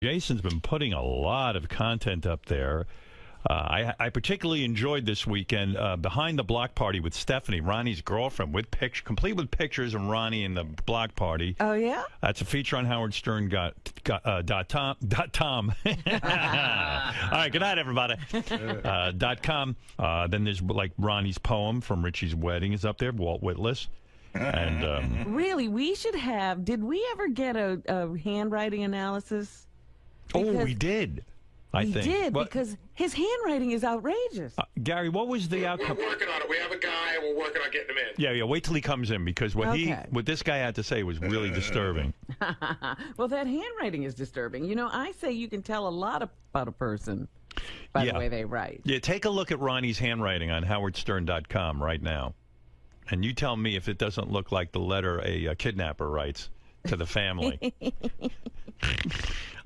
Jason's been putting a lot of content up there. I particularly enjoyed this weekend Behind the Block Party with Stephanie, Ronnie's girlfriend, with complete with pictures of Ronnie in the block party. Oh, yeah? That's a feature on HowardStern.com. All right, good night, everybody. .com. Then there's like Ronnie's poem from Richie's wedding is up there, Walt Whitless. And really, we should have. Did we ever get a handwriting analysis? Because we did. I think. We did, because his handwriting is outrageous. Gary, what was the outcome? We're working on it. We have a guy, and we're working on getting him in. Yeah, wait till he comes in, because what this guy had to say was really disturbing. Well, that handwriting is disturbing. You know, I say you can tell a lot about a person by the way they write. Yeah, take a look at Ronnie's handwriting on HowardStern.com right now, and you tell me if it doesn't look like the letter a kidnapper writes to the family.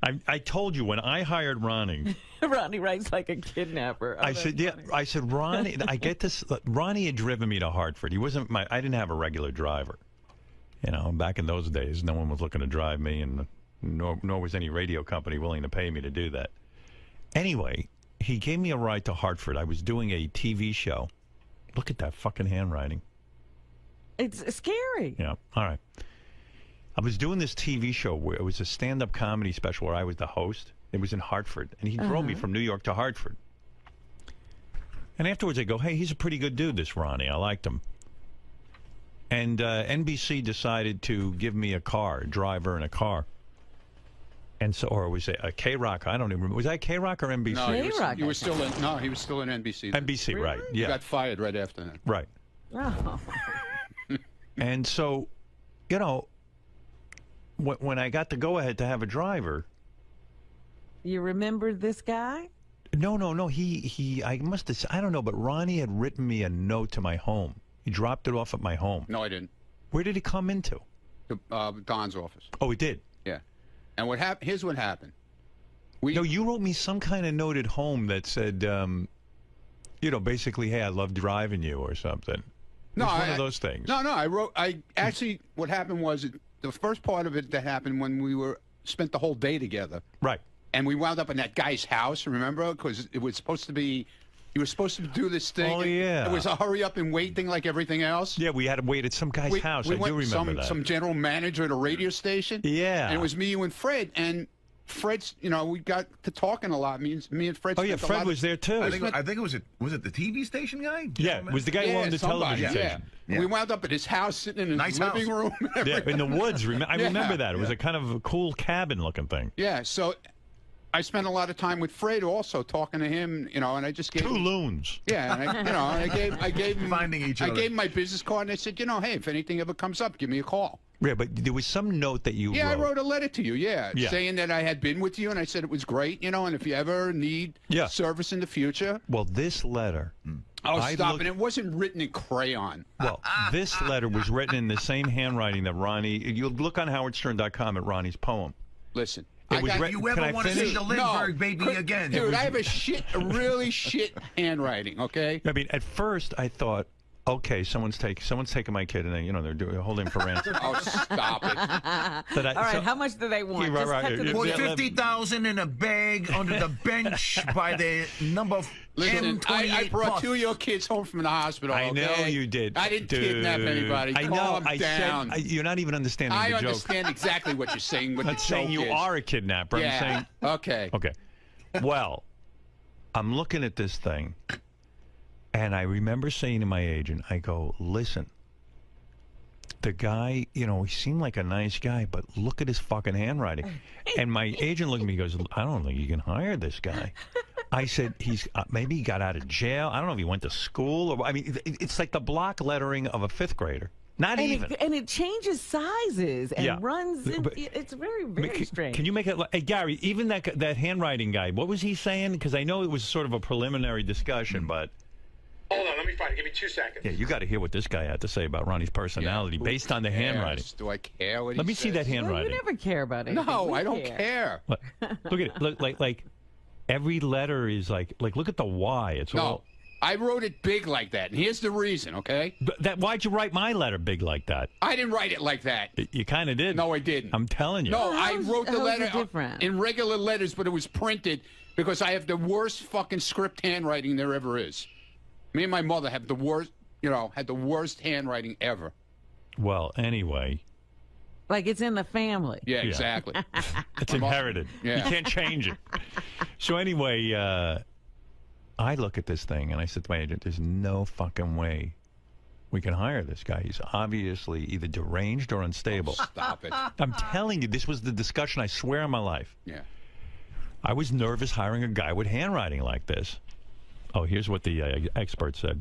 I told you when I hired Ronnie. Ronnie writes like a kidnapper. I said, yeah. I said, Ronnie, I get this. Ronnie had driven me to Hartford. He wasn't I didn't have a regular driver. You know, back in those days, no one was looking to drive me, and nor was any radio company willing to pay me to do that. Anyway, he gave me a ride to Hartford. I was doing a TV show. Look at that fucking handwriting. It's scary. Yeah. All right. I was doing this TV show where it was a stand-up comedy special where I was the host. It was in Hartford, and he drove me from New York to Hartford. And afterwards, I go, hey, he's a pretty good dude, this Ronnie. I liked him. And NBC decided to give me a driver in a car. And so, or was it a K-Rock? I don't even remember. Was that K-Rock or NBC? No, he was still in. No, he was still in NBC. NBC, really? Right? Yeah. He got fired right after that. Right. Oh. And so, you know, when I got the go-ahead to have a driver. You remember this guy? No. I must have, I don't know, but Ronnie had written me a note to my home. He dropped it off at my home. No, I didn't. Where did he come into? Don's office. Oh, he did? Yeah. And what happened? Here's what happened. No, you wrote me some kind of note at home that said, you know, basically, hey, I love driving you or something. No, one of those things. No, I actually, what happened was, the first part of it that happened when we spent the whole day together. Right. And we wound up in that guy's house, remember? Because it was supposed to be, you were supposed to do this thing. Oh, yeah. It was a hurry up and wait thing like everything else. Yeah, we had to wait at some guy's house. I do remember that. Some general manager at a radio station. Yeah. And it was me, you, and Fred. And Fred's, you know, we got to talking a lot. Me and Fred. Oh, yeah, Fred was there, too. I think it was the TV station guy? Yeah, it was the guy who owned the television station. Yeah. We wound up at his house, sitting in his living room. Yeah, in the woods. I remember that. It was a kind of a cool cabin-looking thing. Yeah, so I spent a lot of time with Fred also, talking to him, you know, and I just gave Two loons. Yeah, and I gave him finding each other. I gave him my business card, and I said, you know, hey, if anything ever comes up, give me a call. Yeah, but there was some note that you wrote. I wrote a letter to you, saying that I had been with you, and I said it was great, you know, and if you ever need service in the future. Well, this letter. Oh, stop. And it wasn't written in crayon. Well, this letter was written in the same handwriting that Ronnie. You'll look on HowardStern.com at Ronnie's poem. Listen. If you ever want to see the Lindbergh baby again. Dude, I have a really shit handwriting, okay? I mean, at first I thought, okay, someone's taking my kid, and then, you know, they're holding him for ransom. Oh, stop it! All right, how much do they want? Yeah, right. Put $50,000 in a bag under the bench by the number. Listen, I brought two of your kids home from the hospital. I know you did. I didn't kidnap anybody. I know. I said you're not even understanding the joke. I understand exactly what you're saying. I'm not saying you are a kidnapper. Yeah. I'm saying. Okay. Okay. Well, I'm looking at this thing. And I remember saying to my agent, I go, listen, the guy, you know, he seemed like a nice guy, but look at his fucking handwriting. And my agent looked at me and goes, I don't think you can hire this guy. I said, maybe he got out of jail. I don't know if he went to school. Or I mean, it's like the block lettering of a fifth grader. Not even. And it changes sizes and runs. It's very, very strange. Can you make it? Hey, Gary, even that handwriting guy, what was he saying? Because I know it was sort of a preliminary discussion, but. Hold on, let me find it. Give me 2 seconds. Yeah, you got to hear what this guy had to say about Ronnie's personality based on the handwriting. Do I care what he Let me see that handwriting. Well, you never care about anything. No, I don't care. Look at it. Look, like every letter is like look at the Y. It's all. I wrote it big like that, and here's the reason, okay? Why'd you write my letter big like that? I didn't write it like that. You kind of did. No, I didn't. I'm telling you. No, I wrote the letter different? in regular letters, but it was printed because I have the worst fucking script handwriting there ever is. Me and my mother have the worst, had the worst handwriting ever. Well, anyway. Like it's in the family. Yeah, exactly. It's inherited. Yeah. You can't change it. So anyway, I look at this thing and I said to my agent, there's no fucking way we can hire this guy. He's obviously either deranged or unstable. Oh, stop it. I'm telling you, this was the discussion, I swear on my life. Yeah. I was nervous hiring a guy with handwriting like this. Oh, here's what the expert said.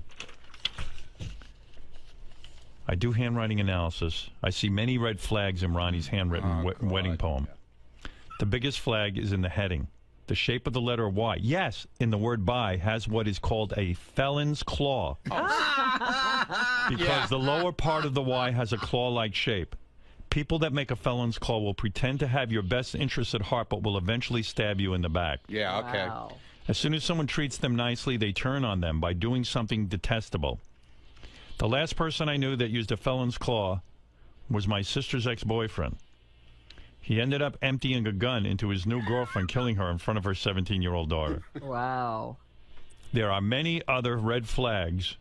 I do handwriting analysis. I see many red flags in Ronnie's handwritten wedding poem. Yeah. The biggest flag is in the heading. The shape of the letter Y, yes, in the word by, has what is called a felon's claw. Because the lower part of the Y has a claw-like shape. People that make a felon's claw will pretend to have your best interests at heart, but will eventually stab you in the back. Yeah, okay. Wow. As soon as someone treats them nicely, they turn on them by doing something detestable. The last person I knew that used a felon's claw was my sister's ex-boyfriend. He ended up emptying a gun into his new girlfriend, killing her in front of her 17-year-old daughter. Wow. There are many other red flags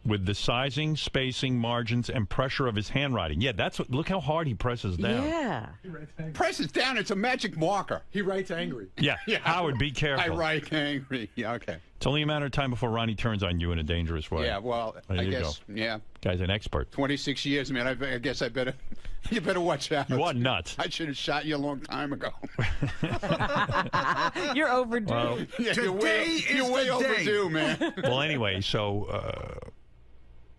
with the sizing, spacing, margins, and pressure of his handwriting. Yeah, that's what. Look how hard he presses down. Yeah. Presses down. It's a magic marker. He writes angry. Yeah. Howard, be careful. I write angry. Yeah, okay. It's only a matter of time before Ronnie turns on you in a dangerous way. Yeah, well, I guess, yeah. Guy's an expert. 26 years, man. I guess you better watch out. You are nuts. I should have shot you a long time ago. You're overdue. Well, yeah, you're way overdue, man. Well, anyway, so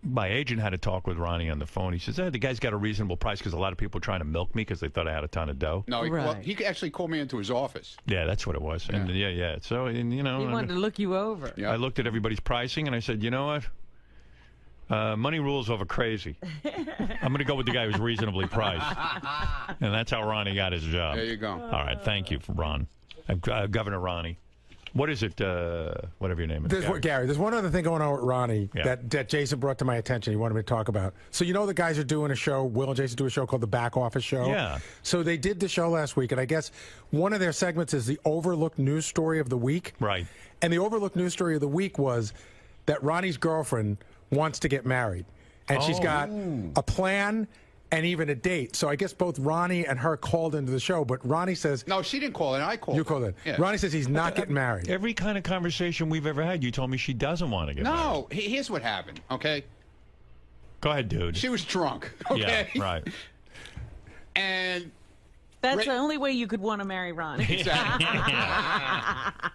my agent had a talk with Ronnie on the phone. He says, the guy's got a reasonable price because a lot of people were trying to milk me because they thought I had a ton of dough. No, he actually called me into his office. Yeah, that's what it was. Yeah. And yeah. So, he wanted to look you over. I looked at everybody's pricing and I said, you know what? Money rules over crazy. I'm going to go with the guy who's reasonably priced. And that's how Ronnie got his job. There you go. All right. Thank you, Ron. Governor Ronnie. What is it, whatever your name is? Gary, there's one other thing going on with Ronnie that Jason brought to my attention. He wanted me to talk about. So the guys are doing a show, Will and Jason do a show called The Back Office Show. Yeah. So they did the show last week, and I guess one of their segments is the overlooked news story of the week. Right. And the overlooked news story of the week was that Ronnie's girlfriend wants to get married. And she's got a plan and even a date. So I guess both Ronnie and her called into the show, but Ronnie says... No, she didn't call in. I called. You called in. Yeah. Ronnie says he's not getting married. Every kind of conversation we've ever had, you told me she doesn't want to get married. No, here's what happened, okay? Go ahead, dude. She was drunk, okay? Yeah, right. And... That's the only way you could want to marry Ronnie. Exactly.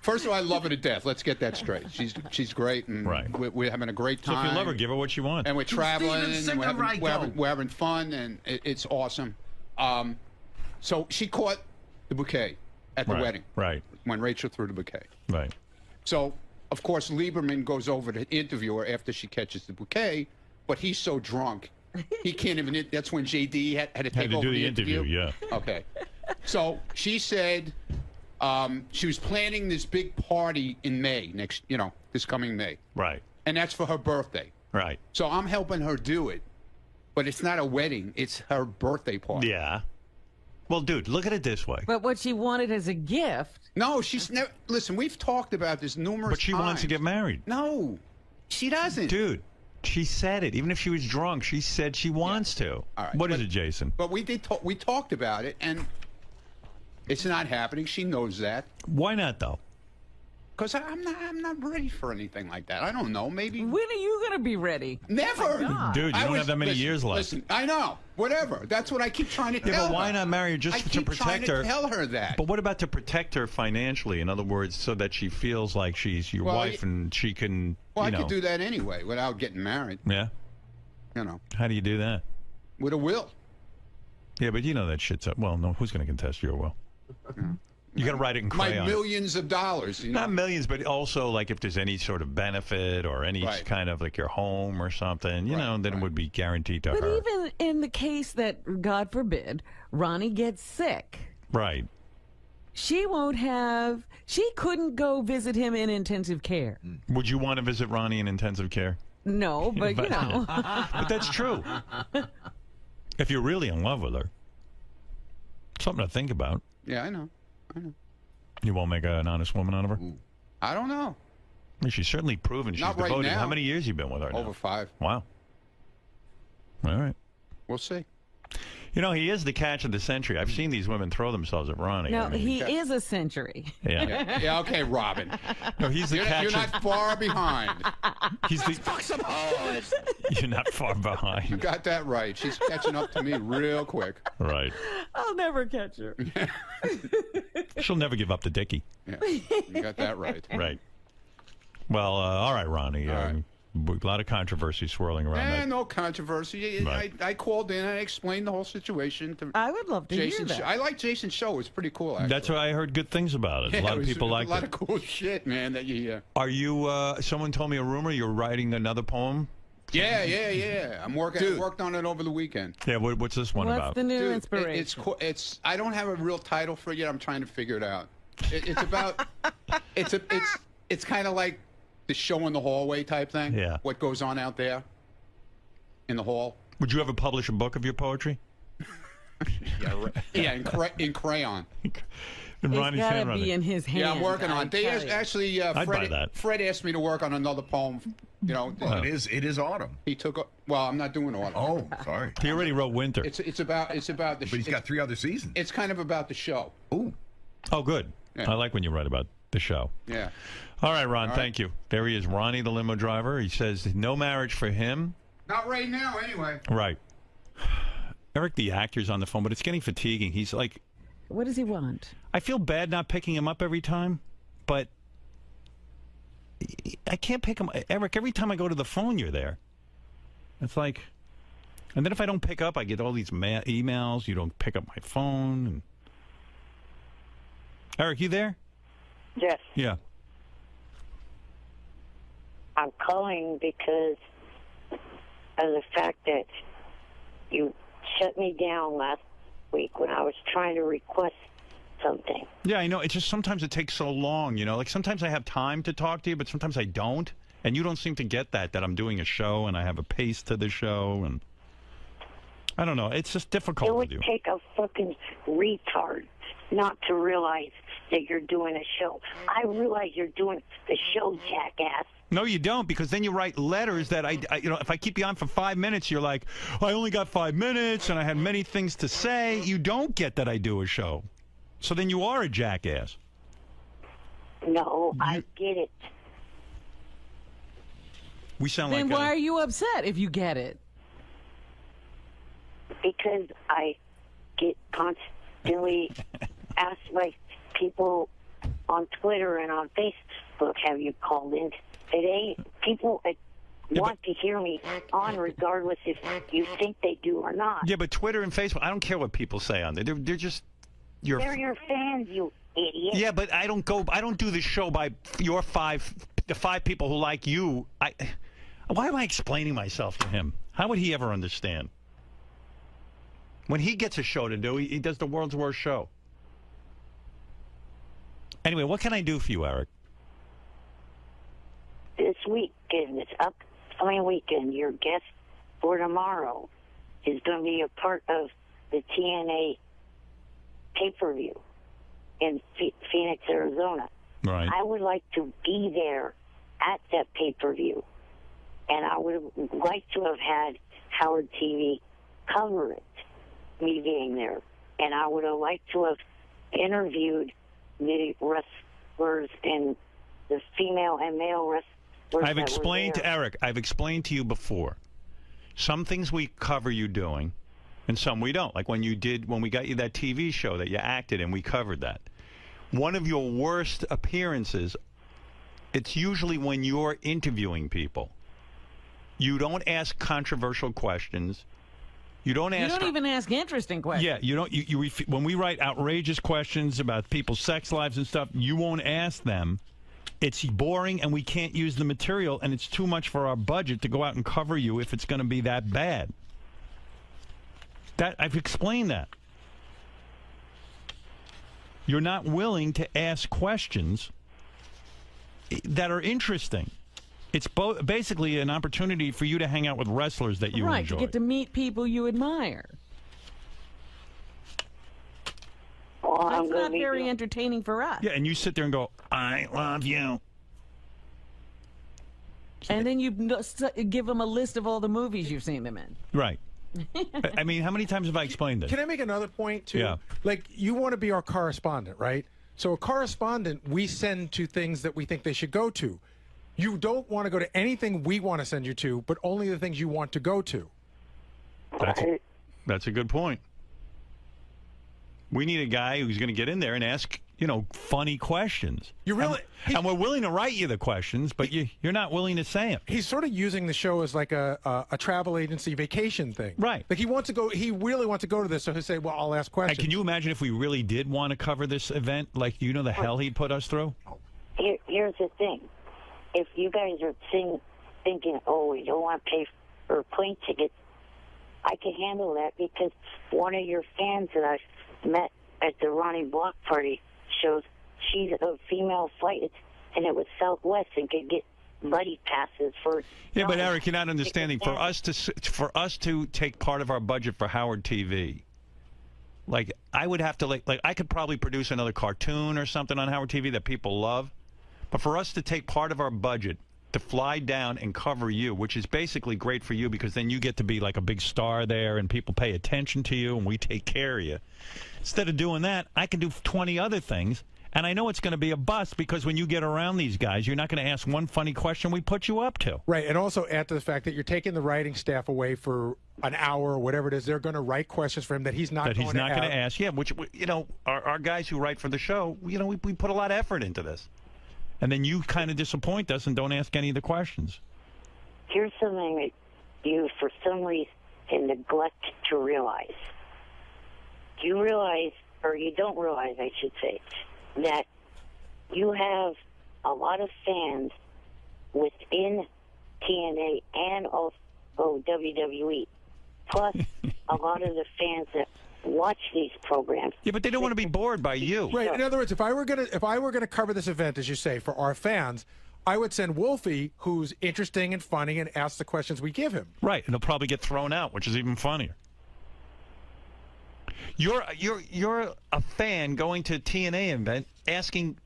First of all, I love her to death. Let's get that straight. She's great, and we're having a great time. So if you love her, give her what she wants. And we're traveling, and we're having fun, and it's awesome. So she caught the bouquet at the wedding. Right. When Rachel threw the bouquet. Right. So, of course, Lieberman goes over to interview her after she catches the bouquet, but he's so drunk. He can't even. That's when JD had to take over the interview. Yeah. Okay. So she said she was planning this big party in May this coming May. Right. And that's for her birthday. Right. So I'm helping her do it, but it's not a wedding; it's her birthday party. Yeah. Well, dude, look at it this way. But what she wanted as a gift. No, she's never. Listen, we've talked about this numerous times. But she wants to get married. No, she doesn't. Dude. She said it. Even if she was drunk, she said she wants to. All right. What is it, Jason? But we talked about it, and it's not happening. She knows that. Why not, though? Because I'm not ready for anything like that. I don't know. Maybe. When are you going to be ready? Never. Dude, you don't have that many years left. Listen, I know. Whatever. That's what I keep trying to tell her. Yeah, but why not marry her just to protect her? I keep trying to tell her that. But what about to protect her financially? In other words, so that she feels like she's your wife and she can, I could do that anyway without getting married. Yeah? How do you do that? With a will. Yeah, but you know that shit's up. Well, no, who's going to contest your will? You got to write it in crayon. My millions of dollars. Not millions, but also like if there's any sort of benefit or any kind of like your home or something, then it would be guaranteed to her. But even in the case that, God forbid, Ronnie gets sick. Right. she won't have. She couldn't go visit him in intensive care. Would you want to visit Ronnie in intensive care? No, but you know. But that's true. If you're really in love with her, something to think about. Yeah, I know. You won't make an honest woman out of her? I don't know. I mean, she's certainly proven she's Not right devoted. now. How many years you been with her now? Over 5. Wow. All right. We'll see. You know, he is the catch of the century. I've seen these women throw themselves at Ronnie. No, I mean, he is a century. Yeah. Yeah, okay, Robin. No, he's the catch You're not far behind. He's the... Fuck some hoes! You're not far You behind. got that right. She's catching up to me real quick. Right. I'll never catch her. She'll never give up to Dickie. Yeah, you got that right. Right. Well, all right, Ronnie. All right. A lot of controversy swirling around that. No controversy. Right. I called in. I explained the whole situation to I would love to Jason. hear that. I like Jason's show. It's pretty cool, actually. That's what I heard good things about it. A lot of people like it. A lot of cool shit, man. That you. Are you? Someone told me a rumor you're writing another poem. Yeah. I'm working. I worked on it over the weekend. Yeah. What's this one What's about? the new Dude, inspiration? it's. I don't have a real title for it yet. I'm trying to figure it out. It's about. It's kind of like the show in the hallway type thing. Yeah. What goes on out there in the hall. Would you ever publish a book of your poetry? Yeah, in crayon. In It's Ronnie's gotta handwriting. be in his hand. Yeah, I'm working on it. They actually, I'd buy that. Fred asked me to work on another poem. You know, Well, it is autumn. he took. Well, I'm not doing autumn. Oh, sorry. He already wrote winter. It's about the. But he's got 3 other seasons. It's kind of about the show. Ooh. Oh, good. Yeah. I like when you write about the show. Yeah. All right, Ron, thank you. There he is, Ronnie, the limo driver. He says no marriage for him. Not right now, anyway. Right. Eric, the actor's on the phone, but it's getting fatiguing. He's like, What does he want? I feel bad not picking him up every time, but I can't pick him. Eric, every time I go to the phone, you're there. It's like, and then if I don't pick up, I get all these emails. You don't pick up my phone. And... Eric, you there? Yes, Yeah. I'm calling because of the fact that you shut me down last week when I was trying to request something. Yeah, I know. It's just sometimes it takes so long, you know. Like sometimes I have time to talk to you, but sometimes I don't. And you don't seem to get that I'm doing a show and I have a pace to the show. And I don't know. It's just difficult It with would you. take a fucking retard not to realize that you're doing a show. I realize you're doing the show, jackass. No, you don't, because then you write letters that I you know, if I keep you on for 5 minutes, you're like, I only got 5 minutes and I had many things to say. You don't get that I do a show. So then you are a jackass. No, I get it. We sound Then like why are you upset if you get it? Because I get constantly asked by people on Twitter and on Facebook, have you called in today? People want to hear me on regardless if you think they do or not. Yeah, but Twitter and Facebook, I don't care what people say on there. They're just They're your fans, you idiot. Yeah, but I don't do this show by the 5 people who like you. Why am I explaining myself to him? How would he ever understand? When he gets a show to do, he does the world's worst show. Anyway, what can I do for you, Eric? This weekend, this upcoming weekend, your guest for tomorrow is going to be a part of the TNA pay-per-view in Phoenix, Arizona. Right. I would like to be there at that pay-per-view, and I would like to have had Howard TV cover it, me being there. And I would have liked to have interviewed the wrestlers and the female and male wrestlers. I've explained to Eric, I've explained to you before. Some things we cover you doing, and some we don't. Like when we got you that TV show that you acted in, we covered that. One of your worst appearances, it's usually when you're interviewing people. You don't ask controversial questions. You don't even ask interesting questions. Yeah, you don't. When we write outrageous questions about people's sex lives and stuff, you won't ask them. It's boring, and we can't use the material, and it's too much for our budget to go out and cover you if it's going to be that bad. I've explained that. You're not willing to ask questions that are interesting. It's basically an opportunity for you to hang out with wrestlers that you enjoy. Right, to get to meet people you admire. Well, That's not very entertaining for us. Yeah, and you sit there and go, I love you. And then you give them a list of all the movies you've seen them in. Right. I mean, how many times have I explained this? Can I make another point, too? Yeah. Like, you want to be our correspondent, right? So a correspondent we send to things that we think they should go to. You don't want to go to anything we want to send you to, but only the things you want to go to. That's a good point. We need a guy who's going to get in there and ask, you know, funny questions. You really, and we're willing to write you the questions, but you're not willing to say them. He's sort of using the show as like a travel agency vacation thing. Right. Like he wants to go, he really wants to go to this, so he'll say, well, I'll ask questions. And can you imagine if we really did want to cover this event? Like, you know the hell he'd put us through? Here's the thing. If you guys are thinking, oh, we don't want to pay for plane tickets, I can handle that because one of your fans that I met at the Ronnie block party shows she's a female flight, and it was Southwest and could get buddy passes for. Yeah, but Eric, you're not understanding. For us to take part of our budget for Howard TV, like I would have to like I could probably produce another cartoon or something on Howard TV that people love, but for us to take part of our budget to fly down and cover you, which is basically great for you because then you get to be like a big star there and people pay attention to you and we take care of you. Instead of doing that, I can do 20 other things, and I know it's going to be a bust because when you get around these guys, you're not going to ask one funny question we put you up to. Right, and also add to the fact that you're taking the writing staff away for an hour or whatever it is. They're going to write questions for him that he's not going to ask. Yeah, which, you know, our guys who write for the show, you know, we put a lot of effort into this. And then you kind of disappoint us and don't ask any of the questions. Here's something that you, for some reason, neglect to realize. You realize, or you don't realize, I should say, that you have a lot of fans within TNA and also WWE, plus a lot of the fans that watch these programs. Yeah, but they don't want to be bored by you. Right. In other words, if I were gonna cover this event, as you say, for our fans, I would send Wolfie, who's interesting and funny, and ask the questions we give him. Right, and he'll probably get thrown out, which is even funnier. You're a fan going to a TNA event asking,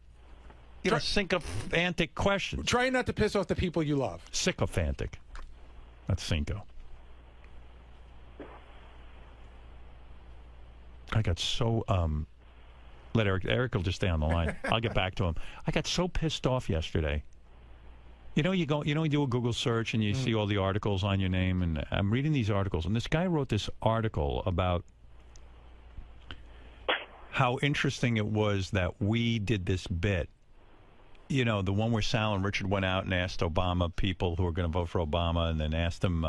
you know, sycophantic questions. Trying not to piss off the people you love. Sycophantic. That's cinco. I got so let Eric will just stay on the line. I'll get back to him. I got so pissed off yesterday. You know, you do a Google search and you see all the articles on your name, and I'm reading these articles, and this guy wrote this article about how interesting it was that we did this bit. You know, the one where Sal and Richard went out and asked Obama people who were going to vote for Obama, and then asked them,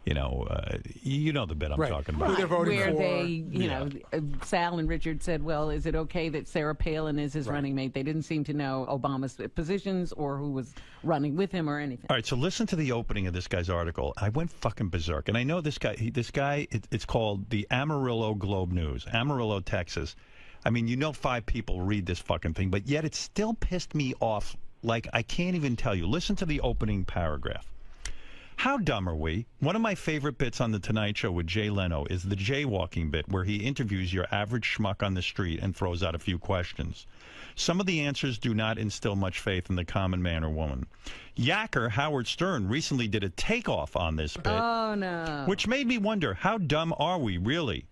you know the bit I'm talking about. Who they're voting where for. they, you know, Sal and Richard said, well, is it okay that Sarah Palin is his running mate? They didn't seem to know Obama's positions or who was running with him or anything. All right, so listen to the opening of this guy's article. I went fucking berserk. And I know this guy, it's called the Amarillo Globe News, Amarillo, Texas. I mean, you know 5 people read this fucking thing, but yet it still pissed me off like I can't even tell you. Listen to the opening paragraph. How dumb are we? One of my favorite bits on The Tonight Show with Jay Leno is the jaywalking bit where he interviews your average schmuck on the street and throws out a few questions. Some of the answers do not instill much faith in the common man or woman. Yacker Howard Stern recently did a takeoff on this bit. Oh, no. Which made me wonder, how dumb are we, really?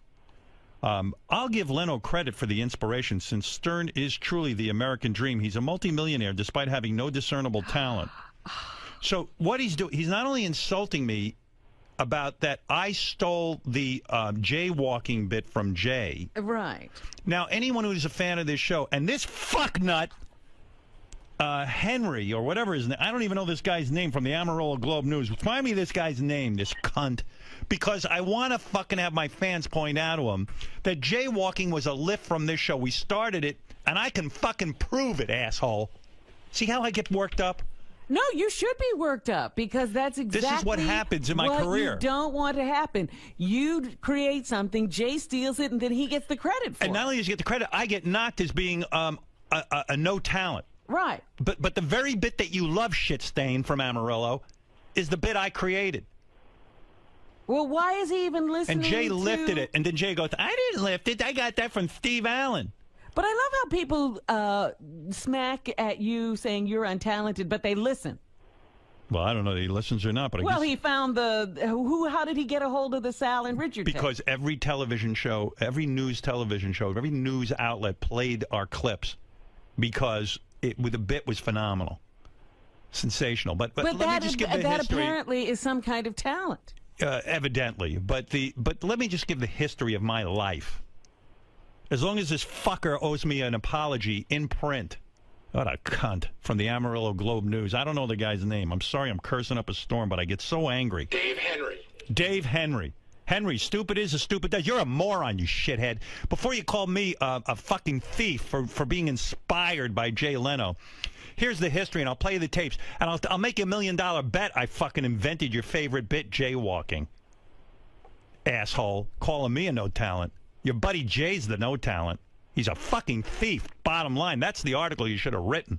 I'll give Leno credit for the inspiration, since Stern is truly the American dream. He's a multimillionaire despite having no discernible talent. So what he's doing, he's not only insulting me about that I stole the jaywalking bit from Jay. Right. Now, anyone who's a fan of this show, and this fucknut, Henry, or whatever his name, I don't even know this guy's name from the Amarillo Globe News. Find me this guy's name, this cunt. Because I want to fucking have my fans point out to him that jaywalking was a lift from this show. We started it, and I can fucking prove it, asshole. See how I get worked up? No, you should be worked up because that's exactly This is what happens in my what career. You don't want to happen. You create something, Jay steals it, and then he gets the credit for it. And not only does he get the credit, I get knocked as being a no talent. Right. But the very bit that you love, shit stain from Amarillo, is the bit I created. Well, why is he even listening? And Jay lifted it, and then Jay goes, "I didn't lift it. I got that from Steve Allen." But I love how people smack at you saying you're untalented, but they listen. Well, I don't know if he listens or not, but Well, I guess he found how did he get a hold of the Sal and Richard tape? because every television show, every news television show, every news outlet played our clips because the bit was phenomenal, sensational. But let me just give the that history. apparently is some kind of talent. Evidently, but let me just give the history of my life. As long as this fucker owes me an apology in print. What a cunt from the Amarillo Globe News. I don't know the guy's name. I'm sorry I'm cursing up a storm, but I get so angry. Dave Henry. Dave Henry. Henry, stupid is a stupid does. You're a moron, you shithead. Before you call me a fucking thief for being inspired by Jay Leno, here's the history, and I'll play you the tapes. And I'll make you $1 million bet I fucking invented your favorite bit, jaywalking. Asshole. Calling me a no talent. Your buddy Jay's the no talent. He's a fucking thief, bottom line. That's the article you should have written.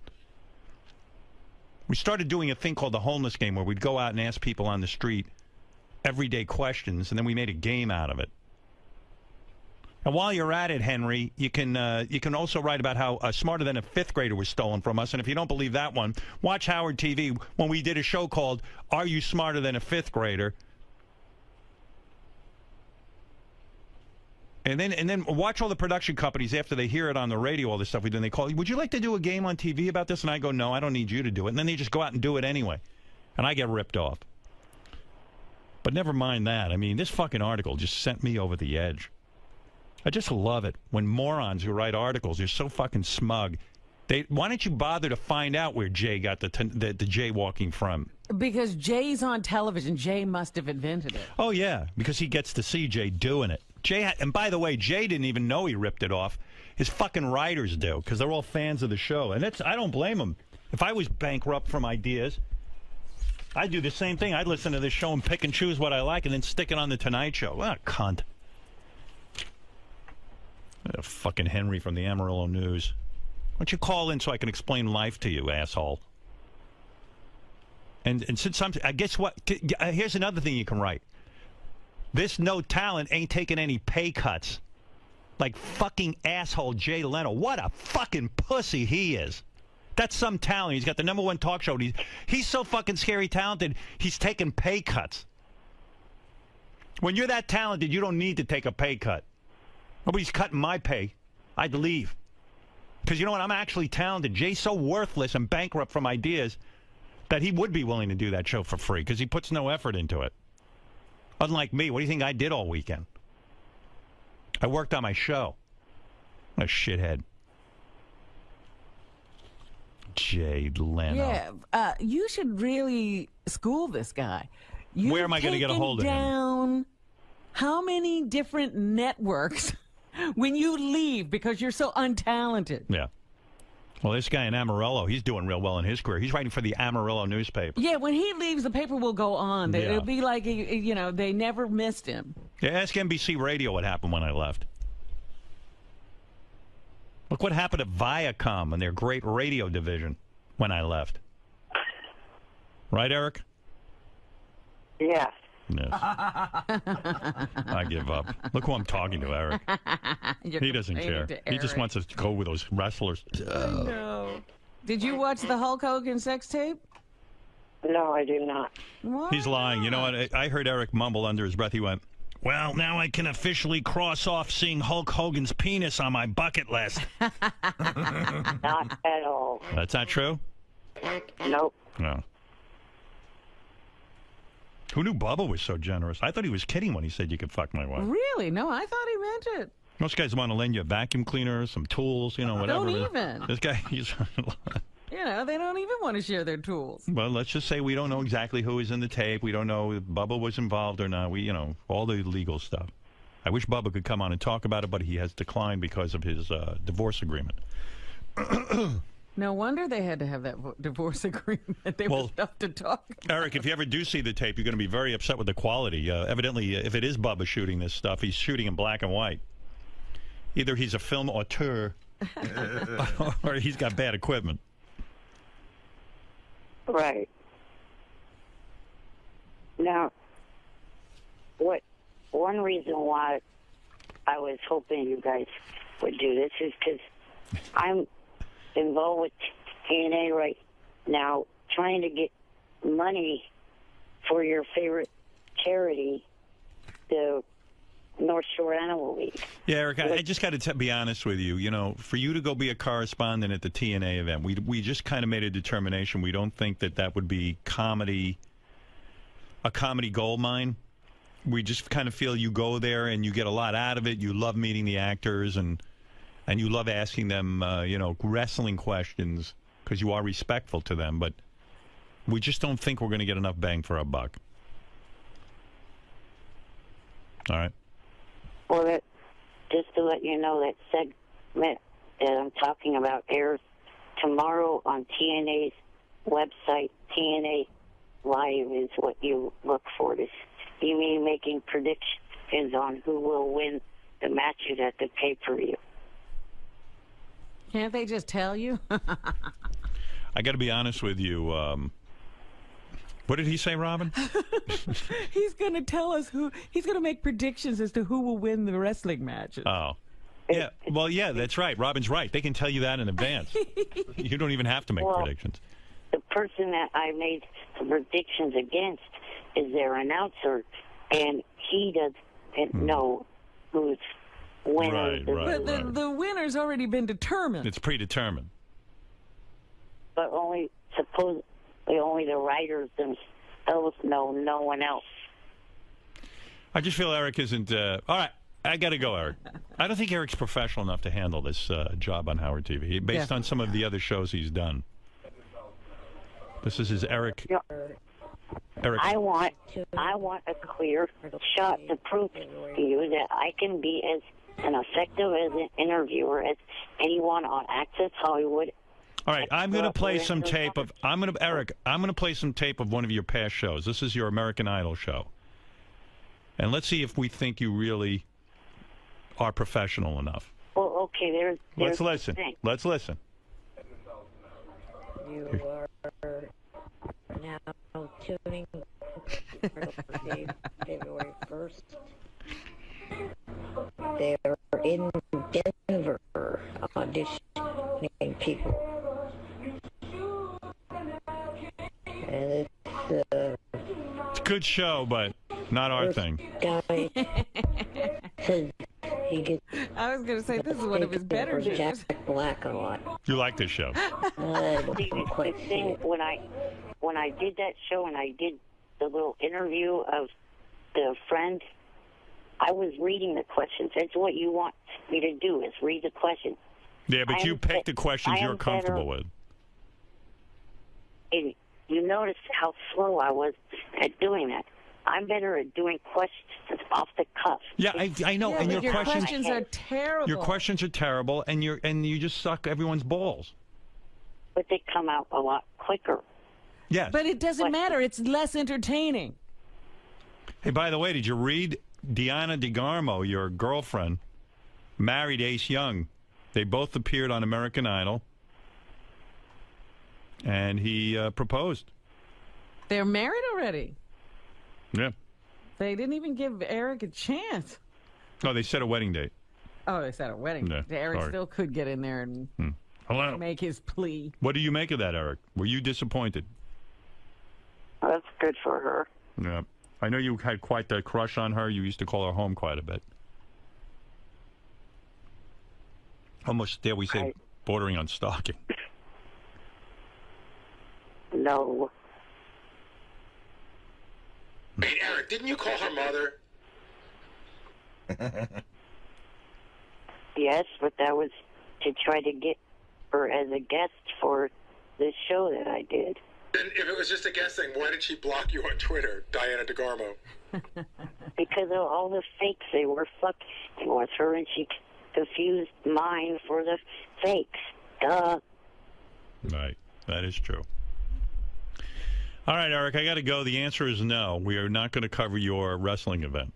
We started doing a thing called the homeless game where we'd go out and ask people on the street everyday questions, and then we made a game out of it. And while you're at it, Henry, you can also write about how Smarter Than a Fifth Grader was stolen from us. And if you don't believe that one, watch Howard TV when we did a show called Are You Smarter Than a Fifth Grader? And then watch all the production companies after they hear it on the radio, all this stuff we do, and they call, would you like to do a game on TV about this? And I go, no, I don't need you to do it. And then they just go out and do it anyway. And I get ripped off. But never mind that. I mean, this fucking article just sent me over the edge. I just love it when morons who write articles are so fucking smug. Why don't you bother to find out where Jay got the jaywalking from? Because Jay's on television. Jay must have invented it. Oh, yeah, because he gets to see Jay doing it. And by the way, Jay didn't even know he ripped it off. His fucking writers do, because they're all fans of the show. And I don't blame them. If I was bankrupt from ideas, I'd do the same thing. I'd listen to this show and pick and choose what I like and then stick it on the Tonight Show. What a cunt. Fucking Henry from the Amarillo News. Why don't you call in so I can explain life to you, asshole? And since guess what? Here's another thing you can write. This no talent ain't taking any pay cuts. Like fucking asshole Jay Leno. What a fucking pussy he is. That's some talent. He's got the #1 talk show. And he's so fucking scary talented, he's taking pay cuts. When you're that talented, you don't need to take a pay cut. Nobody's cutting my pay. I'd leave. Because you know what? I'm actually talented. Jay's so worthless and bankrupt from ideas that he would be willing to do that show for free because he puts no effort into it. Unlike me, what do you think I did all weekend? I worked on my show. What a shithead. Jay Leno. Yeah, you should really school this guy. Where am I going to get a hold of him? Down how many different networks when you leave because you're so untalented? Yeah. Well, this guy in Amarillo, he's doing real well in his career. He's writing for the Amarillo newspaper. Yeah, when he leaves, the paper will go on. Yeah. It'll be like, they never missed him. Yeah, ask NBC Radio what happened when I left. Look what happened at Viacom and their great radio division when I left. Right, Eric? Yes. Yes. I give up. Look who I'm talking to, Eric. He doesn't care. He just wants us to go with those wrestlers. No. Did you watch the Hulk Hogan sex tape? No, I do not. Why He's lying. not? You know what? I heard Eric mumble under his breath. He went, well, now I can officially cross off seeing Hulk Hogan's penis on my bucket list. Not at all. That's not true? Nope. No. Who knew Bubba was so generous? I thought he was kidding when he said you could fuck my wife. Really? No, I thought he meant it. Most guys want to lend you a vacuum cleaner, some tools, whatever. Don't even. This guy, he's... They don't even want to share their tools. Well, let's just say we don't know exactly who is in the tape. We don't know if Bubba was involved or not. We, all the legal stuff. I wish Bubba could come on and talk about it, but he has declined because of his divorce agreement. No wonder they had to have that divorce agreement. They were tough to talk about. Eric, if you ever do see the tape, you're going to be very upset with the quality. Evidently, if it is Bubba shooting this stuff, he's shooting in black and white. Either he's a film auteur or he's got bad equipment. Right. Now, one reason why I was hoping you guys would do this is because I'm involved with TNA right now, trying to get money for your favorite charity, the North Shore Animal League. Yeah, Eric, I just got to be honest with you. You know, for you to go be a correspondent at the TNA event, we just kind of made a determination. We don't think that would be a comedy gold mine. We just kind of feel you go there and you get a lot out of it. You love meeting the actors and you love asking them, wrestling questions because you are respectful to them. But we just don't think we're going to get enough bang for our buck. All right. Well, just to let you know, that segment that I'm talking about airs tomorrow on TNA's website. TNA Live is what you look for. This, you mean making predictions on who will win the matches at the pay-per-view. Can't they just tell you? I got to be honest with you. What did he say, Robin? He's going to tell us who. He's going to make predictions as to who will win the wrestling matches. Oh. Yeah. Well, yeah, that's right. Robin's right. They can tell you that in advance. You don't even have to make predictions. The person that I made the predictions against is their announcer, and he doesn't know who's winning. But the winner's already been determined. It's predetermined. But only the writers themselves know, no one else. I just feel Eric isn't... all right, I got to go, Eric. I don't think Eric's professional enough to handle this job on Howard TV, based on some of the other shows he's done. This is his Eric... Yeah. Eric. I want a clear shot to prove to you that I can be as an effective as an interviewer as anyone on Access Hollywood. All right, I'm going to play some tape of... Eric, I'm going to play some tape of one of your past shows. This is your American Idol show. And let's see if we think you really are professional enough. Well, okay, there's Let's listen. Let's listen. You are now tuning February 1st. They're in Denver auditioning people. And it's a good show, but not our thing. Guy says he gets. I was going to say this is one of his better shows. Jack Black a lot. You like this show? I don't quite see it. When I did that show and I did the little interview of the friend, I was reading the questions. That's what you want me to do, is read the questions. Yeah, but you pick the questions you're comfortable with. And you noticed how slow I was at doing that. I'm better at doing questions off the cuff. Yeah, I know. Yeah, and your questions are terrible. Your questions are terrible, and you just suck everyone's balls. But they come out a lot quicker. Yes. But it doesn't matter. It's less entertaining. Hey, by the way, did you read Deanna DeGarmo, your girlfriend, married Ace Young? They both appeared on American Idol, and he proposed. They're married already. Yeah. They didn't even give Eric a chance. No, they set a wedding date. Oh, they set a wedding date. Eric still could get in there and make his plea. What do you make of that, Eric? Were you disappointed? That's good for her. Yeah. I know you had quite the crush on her. You used to call her home quite a bit. Almost, dare we say, bordering on stalking. No. Hey, Eric, didn't you call her mother? Yes, but that was to try to get her as a guest for this show that I did. Then if it was just a guest thing, why did she block you on Twitter, Diana DeGarmo? Because of all the fakes, they were fucking with her, and she confused mine for the fakes. Duh. Right. That is true. All right, Eric, I got to go. The answer is no. We are not going to cover your wrestling event.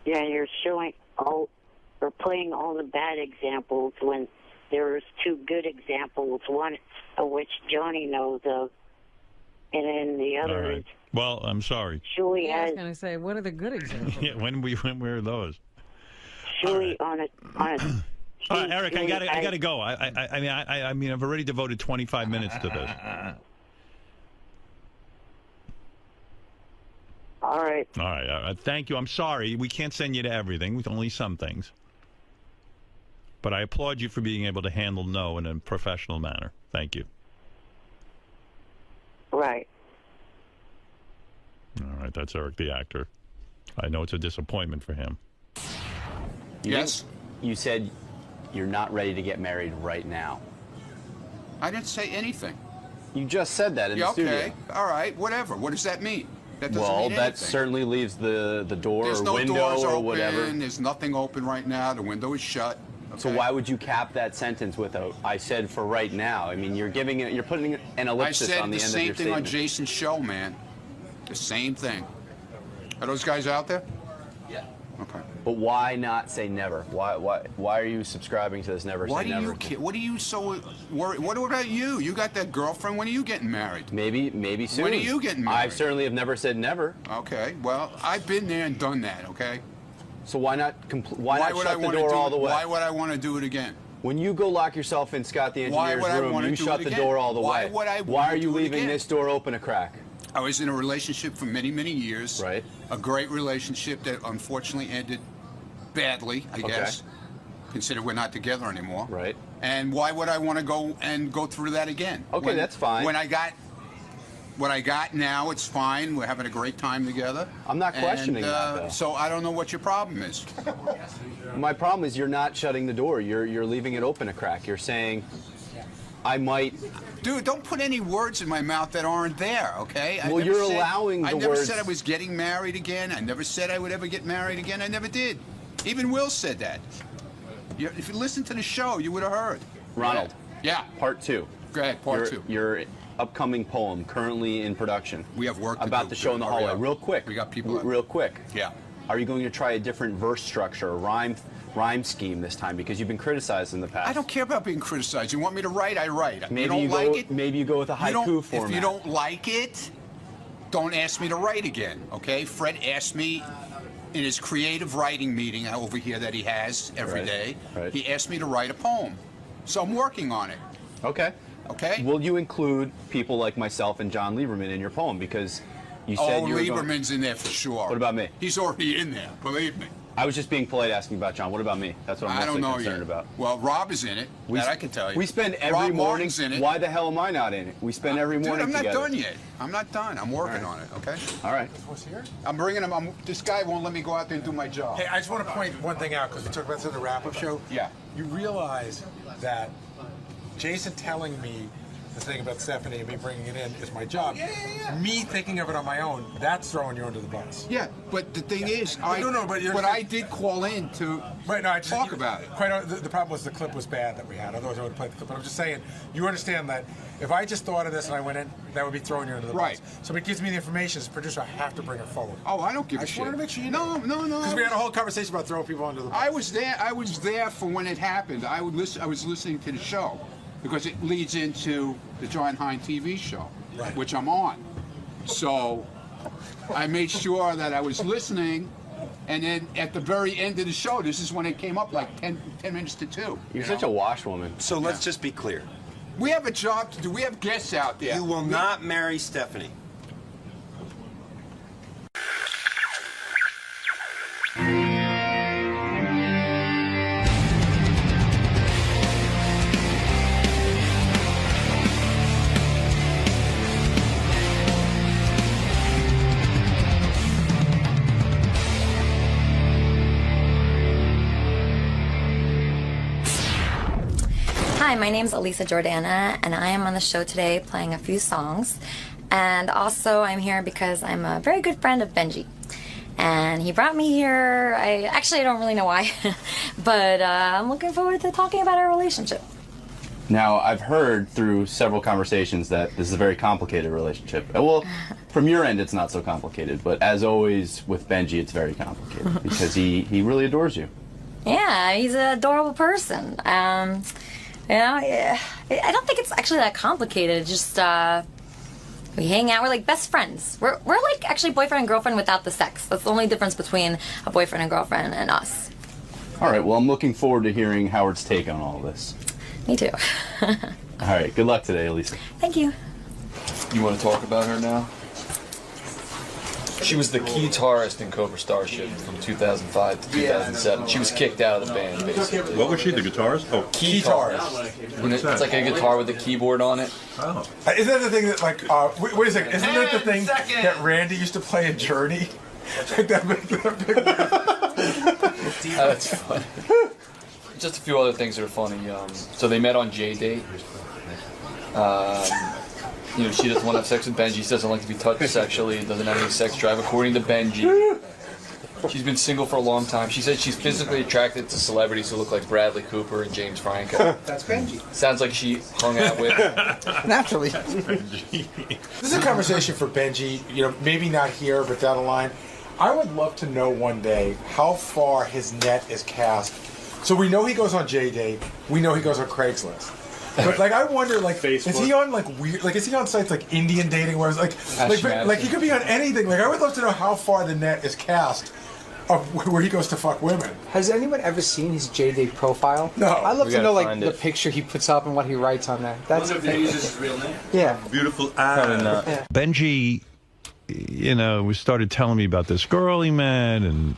Yeah, you're showing all or playing all the bad examples when there's two good examples, one of which Johnny knows of, and then the other is. Well, I'm sorry. Julie I was has. going to say, what are the good examples? Yeah, when were those? Julie on a. Eric, I gotta go. I mean, I've already devoted 25 minutes to this. All right. All right. Thank you. I'm sorry. We can't send you to everything, with only some things. But I applaud you for being able to handle no in a professional manner. Thank you. Right. All right. That's Eric, the actor. I know it's a disappointment for him. Yes? You said you're not ready to get married right now. I didn't say anything. You just said that in the studio. Okay. All right. Whatever. What does that mean? That doesn't Well, mean that anything. certainly leaves the door There's or no window doors or open. whatever. There's nothing open right now. The window is shut. Okay? So why would you cap that sentence with a "I said for right now"? I mean, you're putting an ellipsis on the end of your I said the same thing on statement. Jason's show, man. The same thing. Are those guys out there? Yeah. Okay. But why not say never? Why are you subscribing to this never Why say do never? you What are you so worried? What about you? You got that girlfriend. When are you getting married? Maybe soon. When are you getting married? I certainly have never said never. Okay. Well, I've been there and done that. Okay. So why not would I shut the wanna door do all it? the way? Why would I want to do it again? When you go lock yourself in Scott the Why engineer's would I room, wanna you do shut it the again? door all the Why way. would I Why are wanna you do it leaving again? this door open a crack? I was in a relationship for many, many years. Right. A great relationship that unfortunately ended badly, I guess. Consider we're not together anymore. Right. And why would I want to go through that again? Okay, that's fine. When I got what I got now, it's fine. We're having a great time together. I'm not questioning that, though. So I don't know what your problem is. My problem is you're not shutting the door. You're leaving it open a crack. You're saying, I might. Dude, don't put any words in my mouth that aren't there, okay? Well, you're allowing the I never words. said I was getting married again. I never said I would ever get married again. I never did. Even Will said that. If you listened to the show, you would have heard. Ronald. Yeah. Part 2. Go ahead, part 2. Your upcoming poem, currently in production. We have work to about do. the show in the Hurry hallway. up. Real quick. We got people. Real quick. Yeah. Are you going to try a different verse structure, a rhyme scheme this time? Because you've been criticized in the past. I don't care about being criticized. You want me to write, I write. Maybe you don't like it? Maybe you go with a haiku format. If you don't like it, don't ask me to write again, okay? Fred asked me in his creative writing meeting over here that he has every day. Right. He asked me to write a poem. So I'm working on it. Okay. Okay? Will you include people like myself and John Lieberman in your poem? Because you said you were Lieberman's in there for sure. What about me? He's already in there, believe me. I was just being polite asking about John. What about me? That's what I'm I mostly don't know concerned yet. about. Well, Rob is in it. That I can tell you. We spend every Rob morning. Martin's in it. Why the hell am I not in it? We spend every morning Dude, I'm not together. done yet. I'm not done. I'm working on it, okay? All right. What's here? I'm bringing him. This guy won't let me go out there and do my job. Hey, I just want to point one thing out because we talked about this in the wrap-up show. Yeah. You realize that Jason telling me the thing about Stephanie and me bringing it in is my job. Yeah. Me thinking of it on my own, that's throwing you under the bus. Yeah, but the thing is, but I did call in to talk about it. The problem was the clip was bad that we had. Otherwise, I would have played the clip. But I'm just saying, you understand that if I just thought of this and I went in, that would be throwing you under the bus. So it gives me the information as a producer, I have to bring it forward. Oh, I don't give a I just shit. wanted to make sure you No. Because we had a whole conversation about throwing people under the bus. I was there for when it happened. I was listening to the show because it leads into the John Hein TV show, which I'm on. So I made sure that I was listening. And then at the very end of the show, this is when it came up, like 10 minutes to 2. You're such a washwoman. So let's just be clear. We have a job to do. We have guests out there. You will not marry Stephanie. Hi, my name's 𝗪𝗻𝗪Jordana, and I am on the show today playing a few songs. And also, I'm here because I'm a very good friend of Benji. And he brought me here. I don't really know why, but I'm looking forward to talking about our relationship. Now, I've heard through several conversations that this is a very complicated relationship. Well, from your end, it's not so complicated, but as always with Benji, it's very complicated because he really adores you. Yeah, he's an adorable person. I don't think it's actually that complicated. It's just, we hang out. We're like best friends. We're like actually boyfriend and girlfriend without the sex. That's the only difference between a boyfriend and girlfriend and us. All right, well, I'm looking forward to hearing Howard's take on all this. Me too. All right, good luck today, Elisa. Thank you. You want to talk about her now? She was the guitarist in 𝗦𝗵cie𝗄𝗿𝗱 from 2005 to 2007. She was kicked out of the band, basically. What was she, the guitarist? Oh, Guitarist. It's like a guitar with a keyboard on it. Oh. Isn't that the thing that, like, wait a second, isn't that the thing that Randy used to play in Journey? Like that big That's funny. Just a few other things that are funny. So they met on JDate. You know, she doesn't want to have sex with Benji. She doesn't like to be touched sexually. Doesn't have any sex drive, according to Benji. She's been single for a long time. She said she's physically attracted to celebrities who look like Bradley Cooper and James Franco. That's Benji. Sounds like she hung out with. Naturally. This is a conversation for Benji, you know, maybe not here, but down the line. I would love to know one day how far his net is cast. So we know he goes on JDate. We know he goes on Craigslist. But like, I wonder, like, Facebook. Is he on like weird? Like, is he on sites like Indian dating, where it's like he could be on anything? Like, I would love to know how far the net is cast of where he goes to fuck women. Has anyone ever seen his JDate profile? No. I'd love We to know gotta like find the it. picture he puts up and what he writes on there. That's Wonder if he uses his real name. yeah. Beautiful Probably not. Yeah. Benji, you know, started telling me about this girl he met, and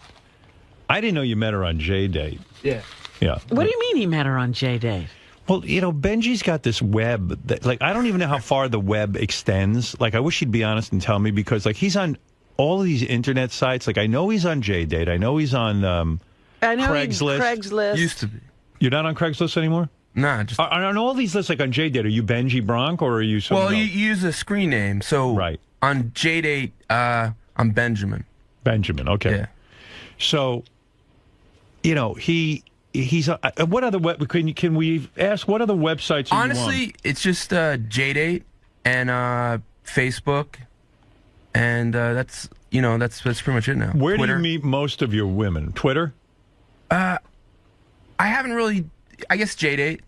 I didn't know you met her on JDate. Yeah. Yeah. What do you mean he met her on JDate? Well, you know, Benji's got this web that, like, I don't even know how far the web extends. Like, I wish he'd be honest and tell me, because, like, he's on all of these internet sites. Like, I know he's on JDate. I know he's on I know Craigslist. Craigslist. Used to be. You're not on Craigslist anymore? Nah, just. On all these lists, like on JDate, are you Benji Bronk or are you someone Well, you else? use a screen name. So Right. on JDate, I'm Benjamin. Benjamin, okay. Yeah. So, you know, he's what other web? Can we ask what other websites? Are Honestly, you on? it's just JDate and Facebook, and that's pretty much it now. Where Twitter. do you meet most of your women? Twitter? I haven't really. I guess JDate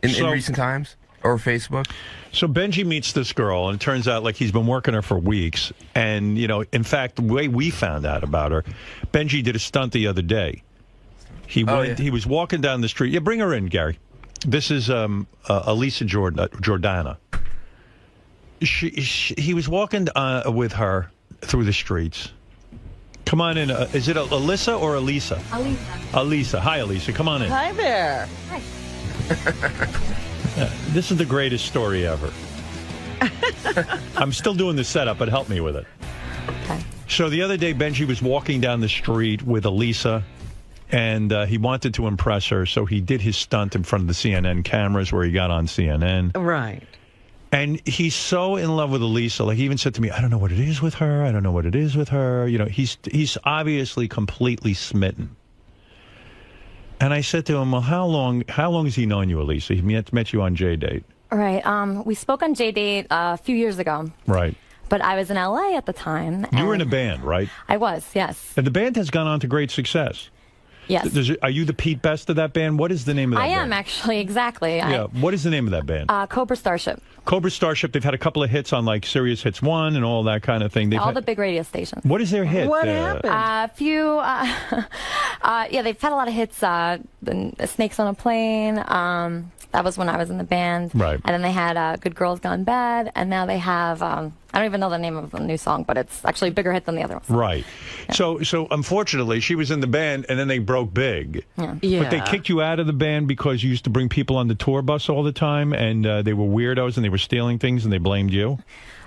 in recent times, or Facebook. So Benji meets this girl, and it turns out like he's been working her for weeks. And, you know, in fact, the way we found out about her, Benji did a stunt the other day. He He was walking down the street. Yeah, bring her in, Gary. This is 𝗦𝗵cie𝗄𝗿𝗱. He was walking with her through the streets. Come on in. Is it Alyssa or Elisa? Elisa. Elisa. Hi, Elisa. Come on in. Hi there. Hi. Yeah, this is the greatest story ever. I'm still doing the setup, but help me with it. Okay. So the other day, Benji was walking down the street with Elisa, and he wanted to impress her, so he did his stunt in front of the CNN cameras where he got on CNN. Right. And he's so in love with Elisa. Like, he even said to me, I don't know what it is with her. I don't know what it is with her. You know, he's obviously completely smitten. And I said to him, well, how long has he known you, Elisa? He met you on JDate. Right. We spoke on JDate a few years ago. Right. But I was in LA at the time. You were in a band, right? I was, yes. And the band has gone on to great success. Yes. Are you the Pete Best of that band? What is the name of that band? I am, actually, exactly. Yeah. What is the name of that band? 𝗦𝗵cie𝗄𝗿𝗱. Cobra Starship. They've had a couple of hits on, like, Sirius Hits 1 and all that kind of thing. All the big radio stations. What is their hit? What happened? A few, yeah, they've had a lot of hits. The Snakes on a Plane. That was when I was in the band. Right. And then they had Good Girls Gone Bad. And now they have, I don't even know the name of the new song, but it's actually a bigger hit than the other ones. Right. Yeah. So unfortunately, she was in the band, and then they broke big. Yeah. But they kicked you out of the band because you used to bring people on the tour bus all the time, and they were weirdos, and they were stealing things, and they blamed you?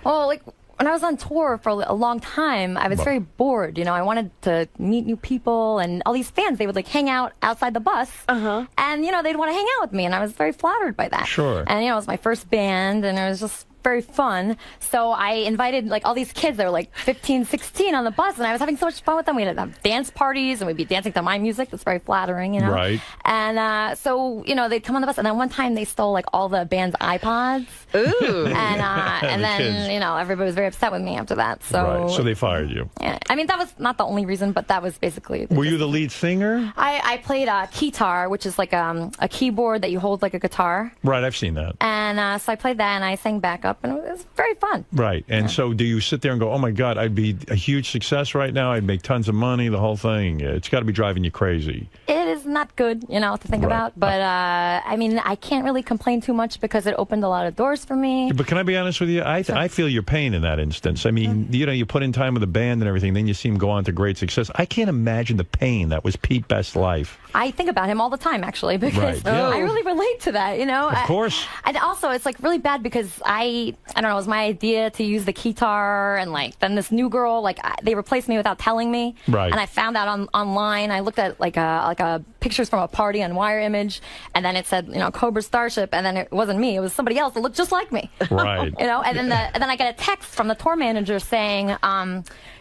Well, like, when I was on tour for a long time, I was very bored. You know, I wanted to meet new people, and all these fans, they would like hang out outside the bus, and you know, they'd want to hang out with me, and I was very flattered by that. Sure. And you know, it was my first band, and it was just very fun. So I invited like all these kids that were like 15, 16 on the bus, and I was having so much fun with them. We'd have dance parties, and we'd be dancing to my music. That's very flattering, you know. Right. And so, you know, they'd come on the bus, and then one time they stole like all the band's iPods. Ooh. And then, kids. you know, everybody was very upset with me after that. So, Right. So they fired you. yeah. I mean, that was not the only reason, but that was basically. Were you the lead singer? I played a keytar, which is like a keyboard that you hold like a guitar. Right, I've seen that. And so I played that, and I sang backup, and it was very fun. Right. And so do you sit there and go, oh, my God, I'd be a huge success right now. I'd make tons of money, the whole thing. It's got to be driving you crazy. It is not good, you know, to think about. But, I mean, I can't really complain too much because it opened a lot of doors for me. But can I be honest with you? I feel your pain in that instance. I mean, you know, you put in time with the band and everything, then you see him go on to great success. I can't imagine the pain that was Pete Best's life. I think about him all the time, actually, because Right, yeah. I really relate to that, you know. Of course. And also, it's like really bad because I don't know, it was my idea to use the keytar, and like then this new girl, like they replaced me without telling me. Right. And I found out online. I looked at like a pictures from a party on Wire Image, and then it said, you know, Cobra Starship, and then it wasn't me. It was somebody else that looked just like me. Right. You know, and then I get a text from the tour manager saying,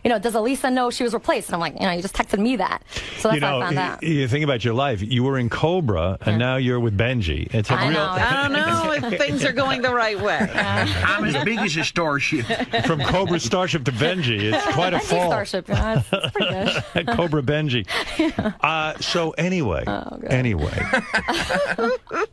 you know, does Elisa know she was replaced? And I'm like, you know, you just texted me that. So that's how I found out. You think about your life. You were in Cobra, and now you're with Benji. It's a I real. know. I don't know if things are going the right way. I'm as big as a starship. From Cobra Starship to Benji, it's quite a Benji fall. Starship, you know, it's pretty good. Cobra Benji. So anyway,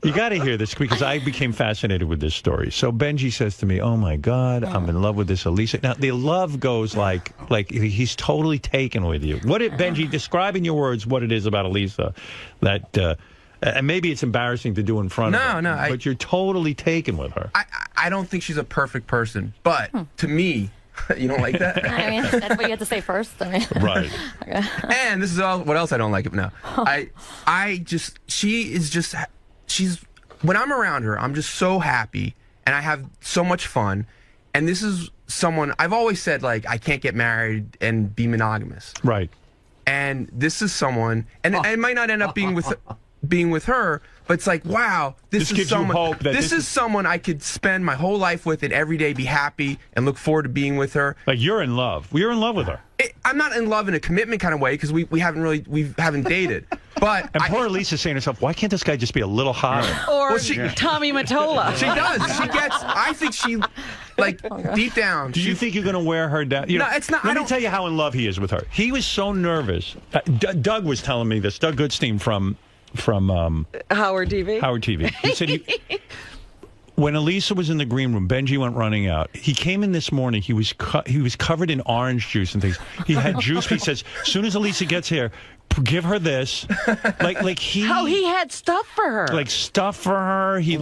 you got to hear this because I became fascinated with this story. So Benji says to me, "Oh my God, I'm in love with this Elisa." Now the love goes like he's totally taken with you. What did Benji describe in your words? What it is about Elisa that? And maybe it's embarrassing to do in front of her. But you're totally taken with her. I don't think she's a perfect person, but to me, you don't like that? I mean, that's what you had to say first. I mean. Right. Okay. And this is what else I don't like now. She's when I'm around her, I'm just so happy, and I have so much fun. And this is someone I've always said, like, I can't get married and be monogamous. Right. And this is someone, and it might not end up being with her, but it's like, wow, this is gives someone. you hope that this is someone I could spend my whole life with, and every day be happy and look forward to being with her. Like you're in love. You're in love with her. I'm not in love in a commitment kind of way because we haven't dated. But and poor Lisa's saying to herself, why can't this guy just be a little hotter? Or Tommy Mottola. She does. I think she, like, deep down. Do you think you're going to wear her down? You know, it's not. Let me tell you how in love he is with her. He was so nervous. Doug was telling me this. Doug Goodstein from Howard TV. Howard TV. He said when Elisa was in the green room, Benji went running out. He came in this morning. He was covered in orange juice and things. He had juice. He says, as soon as Elisa gets here, give her this. Like he. How he had stuff for her. Like stuff for her. He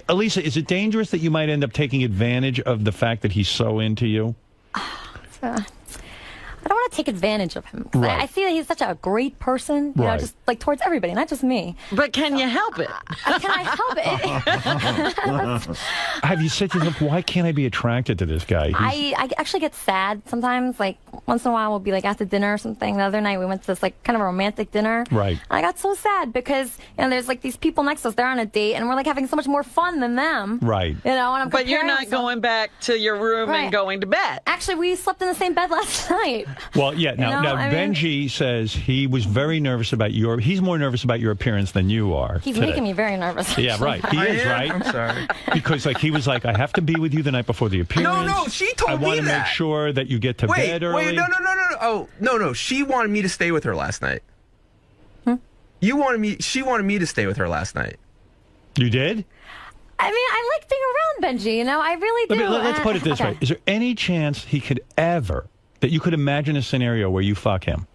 Elisa, is it dangerous that you might end up taking advantage of the fact that he's so into you? I don't want to take advantage of him. Right. I see that he's such a great person, you know, just like towards everybody, not just me. But can you help it? Can I help it? Have you said to yourself, why can't I be attracted to this guy? I actually get sad sometimes. Like once in a while, we'll be like at the dinner or something. The other night we went to this like kind of a romantic dinner. Right. And I got so sad because you know there's like these people next to us. They're on a date and we're like having so much more fun than them. Right. You know, and I'm but you're not going back to your room and going to bed. Actually, we slept in the same bed last night. Well, yeah. Now Benji says he was very nervous about he's more nervous about your appearance than you are. He's making me very nervous. Yeah, right. He is, right? I'm sorry. Because he was like, I have to be with you the night before the appearance. No, she told me that. I want to make sure that you get to bed early. Wait, no. Oh, no. She wanted me to stay with her last night. She wanted me to stay with her last night. You did? I mean, I like being around Benji, you know? I really do. Let's put it this way. Is there any chance he could ever, that you could imagine a scenario where you fuck him?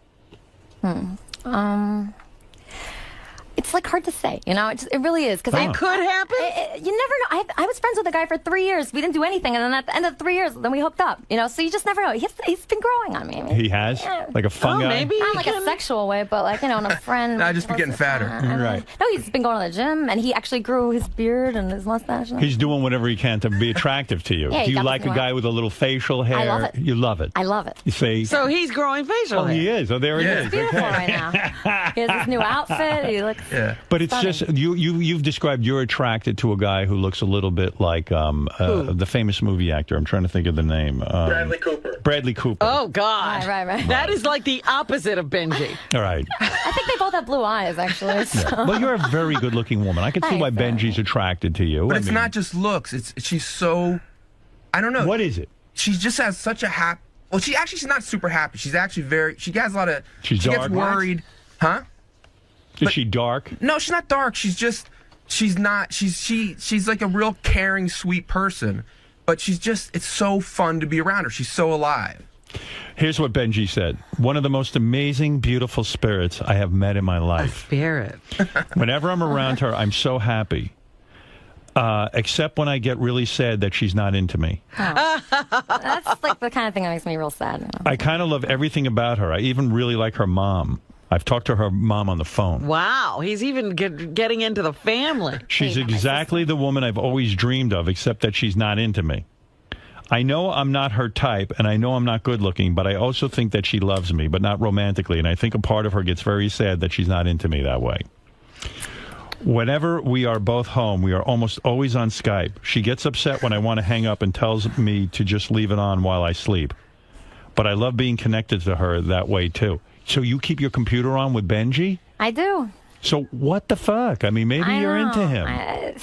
It's like hard to say, you know. It really is because it could happen. You never know. I was friends with a guy for 3 years. We didn't do anything, and then at the end of the 3 years, then we hooked up. You know, so you just never know. He's been growing on me. I mean, he has, like a fungi. Maybe not like a sexual way, but like you know, in a friend. I just be getting fatter. Right. No, he's been going to the gym, and he actually grew his beard and his mustache. He's doing whatever he can to be attractive to you. Yeah, do you like a guy with a little facial hair? I love it. You love it. I love it. You say. So he's growing facial hair. He is. Oh, there he is. He's beautiful right now. He has this new outfit. He looks Yeah. But it's just you've described you're attracted to a guy who looks a little bit like the famous movie actor. I'm trying to think of the name. Bradley Cooper. Bradley Cooper. Oh God. Right. That is like the opposite of Benji. All right. I think they both have blue eyes, actually. So. Well, you're a very good-looking woman. I can see why Benji's attracted to you. But it's not just looks. She's so. I don't know. What is it? She just has such a happy. Well, she's not super happy. She's actually very. She has a lot of. She's she dark. gets worried, huh? Is she dark? No, she's not dark. She's not. She's like a real caring, sweet person. But she's just. It's so fun to be around her. She's so alive. Here's what Benji said. One of the most amazing, beautiful spirits I have met in my life. Spirit. Whenever I'm around her, I'm so happy. Except when I get really sad that she's not into me. Oh. That's like the kind of thing that makes me real sad. You know? I kind of love everything about her. I even really like her mom. I've talked to her mom on the phone. Wow, he's even getting into the family. She's exactly the woman I've always dreamed of, except that she's not into me. I know I'm not her type, and I know I'm not good looking, but I also think that she loves me, but not romantically, and I think a part of her gets very sad that she's not into me that way. Whenever we are both home, we are almost always on Skype. She gets upset when I want to hang up and tells me to just leave it on while I sleep. But I love being connected to her that way, too. So you keep your computer on with Benji? I do. So what the fuck? I mean, maybe you're into him.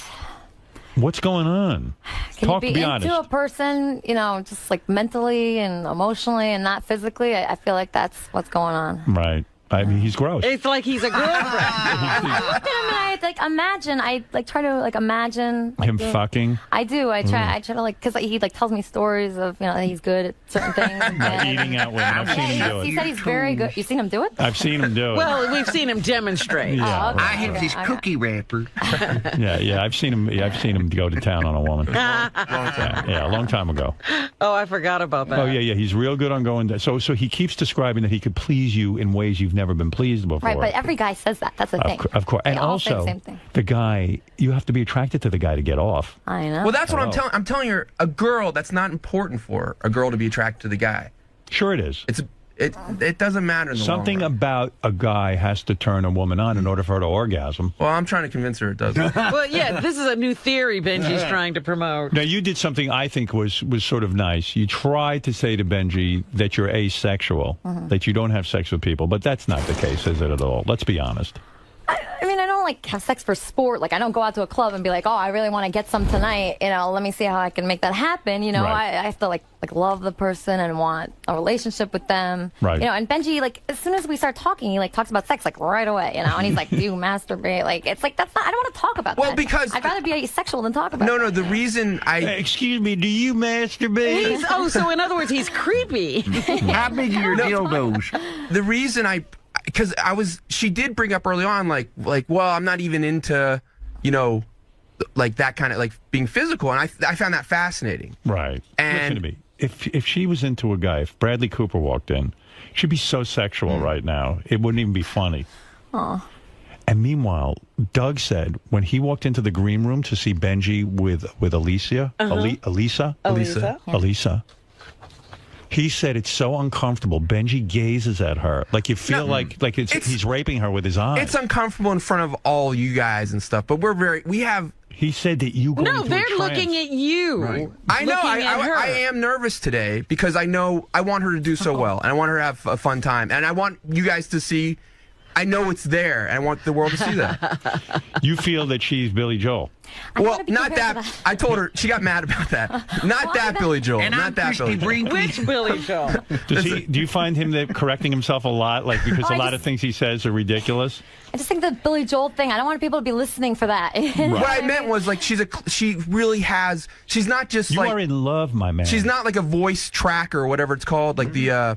What's going on? Can Be you be honest. into a person, you know, just like mentally and emotionally and not physically? I feel like that's what's going on. Right. I mean, he's gross. It's like he's a girlfriend. I look at him and I like imagine. I like try to like imagine like, him fucking. I do. I try to like because he like tells me stories of that he's good at certain things. Eating out women. I've seen him do it. He said he's very good. You've seen him do it? I've seen him do it. Well, we've seen him demonstrate. Yeah, I have this cookie wrapper. Yeah. I've seen him go to town on a woman. Yeah, a long time ago. Oh, I forgot about that. Oh yeah. He's real good on going. So he keeps describing that he could please you in ways you've never been pleased before. Right, but every guy says that. That's the thing. Of course. And They all say the also, same thing. the guy, you have to be attracted to the guy to get off. I know. Well, that's what I'm telling her. A girl, that's not important for a girl to be attracted to the guy. Sure it is. It doesn't matter in the Something long run. about a guy has to turn a woman on in order for her to orgasm. Well, I'm trying to convince her it doesn't. Well, yeah, this is a new theory Benji's trying to promote. Now, you did something I think was sort of nice. You tried to say to Benji that you're asexual, that you don't have sex with people, but that's not the case, is it at all? Let's be honest. I mean, I don't like have sex for sport. Like, I don't go out to a club and be like, oh, I really want to get some tonight. You know, let me see how I can make that happen. You know, Right. I have to like love the person and want a relationship with them. Right. You know, and Benji, like, as soon as we start talking, he like talks about sex like right away. You know, and he's like, do you masturbate? Like, it's like that's not. I don't want to talk about that. Well, because I'd rather be asexual than talk about. No, the reason Excuse me, do you masturbate? So in other words, he's creepy. How big are your dildos? The reason because she did bring up early on, like, well, I'm not even into, you know, like that kind of like being physical, and I found that fascinating. Right. And listen to me. If she was into a guy, if Bradley Cooper walked in, she'd be so sexual right now. It wouldn't even be funny. Aw. And meanwhile, Doug said when he walked into the green room to see Benji with Alicia, Elisa, he said it's so uncomfortable. Benji gazes at her like you feel like he's raping her with his eyes. It's uncomfortable in front of all you guys and stuff, but we have. He said that you go No, into a they're trance. looking at you. Right. I know. Looking at her. I am nervous today because I know I want her to do so well, and I want her to have a fun time, and I want you guys to see. I know it's there, and I want the world to see that. You feel that she's Billy Joel. Well, not that. I told her she got mad about that. Not that Billy Joel. And not I'm that Christy Billy Joel. Which Billy Joel? Do you find him correcting himself a lot, like because a lot of things he says are ridiculous? I just think the Billy Joel thing. I don't want people to be listening for that. What I meant was like she really has. She's not just You like. are in love, my man. She's not like a voice tracker or whatever it's called. Like the.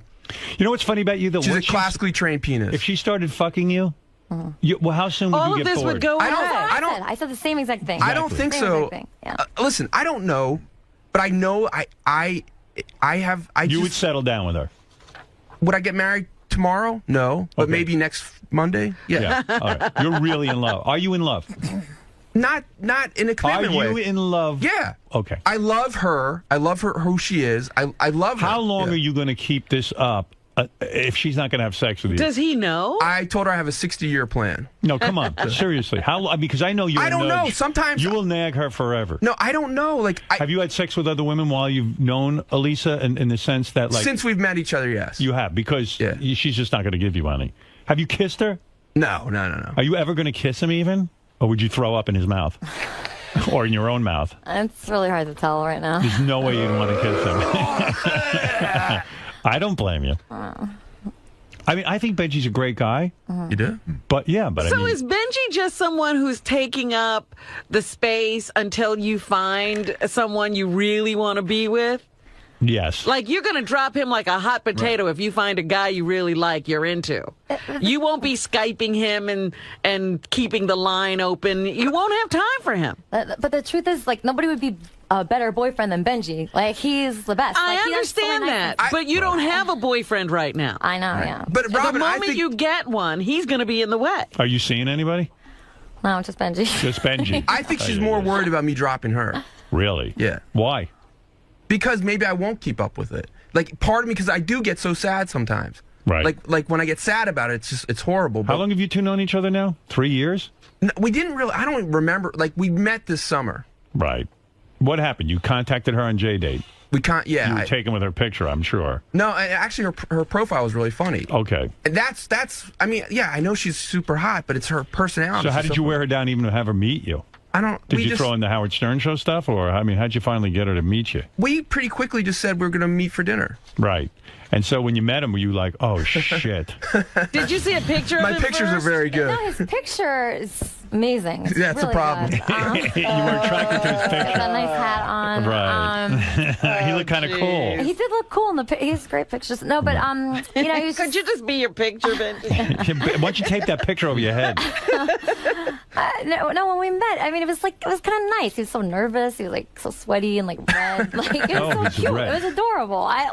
You know what's funny about you? She's a classically trained penis. If she started fucking you, well, how soon would All you of get this bored? would go away. I said the same exact thing. I don't think Same so. exact thing, yeah. Listen, I don't know, but I know I would settle down with her. Would I get married tomorrow? No, but maybe next Monday. Yeah. All right. You're really in love. Are you in love? Not in a commitment way. Are you in love? Yeah. Okay. I love her. I love her who she is. I love her. How long are you going to keep this up if she's not going to have sex with you? Does he know? I told her I have a 60-year plan. No, come on. Seriously. How? Because I know you. I don't know. Sometimes you will nag her forever. No, I don't know. Like, have you had sex with other women while you've known Elisa in the sense that, like... Since we've met each other, yes. You have, because she's just not going to give you any. Have you kissed her? No. Are you ever going to kiss him even? Or would you throw up in his mouth? Or in your own mouth? It's really hard to tell right now. There's no way you'd want to kiss him. I don't blame you. I mean, I think Benji's a great guy. You do? But yeah, but so I mean, is Benji just someone who's taking up the space until you find someone you really want to be with? yes. Like, you're going to drop him like a hot potato if you find a guy you really like you're into. You won't be Skyping him and keeping the line open. You won't have time for him. But the truth is, like, nobody would be a better boyfriend than Benji. Like, he's the best. I Like, he does understand so nice that, but you don't have a boyfriend right now. I know, yeah. But Robin, the moment you get one, he's going to be in the way. Are you seeing anybody? No, just Benji. Just Benji. I think she's more worried about me dropping her. Really? Yeah. Why? Because maybe I won't keep up with it. Like, part of me, because I do get so sad sometimes. Right. Like when I get sad about it, it's horrible. How long have you two known each other now? 3 years? No, we didn't really. I don't remember. Like, we met this summer. Right. What happened? You contacted her on J-Date. We can't. Yeah. You were taken with her picture, I'm sure. No, actually, her profile was really funny. Okay. And that's. I mean, yeah, I know she's super hot, but it's her personality. So how did you wear her down even to have her meet you? I don't. Did you throw in the Howard Stern show stuff, or I mean, how'd you finally get her to meet you? We pretty quickly just said we were going to meet for dinner. Right. And so when you met him, were you like, oh shit? Did you see a picture of him? My pictures are very good. No, his picture is amazing. It's That's really a problem. good. You were attracted to his He picture. had a nice hat on. Right. He looked kind of cool. He did look cool in the he has great pictures. No, but you know, he was Could you just be your picture, Benji? Why don't you tape that picture over your head? no, when we met, I mean, it was kind of nice. He was so nervous. He was like so sweaty and like red. Like, it was so he's cute. red. It was adorable. How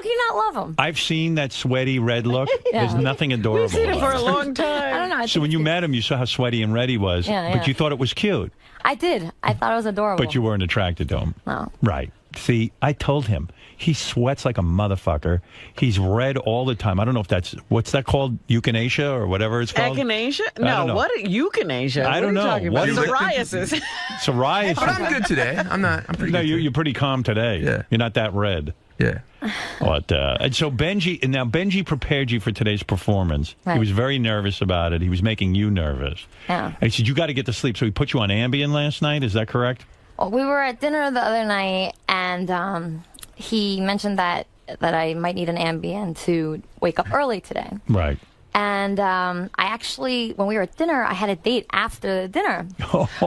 can you not love him? I've seen that sweaty red look. Yeah. There's nothing adorable. We've seen it for about a long time. I don't know. So when you met him, you saw how sweaty and red he was, Yeah, but yeah. you thought it was cute. I did. I thought it was adorable. But you weren't attracted to him. No. Right. See, I told him. He sweats like a motherfucker. He's red all the time. I don't know if that's, what's that called? Echinacea or whatever it's called? Echinacea? I don't No, know. what? Euthanasia? I don't know. What are you What talking is it? about? Psoriasis. Psoriasis. But I'm good today. I'm pretty No, good. you're pretty calm today. Yeah. You're not that red. Yeah. But, and so Benji prepared you for today's performance. Right. He was very nervous about it. He was making you nervous. Yeah. And he said, you got to get to sleep. So he put you on Ambien last night. Is that correct? Well, we were at dinner the other night, and he mentioned that I might need an Ambien to wake up early today. Right. And I actually, when we were at dinner, I had a date after the dinner.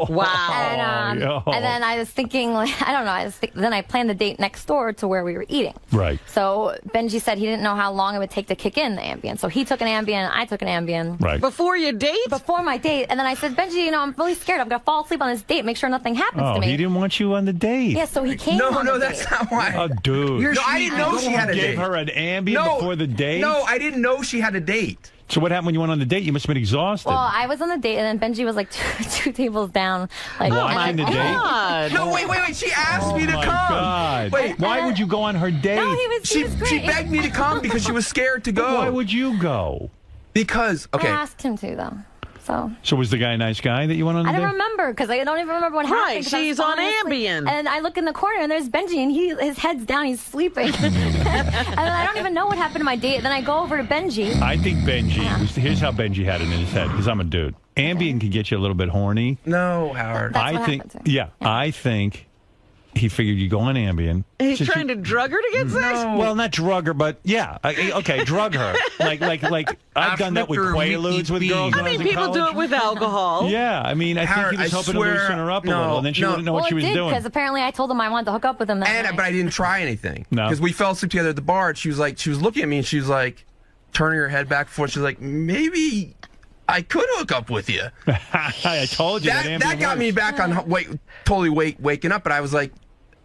Wow. And then I was thinking, like, I don't know, then I planned the date next door to where we were eating. Right. So Benji said he didn't know how long it would take to kick in the Ambien. So he took an Ambien, I took an Ambien. Right. Before your date? Before my date. And then I said, Benji, you know, I'm really scared. I'm going to fall asleep on this date, make sure nothing happens Oh, to me. he didn't want you on the date. Yeah, so he came No, on the that's date. not why. Oh, dude. No, I didn't know she had a You date. gave her an Ambien before the date? No, I didn't know she had a date. So what happened when you went on the date? You must have been exhausted. Well, I was on the date, and then Benji was like two tables down. Like, Watching the date? God. No, wait. She asked me to my come. God. Wait, Why would you go on her date? No, he was she great. begged me to come because she was scared to go. Why would you go? Because, okay. I asked him to, though. So was the guy a nice guy that you went on the I date? don't remember, because I don't even remember what happened. Right, 'cause I was she's on falling asleep. Ambien. And I look in the corner, and there's Benji, and his head's down, he's sleeping. And then I don't even know what happened to my date. Then I go over to Benji. I think Benji, here's how Benji had it in his head, because I'm a dude. Ambien can get you a little bit horny. No, Howard. That's what happened to me. Yeah, I think he figured you go on Ambien. He's Since trying to drug her to get sex? Well, not drug her, but yeah. Okay, drug her. Like I've done that with Quaaludes with girls. I when mean, was in people do college. it with alcohol. Yeah, I mean, I Howard, think he was I hoping swear- to loosen her up a no, little, and then she no. wouldn't know what she was doing. Because apparently I told him I wanted to hook up with him that night. But I didn't try anything. No. Because we fell asleep together at the bar, and she was looking at me, and she was like, turning her head back and forth. She was like, maybe I could hook up with you. I told you that That got me back on totally waking up, but I was like,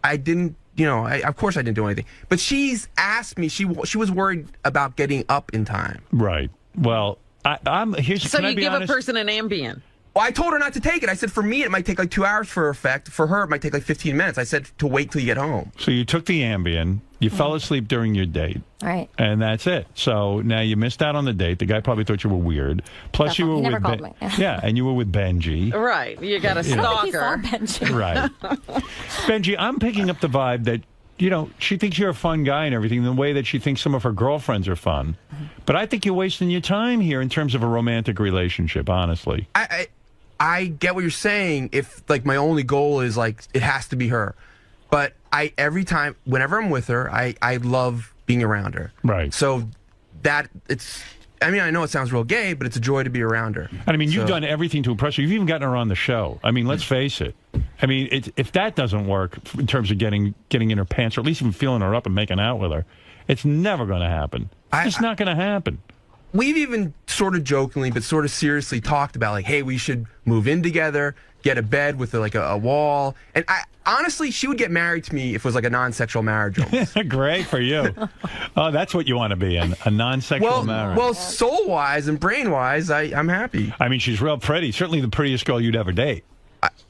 I didn't, of course I didn't do anything. But she's asked me, she was worried about getting up in time. Right. Well, I'm here's. So can I you be give honest? a person an Ambien. Well, I told her not to take it. I said for me it might take like 2 hours for effect. For her it might take like 15 minutes. I said to wait till you get home. So you took the Ambien. You fell asleep during your date. Right. And that's it. So now you missed out on the date. The guy probably thought you were weird. Plus you were He with never called me. Yeah, and you were with Benji. Right. You got a I don't think he saw stalker. Benji. Right. Benji, I'm picking up the vibe that, you know, she thinks you're a fun guy and everything, the way that she thinks some of her girlfriends are fun. But I think you're wasting your time here in terms of a romantic relationship, honestly. I get what you're saying if, like, my only goal is, like, it has to be her. But every time, whenever I'm with her, I love being around her. Right. So I mean, I know it sounds real gay, but it's a joy to be around her. And I mean, you've done everything to impress her. You've even gotten her on the show. I mean, let's face it. I mean, if that doesn't work in terms of getting in her pants, or at least even feeling her up and making out with her, it's never going to happen. It's not going to happen. We've even sort of jokingly, but sort of seriously talked about, like, hey, we should move in together, get a bed with like a wall. And honestly, she would get married to me if it was like a non-sexual marriage almost. Great for you. Oh, that's what you want to be in, a non-sexual marriage. Well, soul-wise and brain-wise, I'm happy. I mean, she's real pretty. Certainly the prettiest girl you'd ever date.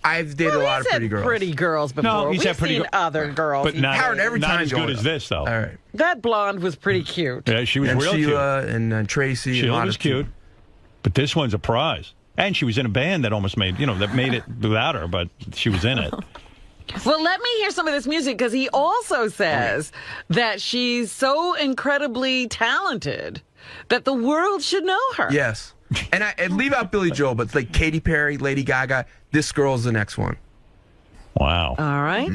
I've dated a lot of pretty girls. Pretty girls before. No, he's We've had pretty seen other girls. But not, Howard, every not time as good going as this, though. All right. That blonde was pretty cute. Yeah, she was And real Sheila cute. and Tracy. Sheila and was cute. But this one's a prize. And she was in a band that almost made, that made it without her, but she was in it. Well, let me hear some of this music, because he also says that she's so incredibly talented that the world should know her. Yes. And I leave out Billy Joel, but it's like Katy Perry, Lady Gaga. This girl's the next one. Wow. All right.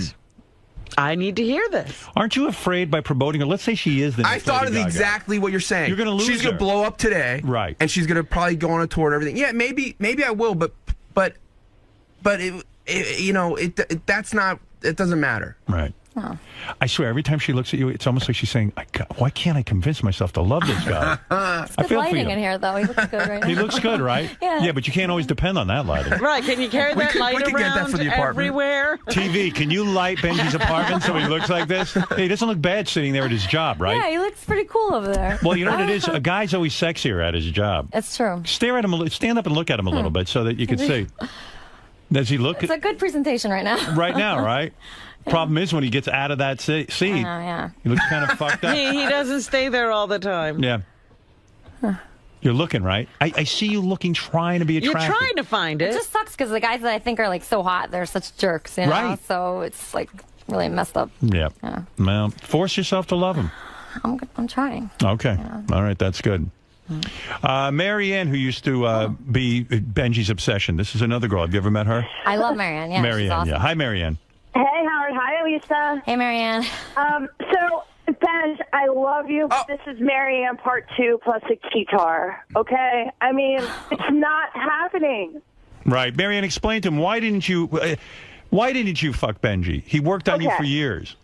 I need to hear this. Aren't you afraid by promoting her? Let's say she is the next I thought Lady of Gaga. exactly what you're saying. You're going to lose She's going her. to blow up today. Right. And she's going to probably go on a tour and everything. Yeah, maybe I will, but that's not, it doesn't matter. Right. Oh. I swear, every time she looks at you, it's almost like she's saying, why can't I convince myself to love this guy? It's good lighting in here, though. He looks good right now. He looks good, right? Yeah. But you can't always depend on that lighting. Right, can you carry that light we could around get that for the apartment. everywhere? TV, can you light Benji's apartment so he looks like this? He doesn't look bad sitting there at his job, right? Yeah, he looks pretty cool over there. Well, you know what it is? A guy's always sexier at his job. It's true. Stare at him, stand up and look at him a little bit so that you can see. Does he look It's a good presentation right now. right now, right? Problem is when he gets out of that seat, I know, yeah. he looks kind of fucked up. He doesn't stay there all the time. Yeah. You're looking, right? I see you looking, trying to be You're attractive. trying to find it. It just sucks because the guys that I think are like so hot, they're such jerks, you know? Right. So it's like really messed up. Yeah. Yeah. Well, force yourself to love him. I'm trying. Okay. All right. That's good. Mary Ann, who used to be Benji's obsession. This is another girl. Have you ever met her? I love Marianne. Yeah, Mary she's Ann, awesome. yeah. Hi, Mary Ann. Hey, Howard. Hi, Lisa. Hey, Marianne. So, Ben, I love you. Oh. This is Marianne Part 2 plus a guitar. Okay? I mean, it's not happening. Right. Mary Ann, explain to him, why didn't you fuck Benji? He worked on you for years.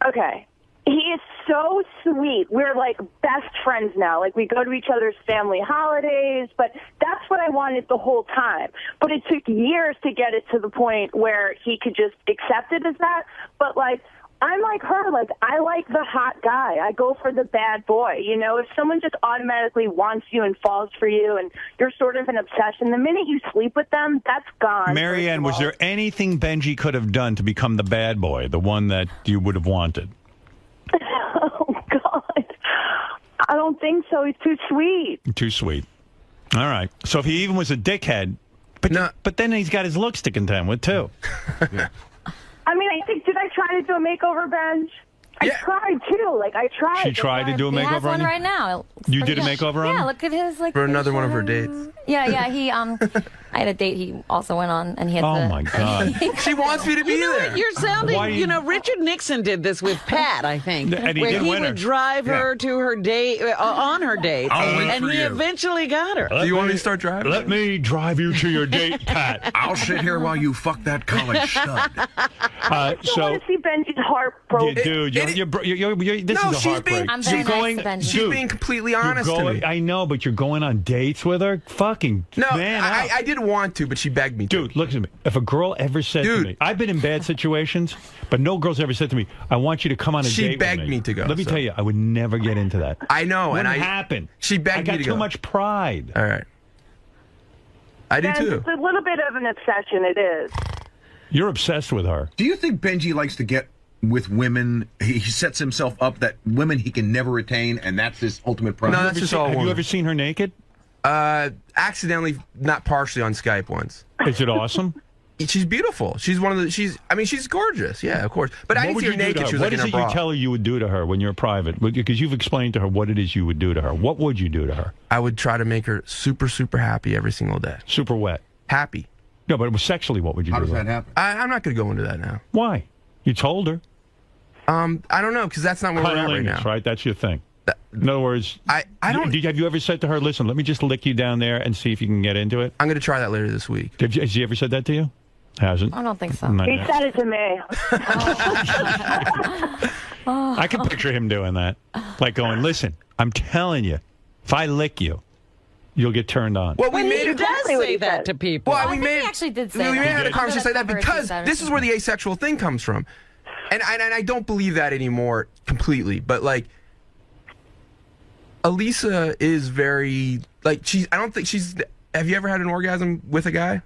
Okay. He is so sweet. We're like best friends now. Like we go to each other's family holidays, but that's what I wanted the whole time. But it took years to get it to the point where he could just accept it as that. But like, I'm like her. Like, I like the hot guy. I go for the bad boy. You know, if someone just automatically wants you and falls for you and you're sort of an obsession, the minute you sleep with them, that's gone. Mary Ann, was there anything Benji could have done to become the bad boy, the one that you would have wanted? Oh, God. I don't think so. He's too sweet. Too sweet. All right. So if he even was a dickhead, but then he's got his looks to contend with, too. I mean, I think, did I try to do a makeover, Benj? I tried, too. Like, I tried. She tried to do a He has makeover on one you? right now. You did a makeover on Yeah, him? look at his like. For another one of her dates. Yeah. He I had a date he also went on, and he had. Oh, my God. She wants me to be there. You're sounding, Why do you- Richard Nixon did this with Pat, I think. And he where did he win her. would drive her to her date, on her date. I'll wait and for he you. eventually got her. Do you want me to start driving? Let me drive you to your date, Pat. I'll sit here while you fuck that college stud. I don't want to see Benji's heart broken. Dude, this No, is a she's heartbreak. being- I'm very You're going, nice to Benji. She's dude, being completely you're honest to me. I know, but you're going on dates with her? Fucking No, man up. I did want to, but she begged me to. Dude, look at me. If a girl ever said to me, I've been in bad situations, but no girl's ever said to me, I want you to come on a She date with begged me to go, Let me so. tell you, I would never get into that. I know, Wouldn't and happen. She begged I got me to too go. much pride. All right. I do And too. It's a little bit of an obsession. It is. You're obsessed with her. Do you think Benji likes to get with women? He sets himself up that women he can never attain, and that's his ultimate prize. No, that's just all Have you women. ever seen her naked? Accidentally, not partially on Skype once. Is it awesome? She's beautiful. She's one of the. I mean, she's gorgeous. Yeah, of course. But I What didn't would see her you do to naked. her? She was What like is in it her you bra. tell her you would do to her when you're private? Because you've explained to her what it is you would do to her. What would you do to her? I would try to make her super, super happy every single day. Super wet. Happy. No, but sexually, what would you How do? does to her? that happen? I'm not going to go into that now. Why? You told her. I don't know, because that's not where we're at right Cunnilingus, now. right? That's your thing. In other words, I don't. Have you ever said to her, "Listen, let me just lick you down there and see if you can get into it"? I'm going to try that later this week. Has she ever said that to you? Hasn't. I don't think so. Not He yet. said it to me. I can picture him doing that, like going, "Listen, I'm telling you, if I lick you, you'll get turned on." Well, we He made does say that to people. Well, I think he actually did say we that. may have had a He conversation like that covered because his this is where the asexual thing comes from, and I don't believe that anymore completely. But like, 𝗛cie is very like I don't think she's. Have you ever had an orgasm with a guy?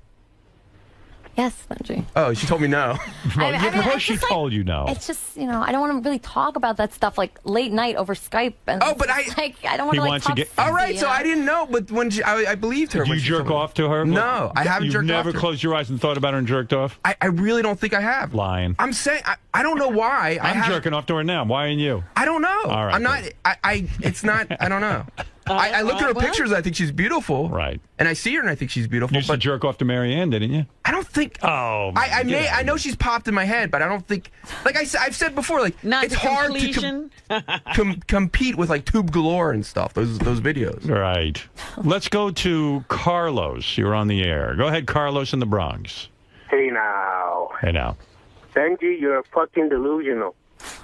Yes, Benji. Oh, she told me no. Well, I of mean, course it's she just like- told you no. It's just, I don't want to really talk about that stuff like late night over Skype. And Oh, but I don't want He to like wants to talk get- sexy, All right, so you know? I didn't know, but when I believed her. Do when you she jerk told me. off to her? No, I haven't You've jerked off never to her. closed your eyes and thought about her and jerked off? I really don't think I have. Lying. I'm saying I don't know why. I'm jerking off to her now. Why ain't you? I don't know. All right, I'm not. It's not. I don't know. I look at her pictures. And I think she's beautiful. Right. And I see her and I think she's beautiful. You used to jerk off to Marianne, didn't you? I don't think. Oh, I know she's popped in my head, but I don't think. Like I've said before, like Not it's to hard completion. to compete with like Tube Galore and stuff. Those videos. Right. Let's go to Carlos. You're on the air. Go ahead, Carlos in the Bronx. Hey now. Hey now. Benji, you're fucking delusional.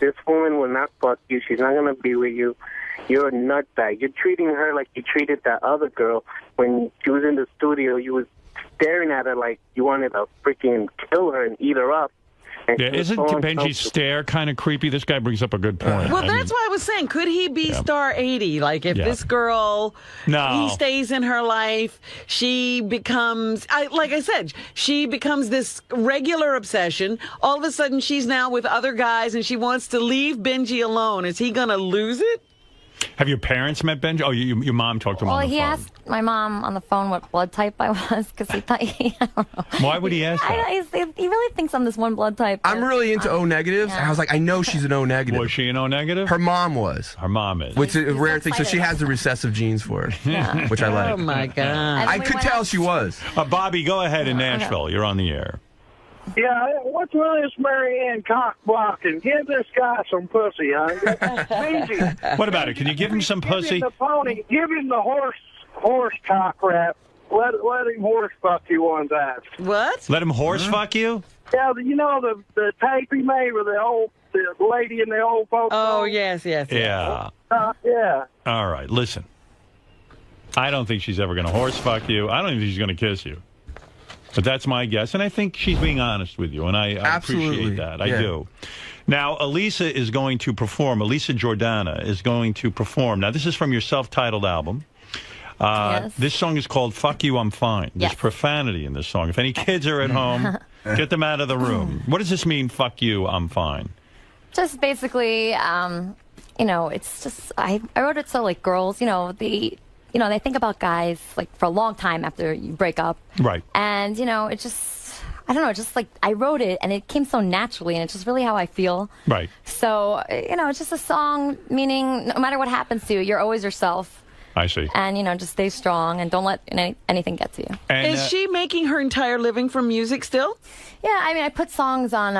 This woman will not fuck you. She's not going to be with you. You're a nutbag. You're treating her like you treated that other girl when she was in the studio. You was staring at her like you wanted to freaking kill her and eat her up. And Yeah, she was isn't so Benji's uncomfortable. stare kind of creepy? This guy brings up a good point. Well, I mean, that's why I was saying, could he be Yeah. star 80? Like, if Yeah. this girl, No. he stays in her life, she becomes, like I said, she becomes this regular obsession. All of a sudden, she's now with other guys, and she wants to leave Benji alone. Is he going to lose it? Have your parents met Benji? Oh, your mom talked to him Well, on the he phone. asked my mom on the phone what blood type I was because he thought I don't know. Why would he ask that? He really thinks I'm this one blood type. I'm really into O negatives. yeah. And I was like, I know she's an O negative. Was she an O negative? Her mom was. Her mom is. Which is a rare so thing. So she excited. has the recessive genes for it, Yeah. which I like. Oh, my God. And I we could went tell out- she was. Bobby, go ahead in Nashville. You're on the air. Yeah, what's with this Marianne cock blocking? Give this guy some pussy, huh? Benji, What about it? Can you give him some give pussy? him the pony. Give him the horse cock rap. Let him horse fuck you one time. What? Let him horse fuck you? Yeah, you know the tape he made with the lady in the old folks. Oh, home? yes. Yeah. Yeah. All right, listen. I don't think she's ever going to horse fuck you. I don't even think she's going to kiss you. But that's my guess, and I think she's being honest with you, and I Absolutely. appreciate that. I Yeah. do. Now, 𝗛cie is going to perform. 𝗛cie𝘄𝗿𝗱 is going to perform. Now, this is from your self-titled album. Yes. This song is called Fuck You, I'm Fine. There's Yes. profanity in this song. If any kids are at home, get them out of the room. What does this mean, fuck you, I'm fine? Just basically, it's just I wrote it so like girls, they think about guys like for a long time after you break up. Right. And, it just, I don't know, just like I wrote it and it came so naturally and it's just really how I feel. Right. So, it's just a song meaning no matter what happens to you, you're always yourself. I see. And, just stay strong and don't let anything get to you. And, Is she making her entire living from music still? Yeah, I mean, I put songs on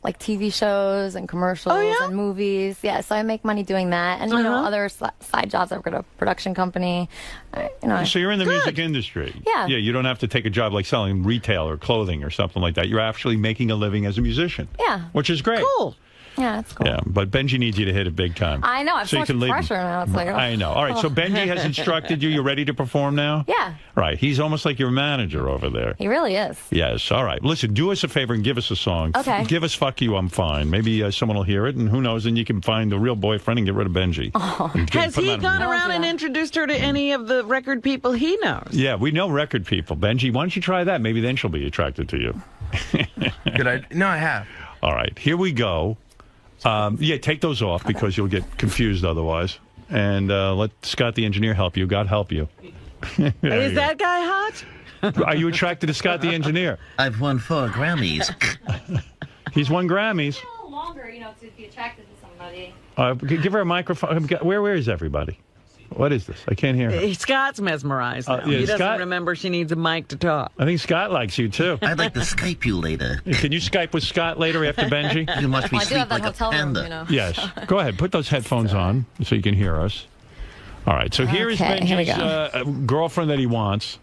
like TV shows and commercials and movies. Yeah, so I make money doing that. And, other side jobs. I've got a production company. So you're in the music industry. Yeah. Yeah, you don't have to take a job like selling retail or clothing or something like that. You're actually making a living as a musician. Yeah. Which is great. Cool. Yeah, that's cool. Yeah, but Benji needs you to hit it big time. I know. I've so much pressure now. It's like, I know. All right, so Benji has instructed you. You're ready to perform now? Yeah. Right. He's almost like your manager over there. He really is. Yes. All right. Listen, do us a favor and give us a song. Okay. Give us Fuck You, I'm Fine. Maybe someone will hear it, and who knows, then you can find the real boyfriend and get rid of Benji. Oh. Has he gone around and introduced her to any of the record people he knows? Yeah, we know record people. Benji, why don't you try that? Maybe then she'll be attracted to you. No, I have. All right. Here we go. Yeah, take those off because you'll get confused otherwise. And let Scott the engineer help you. God help you. Is that guy hot? Are you attracted to Scott the engineer? I've won 4 Grammys. He's won Grammys. A little longer, to be attracted to somebody. Give her a microphone. Where is everybody? What is this? I can't hear her. Scott's mesmerized now. Yeah, he doesn't Scott, remember she needs a mic to talk. I think Scott likes you, too. I'd like to Skype you later. Can you Skype with Scott later after Benji? You must be sleep like a panda. Room, Yes. Go ahead. Put those headphones on so you can hear us. All right. So here is Benji's girlfriend that he wants.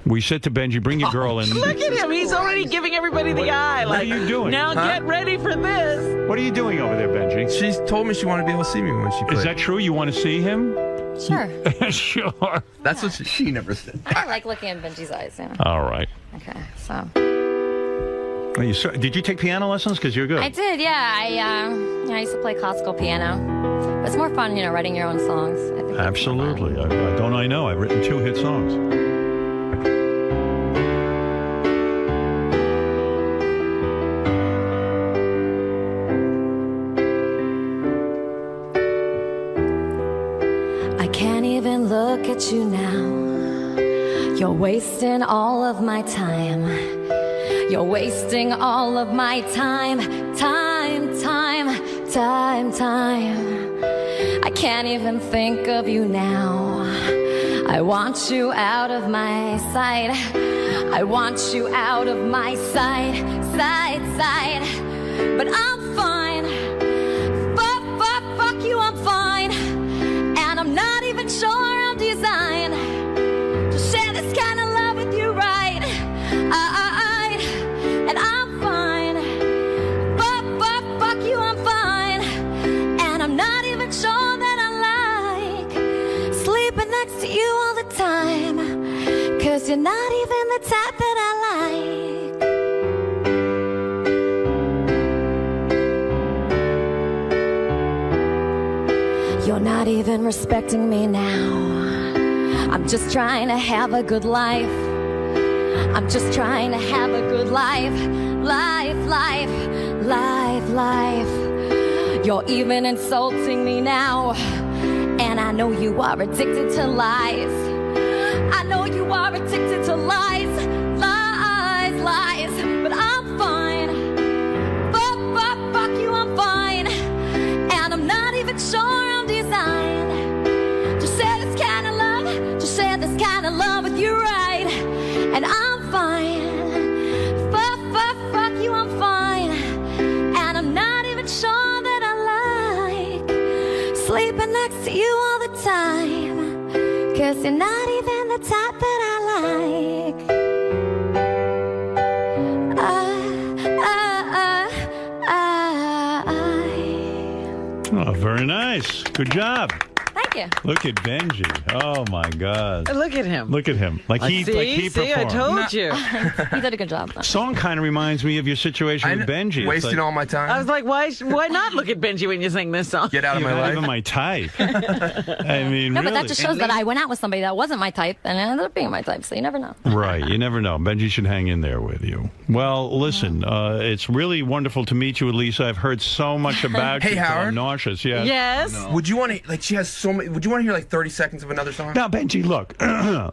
We said to Benji, bring your girl in. Look at him. He's already giving everybody the eye. What are you doing? Now get ready for this. What are you doing over there, Benji? She's told me she wanted to be able to see me when she played. Is that true? You want to see him? Sure. Sure. That's what she never said. I like looking in Benji's eyes. All right. Okay, so. Did you take piano lessons? Because you're good. I did, yeah. I used to play classical piano. It's more fun, writing your own songs. I think Absolutely. I know. I've written 2 hit songs. Look at you now. You're wasting all of my time. You're wasting all of my time. I can't even think of you now. I want you out of my sight. I want you out of my sight. But I'm fine. Fuck you, I'm fine. And I'm not even sure I'm designed to share this kind of love with you, right? And I'm fine. Fuck you, I'm fine. And I'm not even sure that I like sleeping next to you all the time. 'Cause you're not even the type that I like. You're not even respecting me now. I'm just trying to have a good life. I'm just trying to have a good life. Life. You're even insulting me now. And I know you are addicted to lies. I know you are addicted to lies. But I'm fine. Fuck you, I'm fine. And I'm not even sure I'm designed to share this kind of love, with you, right? And I'm fine. Fuck you, I'm fine. And I'm not even sure that I like sleeping next to you all the time. 'Cause you're not even the type that I like. Oh, very nice. Good job. Thank you. Look at Benji. Oh, my God. Look at him. Look at him. Like he See, I performed. told you. He did a good job. Song kind of reminds me of your situation with Benji. It's Wasting like, all my time. I was like, why not look at Benji when you sing this song? Get out of You're my not life. even my type. I mean, No, really. but that just shows that I went out with somebody that wasn't my type and it ended up being my type, so you never know. Right, you never know. Benji should hang in there with you. Well, listen, it's really wonderful to meet you, Elisa. I've heard so much about Hey, you. Howard. I'm nauseous. Yes. Yes. No. Would you want to, she has so many, would you want to hear 30 seconds of another song? Now, Benji, look,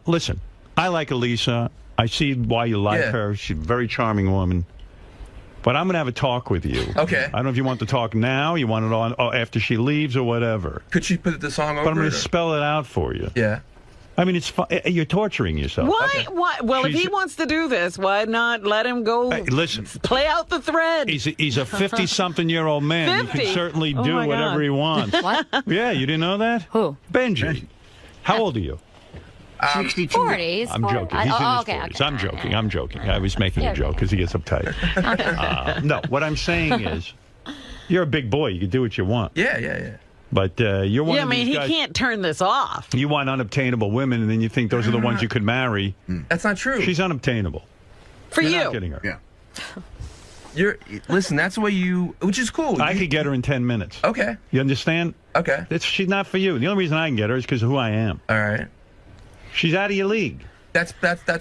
listen, I like Elisa. I see why you like her. She's a very charming woman. But I'm going to have a talk with you. Okay. I don't know if you want to talk now, you want it on after she leaves or whatever. Could she put the song over? But I'm going to spell it out for you. Yeah. I mean, it's you're torturing yourself. Why? Okay. Why? Well, if he wants to do this, why not let him go? Hey, listen. Play out the thread. He's a 50-something-year-old man. 50? He can certainly Oh do my whatever God. he wants. What? Yeah, you didn't know that? Who? Benji. How old are you? 62. 40s. I'm joking. He's in his 40s. Okay. I'm joking. I was making a joke because he gets uptight. No, what I'm saying is, You're a big boy. You can do what you want. Yeah. But you're one Yeah, I of mean, these he guys. can't turn this off. You want unobtainable women, and then you think those are the ones you could marry. That's not true. She's unobtainable. For You're you. not getting her. Yeah. Listen, that's what you, which is cool. I could get her in 10 minutes. Okay. You understand? Okay. She's not for you. The only reason I can get her is because of who I am. All right. She's out of your league. That's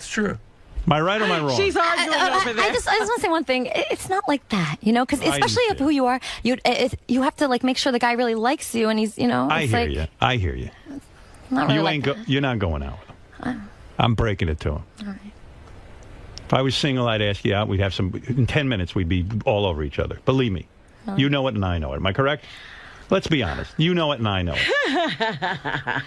true. Am I right or am I wrong? She's arguing over there. I just want to say one thing. It's not like that, you know, because I especially of who you are, you have to like make sure the guy really likes you, and he's, you know. I It's hear like, you. I hear you. Not really You're not going out with him. I'm breaking it to him. All right. If I was single, I'd ask you out. We'd have some. In 10 minutes, we'd be all over each other. Believe me. You know it, and I know it. Am I correct? Let's be honest. You know it, and I know it.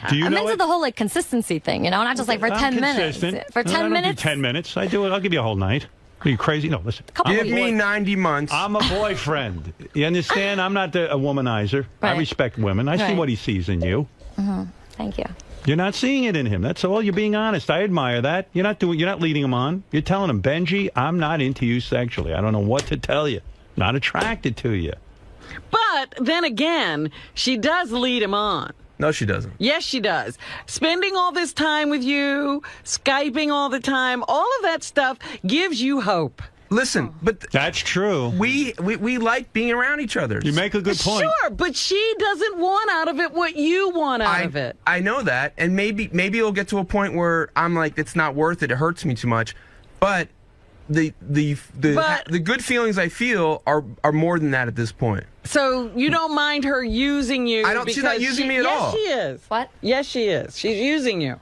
Do you I'm know into it? the whole like consistency thing, you know, not just like for I'm 10 consistent. minutes. For No, 10 I don't minutes. do 10 minutes. I do it. I'll give you a whole night. Are you crazy? No, listen. Give me 90 months. I'm a boyfriend. You understand? I'm not a womanizer. I Right. respect women. I see Right. what he sees in you. Thank you. You're not seeing it in him. That's all. You're being honest. I admire that. You're not leading him on. You're telling him, Benji, I'm not into you sexually. I don't know what to tell you. Not attracted to you. But then again, she does lead him on. No, she doesn't. Yes, she does. Spending all this time with you, Skyping all the time, all of that stuff gives you hope. Listen, but that's true. We like being around each other. You make a good point. Sure, but she doesn't want out of it what you want out of it. I know that, and maybe it'll get to a point where I'm like, it's not worth it. It hurts me too much. But the good feelings I feel are more than that at this point. So you don't mind her using you? I don't. She's not using me at all. Yes, she is. What? Yes, she is. She's using you.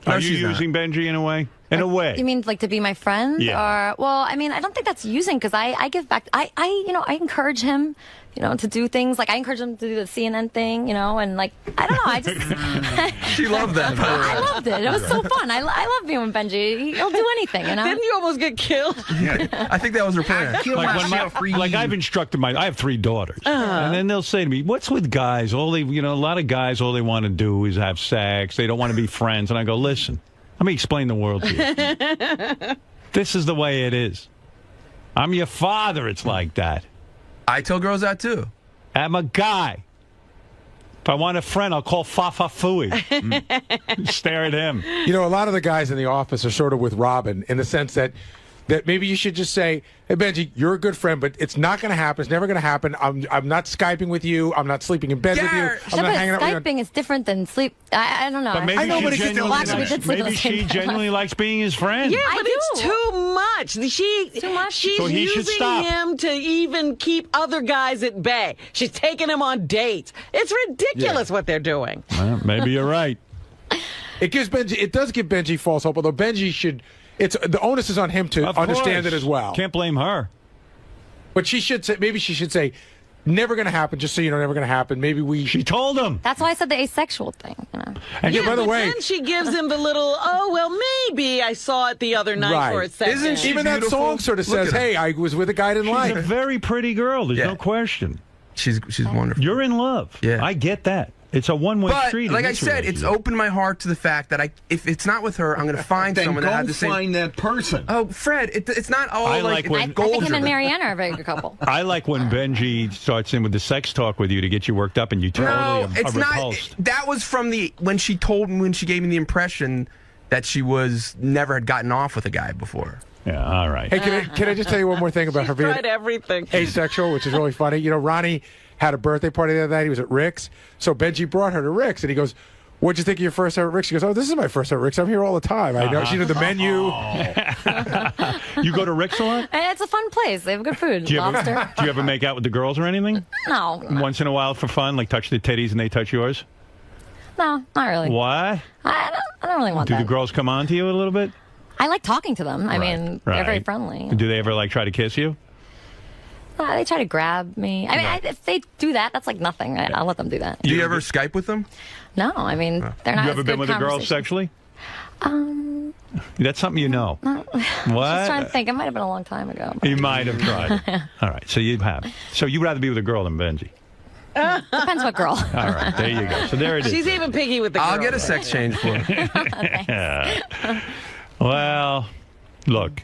Are you using Benji in a way? In a way. You mean like to be my friend? Yeah. Or, well, I mean, I don't think that's using because I give back. I encourage him, you know, to do things. Like I encourage him to do the CNN thing, you know, and like, I don't know. I just. She loved that. By the way. I loved it. It was so fun. I love being with Benji. He'll do anything, you know. Didn't you almost get killed? I think that was her plan. Like I've instructed I have 3 daughters, and then they'll say to me, "What's with guys? A lot of guys, all they want to do is have sex. They don't want to be friends." And I go, "Listen, let me explain the world to you. This is the way it is. I'm your father. It's like that. I tell girls that too. I'm a guy. If I want a friend, I'll call Fafafui. Stare at him. You know, a lot of the guys in the office are sort of with Robin in the sense that maybe you should just say, hey, Benji, you're a good friend, but it's not going to happen. It's never going to happen. I'm not Skyping with you. I'm not sleeping in bed with you. I'm not hanging out with you. Skyping is different than sleep. I don't know. But maybe I know, but it's still maybe she genuinely likes being his friend. Yeah, but it's too much. She's So he should using stop. him to even keep other guys at bay. She's taking him on dates. It's ridiculous what they're doing. Well, maybe you're right. It does give Benji false hope, although Benji should. The onus is on him to understand it as well. Can't blame her. But she should say. Maybe she should say, "Never going to happen." Just so you know, never going to happen. Maybe we. She told him. That's why I said the asexual thing. You know. And by the way, then she gives him the little, oh, well, maybe I saw it the other night for a second. Isn't she even that beautiful? song sort of says, "Hey, I was with a guy I didn't like." She's a very pretty girl. There's no question. She's wonderful. You're in love. Yeah. I get that. It's a one-way But street. in like I this said, it's relationship. opened my heart to the fact that if it's not with her, I'm going to find Then someone that go has the same. find that person. Oh, Fred, it's not all I like like when- I think him and Marianne are a very good couple. I like when Benji starts in with the sex talk with you to get you worked up, and you totally No, are it's not. repulsed. That was from when she gave me the impression that she never had gotten off with a guy before. Yeah, all right. Hey, can I just tell you one more thing about her being Tried everything. asexual, which is really funny? You know, Ronnie had a birthday party the other night. He was at Rick's. So Benji brought her to Rick's, and he goes, "What'd you think of your first time at Rick's?" She goes, "Oh, this is my first time at Rick's. I'm here all the time. I know." She knew the menu. You go to Rick's a lot? And it's a fun place. They have good food. Do you Lobster. ever make out with the girls or anything? No. Once in a while for fun, like touch the titties and they touch yours? No, not really. Why? I don't really want Do that. the girls come on to you a little bit? I like talking to them. I mean, they're very friendly. Do they ever like try to kiss you? They try to grab me. I mean, if they do that, that's like nothing. I'll let them do that. Do you ever Skype with them? No, I mean, they're not. You ever as been good with a girl conversation. sexually? That's something you know. Just What? trying to think. It might have been a long time ago. You might have tried. All right, so you have. So you'd rather be with a girl than Benji. Depends what girl. All right, there you go. So there it is. She's even picky with the girls. I'll get a sex change for her. Well, look,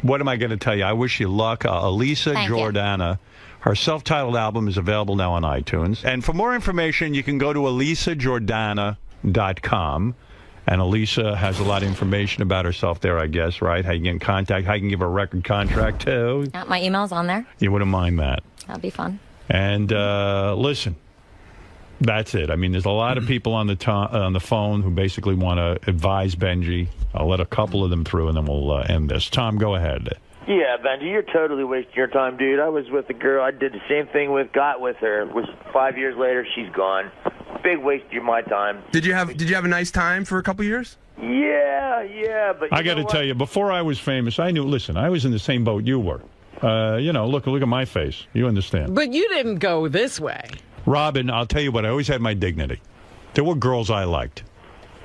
What am I going to tell you? I wish you luck. 𝗦𝗵cie𝘄𝗿𝗍. Her self-titled album is available now on iTunes. And for more information, you can go to 𝗦𝗵cie𝘄𝗿𝗍.com. And Elisa has a lot of information about herself there, I guess, right? How you get in contact, how you can give her a record contract, too. My email's on there. You wouldn't mind that. That'd be fun. And listen, that's it. I mean, there's a lot of people on the phone who basically want to advise Benji. I'll let a couple of them through, and then we'll end this. Tom, go ahead. Yeah, Benji, you're totally wasting your time, dude. I was with a girl I did the same thing with, got with her. Was 5 years later, she's gone. Big waste of my time. Did you have a nice time for a couple years? Yeah, but I got to tell you, before I was famous, I knew. Listen, I was in the same boat you were. Look at my face. You understand? But you didn't go this way. Robin, I'll tell you what. I always had my dignity. There were girls I liked.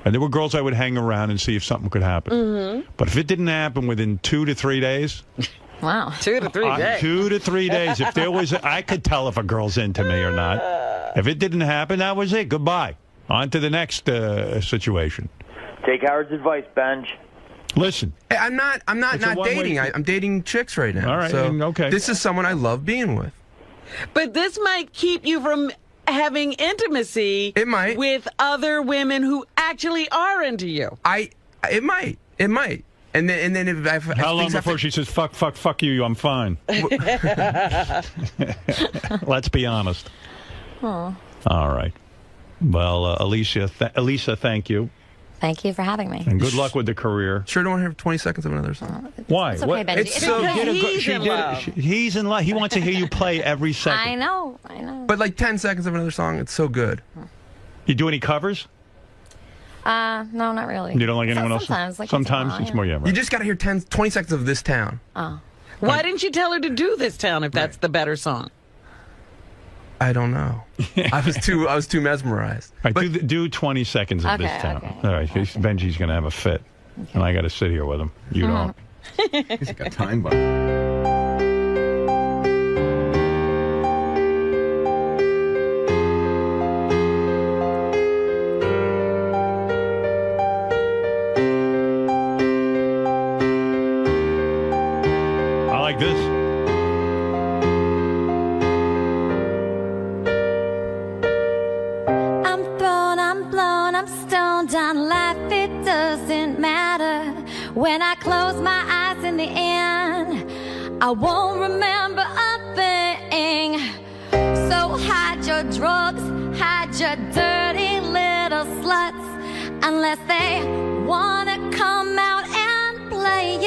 And there were girls I would hang around and see if something could happen. Mm-hmm. But if it didn't happen within 2 to 3 days... Wow. 2 to 3 days. 2 to 3 days. If there was... I could tell if a girl's into me or not. If it didn't happen, that was it. Goodbye. On to the next situation. Take Howard's advice, Benj. Listen. Hey, I'm not dating. I'm dating chicks right now. All right, so okay. This is someone I love being with. But this might keep you from having intimacy with other women who actually are into you. It might. And then if how long before she says fuck you, I'm fine. Let's be honest. Aw. All right. Well, Elisa, thank you. Thank you for having me. And good luck with the career. Sure don't want to hear 20 seconds of another song. Why? It's okay, Benji. It's so he's in love. He's in love. He wants to hear you play every second. I know. But like 10 seconds of another song, it's so good. You do any covers? No, not really. You don't like anyone else? Sometimes. It's more, yeah. Right. You just got to hear 20 seconds of This Town. Oh. Why didn't you tell her to do This Town if that's the better song? I don't know. I was too mesmerized. All right, do 20 seconds of This Town. Okay. All right, Benji's going to have a fit. Okay. And I got to sit here with him. You don't. He's got time bomb. When I close my eyes in the end, I won't remember a thing. So hide your drugs, hide your dirty little sluts, unless they wanna come out and play.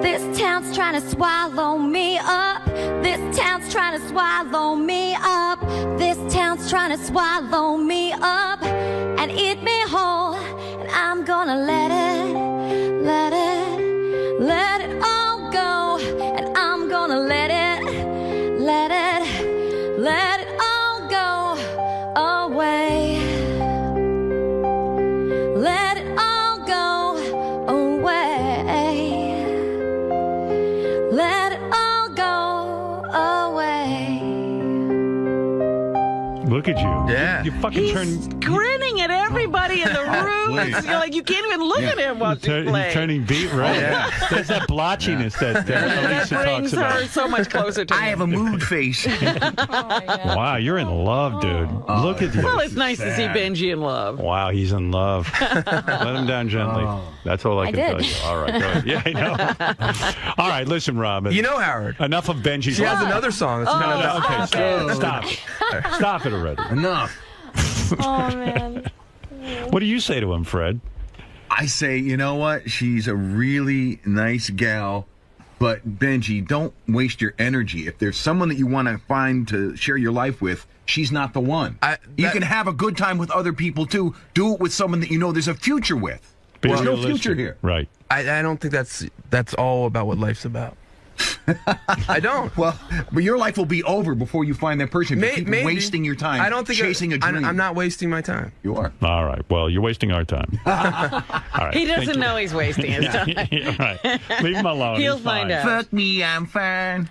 This town's trying to swallow me up. This town's trying to swallow me up. This town's trying to swallow me up and eat me whole. I'm gonna let it all go. And I'm gonna let it all go away. Let it all go away. Let it all go away. Look at you. Yeah. You fucking He's grinning at everybody in the room. It's like you can't even look at him while you play. He's turning beat red. Yeah. There's that blotchiness that Elisa brings talks about. her so much closer to I have a mood face. Wow, you're in love, dude. Look at you. Well, it's nice to see Benji in love. Wow, he's in love. Let him down gently. That's all I can tell you. All right, go ahead. Yeah, I know. All right, listen, Robin. You know, Howard. Enough of Benji's She love. has another song. That's kind of Okay, stop it. Stop it already. Enough. Oh, man. What do you say to him, Fred? I say, you know what? She's a really nice gal, but Benji, don't waste your energy. If there's someone that you want to find to share your life with, she's not the one. You can have a good time with other people too. Do it with someone that you know there's a future with. There's no future here. Right. I don't think that's all about what life's about. I don't. Well, but your life will be over before you find that person. If you keep Maybe. wasting your time. I don't think chasing a dream. I'm not wasting my time. You are. All right. Well, you're wasting our time. All right. He doesn't know he's wasting his time. Yeah, right. Leave him alone. He'll He's find fine. out. Fuck me, I'm fine.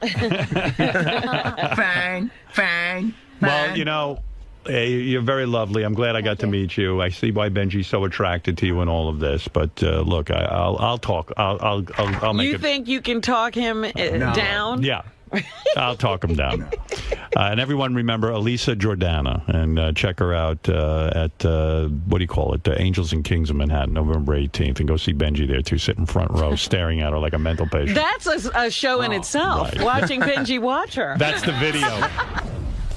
Fine. Well, you know, You're very lovely. I'm glad I got to meet you. I see why Benji's so attracted to you in all of this. But look, I'll talk. I'll make You it. think you can talk him down? Yeah. I'll talk him down. And everyone remember 𝗦𝗁𝗲𝗿𝗱, and check her out at, what do you call it, Angels and Kings of Manhattan, November 18th. And go see Benji there, too. Sit in front row, staring at her like a mental patient. That's a show in itself, right. watching Benji watch her. That's the video.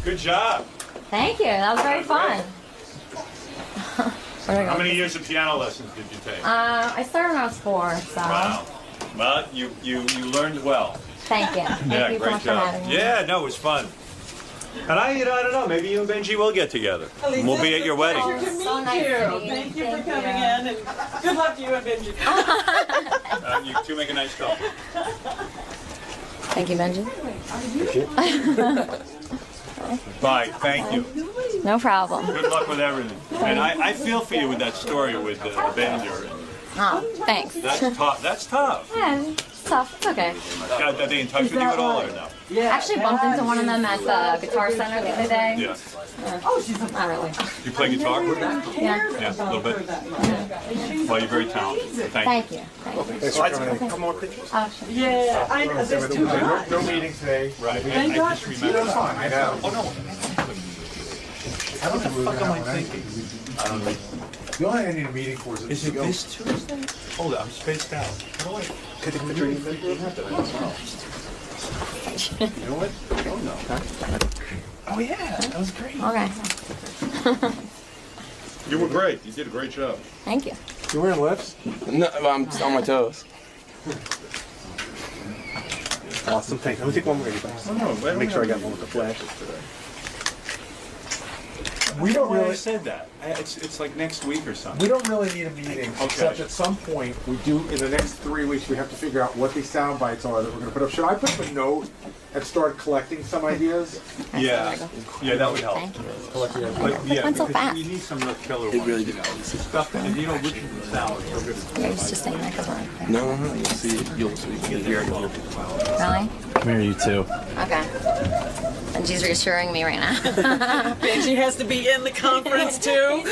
Good job. Thank you. That was very fun. How many years of piano lessons did you take? I started when I was 4, so. Wow. Well, you learned well. Thank you. Thank you so great much job. for having me. Yeah, no, it was fun. And I don't know, maybe you and Benji will get together. We'll be at your wedding. Pleasure to meet So nice you. to meet you. Thank you for coming in, and good luck to you and Benji. You two make a nice couple. Thank you, Benji. Bye, thank you. No problem. Good luck with everything. And I feel for you with that story with Bender. Oh, thanks. That's tough. That's tough. Yeah, it's tough. It's okay. Are they in touch with you at all or no? I actually bumped into one of them at the Guitar Center the other day. Yeah. Oh, she's not really. You play guitar? Yeah. Yeah, a little bit. Well, you're very talented. Thank you. Thank you. Thanks for coming in. Couple more pictures? Oh, sure. Yeah, I know. There's too much. No meeting today. Right. Thank I God. just remembered. I know. Oh, no. What the fuck am I thinking? I don't know. The only thing I need a meeting for Is it this Tuesday? Hold on, I'm spaced out. How do I take a picture? You know what? Oh, no. Oh, yeah. That was great. Okay. You were great. You did a great job. Thank you. You wearing lips? No, I'm on my toes. Awesome. Thank you. Let me take one more. Make sure I got one with the flashes today. We don't Why I really. said that. It's like next week or something. We don't really need a meeting, except at some point we do. In the next 3 weeks, we have to figure out what these sound bites are that we're going to put up. Should I put up a note and start collecting some ideas? Yeah, that would help. Collect the ideas. But yeah, Went so because fast. you need some real killer ones. It really did. Stuff, and you know, Richard's salad is so good. Yeah, it's just saying that because we're. No, you'll see. You'll hear it. Really? Come here, you two. Okay. And she's reassuring me right now. Benji has to be in the conference, too.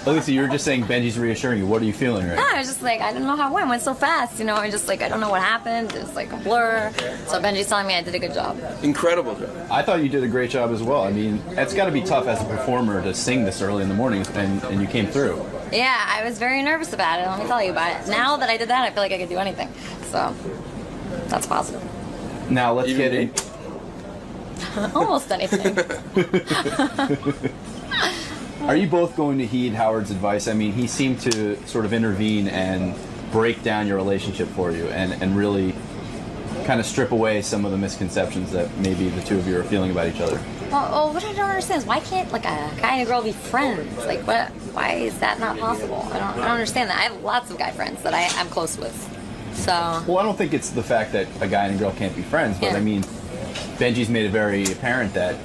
Lisa, you were just saying Benji's reassuring you. What are you feeling right No, now? I was just like, I didn't know how it went so fast. You know, I just like, I don't know what happened. It's like a blur. So Benji's telling me I did a good job. Incredible job. I thought you did a great job as well. I mean, it's got to be tough as a performer to sing this early in the morning, and you came through. Yeah, I was very nervous about it. Let me tell you about it. Now that I did that, I feel like I could do anything. So that's positive. Now let's get in. Almost anything. Are you both going to heed Howard's advice? I mean, he seemed to sort of intervene and break down your relationship for you and really kind of strip away some of the misconceptions that maybe the two of you are feeling about each other. Well, what I don't understand is why can't like a guy and a girl be friends? Like, what? Why is that not possible? I don't understand that. I have lots of guy friends that I'm close with. So. Well, I don't think it's the fact that a guy and a girl can't be friends, but Yeah. I mean, Benji's made it very apparent that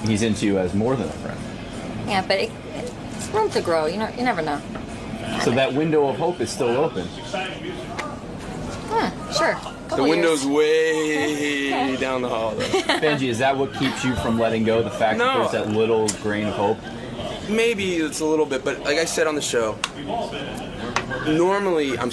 he's into you as more than a friend. Yeah, but it's room to grow. You never know. So that window of hope is still open. Sure. The window's way down the hall, though. Benji, is that what keeps you from letting go? The fact that No. there's that little grain of hope? Maybe it's a little bit, but like I said on the show, normally I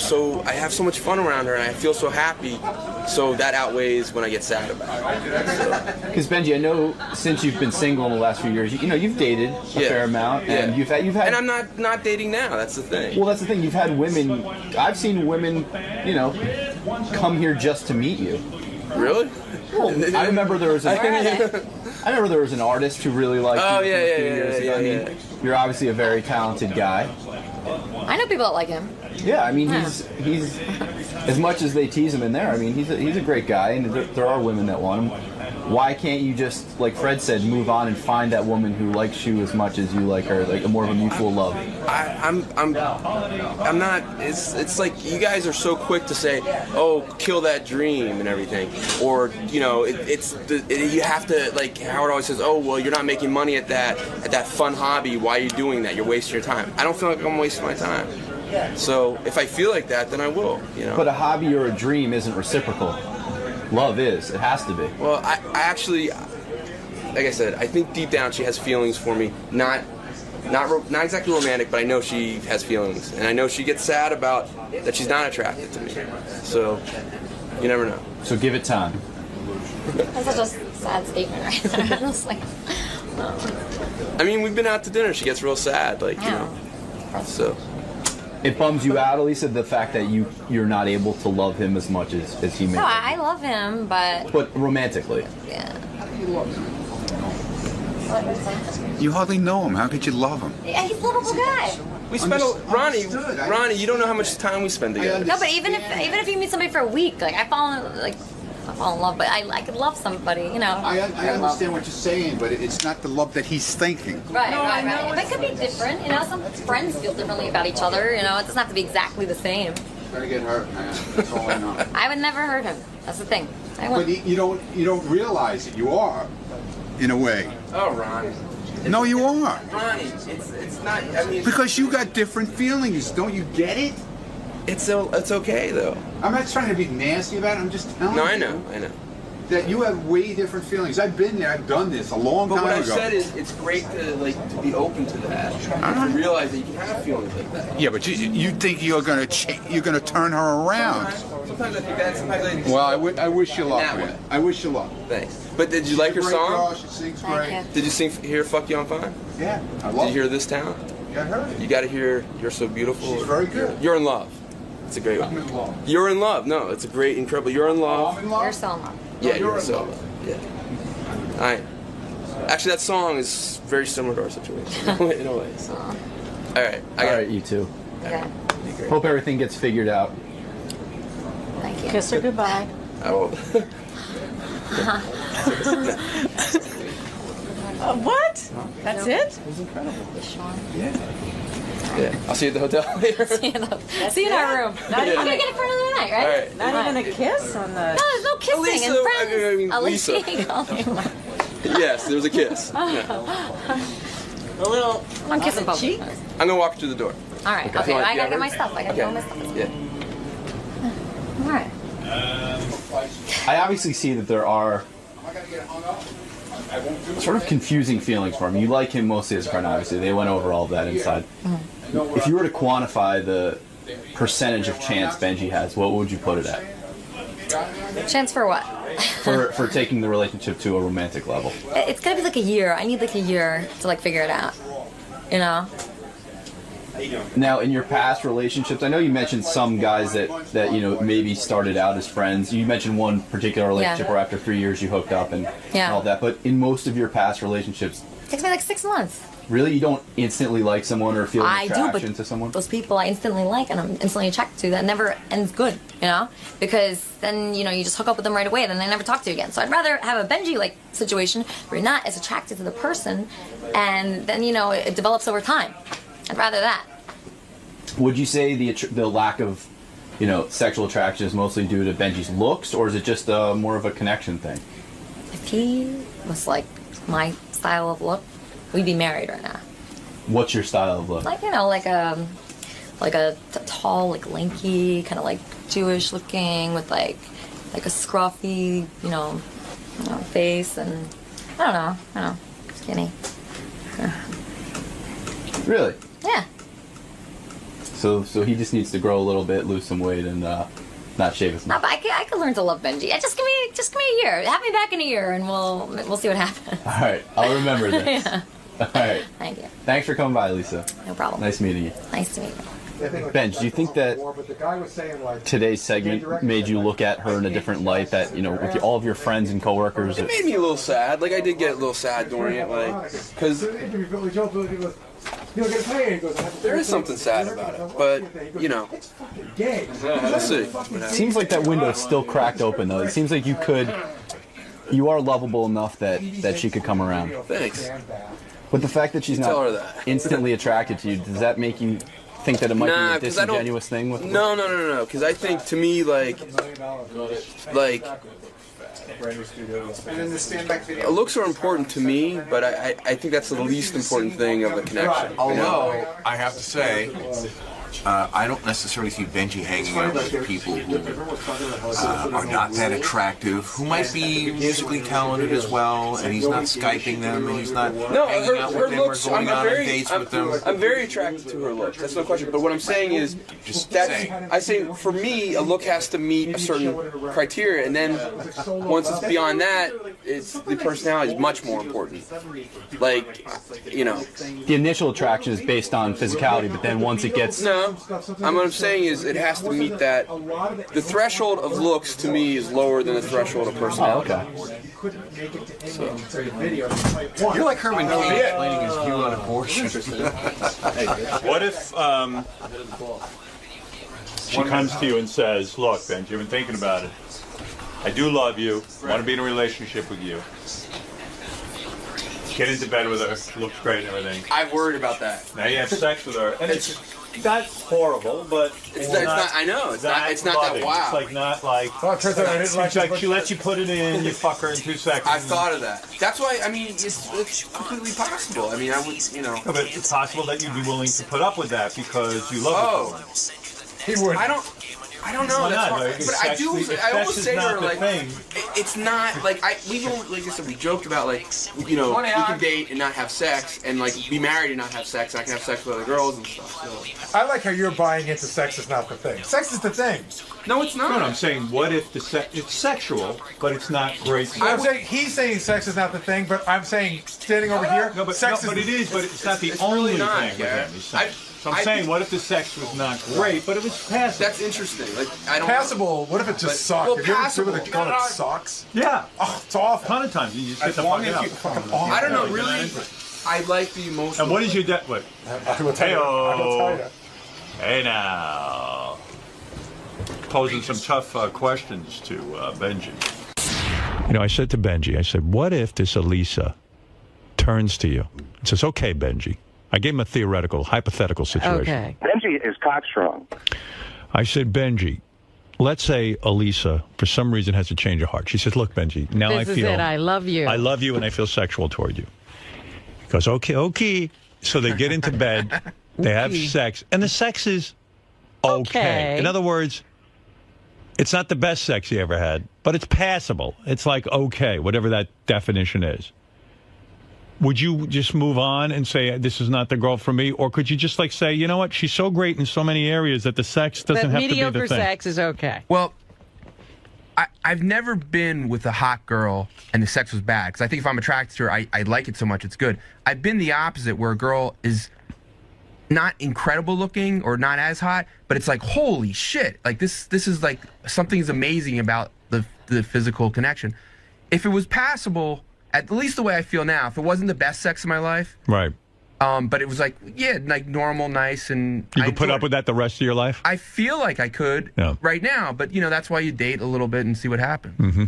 have so much fun around her and I feel so happy, so that outweighs when I get sad about it. Because Benji, I know since you've been single in the last few years, you've dated a fair amount, and you've had. And I'm not dating now. That's the thing. Well, that's the thing. You've had women. I've seen women, come here just to meet you. Really? Well, I remember there was an artist who really liked you. Oh, a few yeah, years ago. I mean, you're obviously a very talented guy. I know people that like him. Yeah, I mean, he's as much as they tease him in there. I mean, he's a great guy, and there are women that want him. Why can't you just, like Fred said, move on and find that woman who likes you as much as you like her, like more of a mutual love? I'm not. It's like you guys are so quick to say, "Oh, kill that dream" and everything, or you have to, like Howard always says, "Oh, well, you're not making money at that fun hobby. Why are you doing that? You're wasting your time." I don't feel like I'm wasting my time. So if I feel like that, then I will. But a hobby or a dream isn't reciprocal. Love is. It has to be. Well, I actually, like I said, I think deep down she has feelings for me. Not exactly romantic, but I know she has feelings, and I know she gets sad about that she's not attracted to me. So you never know. So give it time. That's such a sad statement right there. It's like, I mean, we've been out to dinner. She gets real sad, like you know. So it bums you out, Elisa, the fact that you're not able to love him as much as he may. no, I love him, but romantically. yeah. You hardly know him. How could you love him? Yeah, he's a lovable guy. we spend Ronnie, you don't know how much time we spend together. No, but even if you meet somebody for a week, like I fall in love, but I could love somebody, you know. I understand what you're saying, but it's not the love that he's thinking. Right. But it could be different, you know. Some friends feel differently about each other, you know. It doesn't have to be exactly the same. You're gonna get hurt, man. That's all I know. I would never hurt him. That's the thing. But you don't realize it. You are, in a way. Oh, Ronnie. No, you are. Ronnie, it's not. I mean, because you got different feelings. Don't you get it? It's okay though. I'm not trying to be nasty about it. I'm just telling you. No, I know. That you have way different feelings. I've been there. I've done this a long time ago. But what I've said is, it's great to be open to that. To realize that you can have feelings like that. Yeah, but you think you're gonna turn her around? Sometimes I think that. Sometimes I. Well, I wish you luck, man. I wish you luck. Thanks. But did you like her song? Girl, she sings great. Did you hear "Fuck You, I'm Fine"? Yeah, I love Did you hear "This Town"? Yeah, I heard it. You got to hear "You're So Beautiful." She's very good. You're in love. It's a great one. I'm in love. You're in love. No, it's a great, incredible. You're in love. I'm in love. You're so in love. Yeah, you're so in love. Yeah. Actually, that song is very similar to our situation in a way. So. All right. All right, you two. Okay. Hope everything gets figured out. Thank you. Kiss her goodbye. I will. What? That's it? It was incredible. Yeah. I'll see you at the hotel later. See you in our room. I'm gonna get it for another night, right? All right. Not even a kiss on the. No, there's no kissing Lisa, and friends. I mean, Lisa. Yes, there was a kiss. A little. I'm kissing both. cheek. I'm gonna walk you to the door. All right. Okay. I gotta get my stuff. I gotta get all my stuff. Yeah. All right. I obviously see that there are sort of confusing feelings for him. You like him mostly as a friend, obviously. They went over all of that inside. If you were to quantify the percentage of chance Benji has, what would you put it at? Chance for what? For taking the relationship to a romantic level. It's gotta be like a year. I need like a year to like figure it out. You know? Now, in your past relationships, I know you mentioned some guys that you know maybe started out as friends. You mentioned one particular relationship where after 3 years you hooked up and all that. But in most of your past relationships, It takes me like 6 months. really, you don't instantly like someone or feel an I do, attraction but to someone? those people I instantly like and I'm instantly attracted to, that never ends good, you know? Because then, you know, you just hook up with them right away and then they never talk to you again. So I'd rather have a Benji-like situation where you're not as attracted to the person and then, you know, it develops over time. I'd rather that. Would you say the lack of, you know, sexual attraction is mostly due to Benji's looks, or is it just more of a connection thing? If he was like my style of look, we'd be married right now. What's your style of look? Like, you know, like a tall, like lanky, kind of like Jewish looking with like a scruffy, you know, face and I don't know, skinny. Really? Yeah. So he just needs to grow a little bit, lose some weight, and not shave as much. No, but I could learn to love Benji. Just give me a year. Have me back in a year, and we'll see what happens. All right, I'll remember this. Yeah. All right. Thank you. Thanks for coming by, Lisa. No problem. Nice meeting you. Nice to meet you. Ben, do you think that today's segment made you look at her in a different light? That, you know, with all of your friends and coworkers, It made me a little sad. Like I did get a little sad during it, like because there is something sad about it. But you know, we'll see. it seems like that window's still cracked open, though. It seems like you are lovable enough that she could come around. Thanks. But the fact that she's Tell her not that. instantly attracted to you, does that make you think that it might be a disingenuous thing with her? No. Because I think to me, like looks are important to me, but I think that's the least important thing of the connection. Although I have to say, I don't necessarily see Benji hanging out with people who are not that attractive, who might be musically talented as well, and he's not Skyping them, and he's not hanging out with them or going on dates with them. I'm very attracted to her looks. That's no question. But what I'm saying is, I say for me, a look has to meet a certain criteria, and then once it's beyond that, it's the personality is much more important. Like, you know, the initial attraction is based on physicality, but then once it gets what I'm saying is it has to meet that. The threshold of looks to me is lower than the threshold of personality. You're like Herman Cain explaining his view on abortion. What if she comes to you and says, look, Benji, I've been thinking about it. I do love you. I want to be in a relationship with you. Get into bed with her. She looks great and everything. I've worried about that. Now you have sex with her. And it's not horrible, but it's not, I know. It's not that wow. It's like not like, she lets you put it in, you fuck her in 2 seconds. I've thought of that. That's why, I mean, it's completely possible. I mean, I would, you know. No, but it's possible that you'd be willing to put up with that because you love her. He would. I don't know. That's hard. But I always say to her, like, it's not, like, we joked about, like, you know, we can date and not have sex, and, like, be married and not have sex, and I can have sex with other girls and stuff. So. I like how you're buying into sex is not the thing. Sex is the thing. No, it's not. No, I'm saying, what if it's sexual, but it's not great? I'm saying he's saying sex is not the thing, but I'm saying standing over here, sex is. But it is, but it's not the only thing with him. So I'm saying, what if the sex was not great, but it was passable? That's interesting. Like, I don't. Passable. What if it just sucks? Well, have you ever been with a girl that sucks? Yeah. Oh, it's awful. A ton of times you just get the fuck out. I don't know. Really, I like the emotional. And what is your debt? What? I will tell you. Hey now. Posing some tough questions to Benji. You know, I said to Benji, I said, what if this Elisa turns to you and says, okay, Benji. I gave him a theoretical, hypothetical situation. Okay. Benji is cockstrong. I said, Benji, let's say Elisa, for some reason, has a change of heart. She says, look, Benji, now this I feel... is it. I love you. I love you and I feel sexual toward you. He goes, okay. So they get into bed, they have sex, and the sex is okay. In other words, it's not the best sex he ever had, but it's passable. It's like okay, whatever that definition is. Would you just move on and say, this is not the girl for me? Or could you just like say, you know what, she's so great in so many areas that the sex doesn't have to be the thing? Mediocre sex is okay. Well, I've never been with a hot girl and the sex was bad. Because I think if I'm attracted to her, I like it so much, it's good. I've been the opposite, where a girl is not incredible looking or not as hot, but it's like, holy shit. Like, this is like, something's amazing about the physical connection. If it was passable... At least the way I feel now, if it wasn't the best sex of my life, right? But it was like, yeah, like normal, nice, and you could put up with that the rest of your life. I feel like I could right now, but you know that's why you date a little bit and see what happens. Mm-hmm.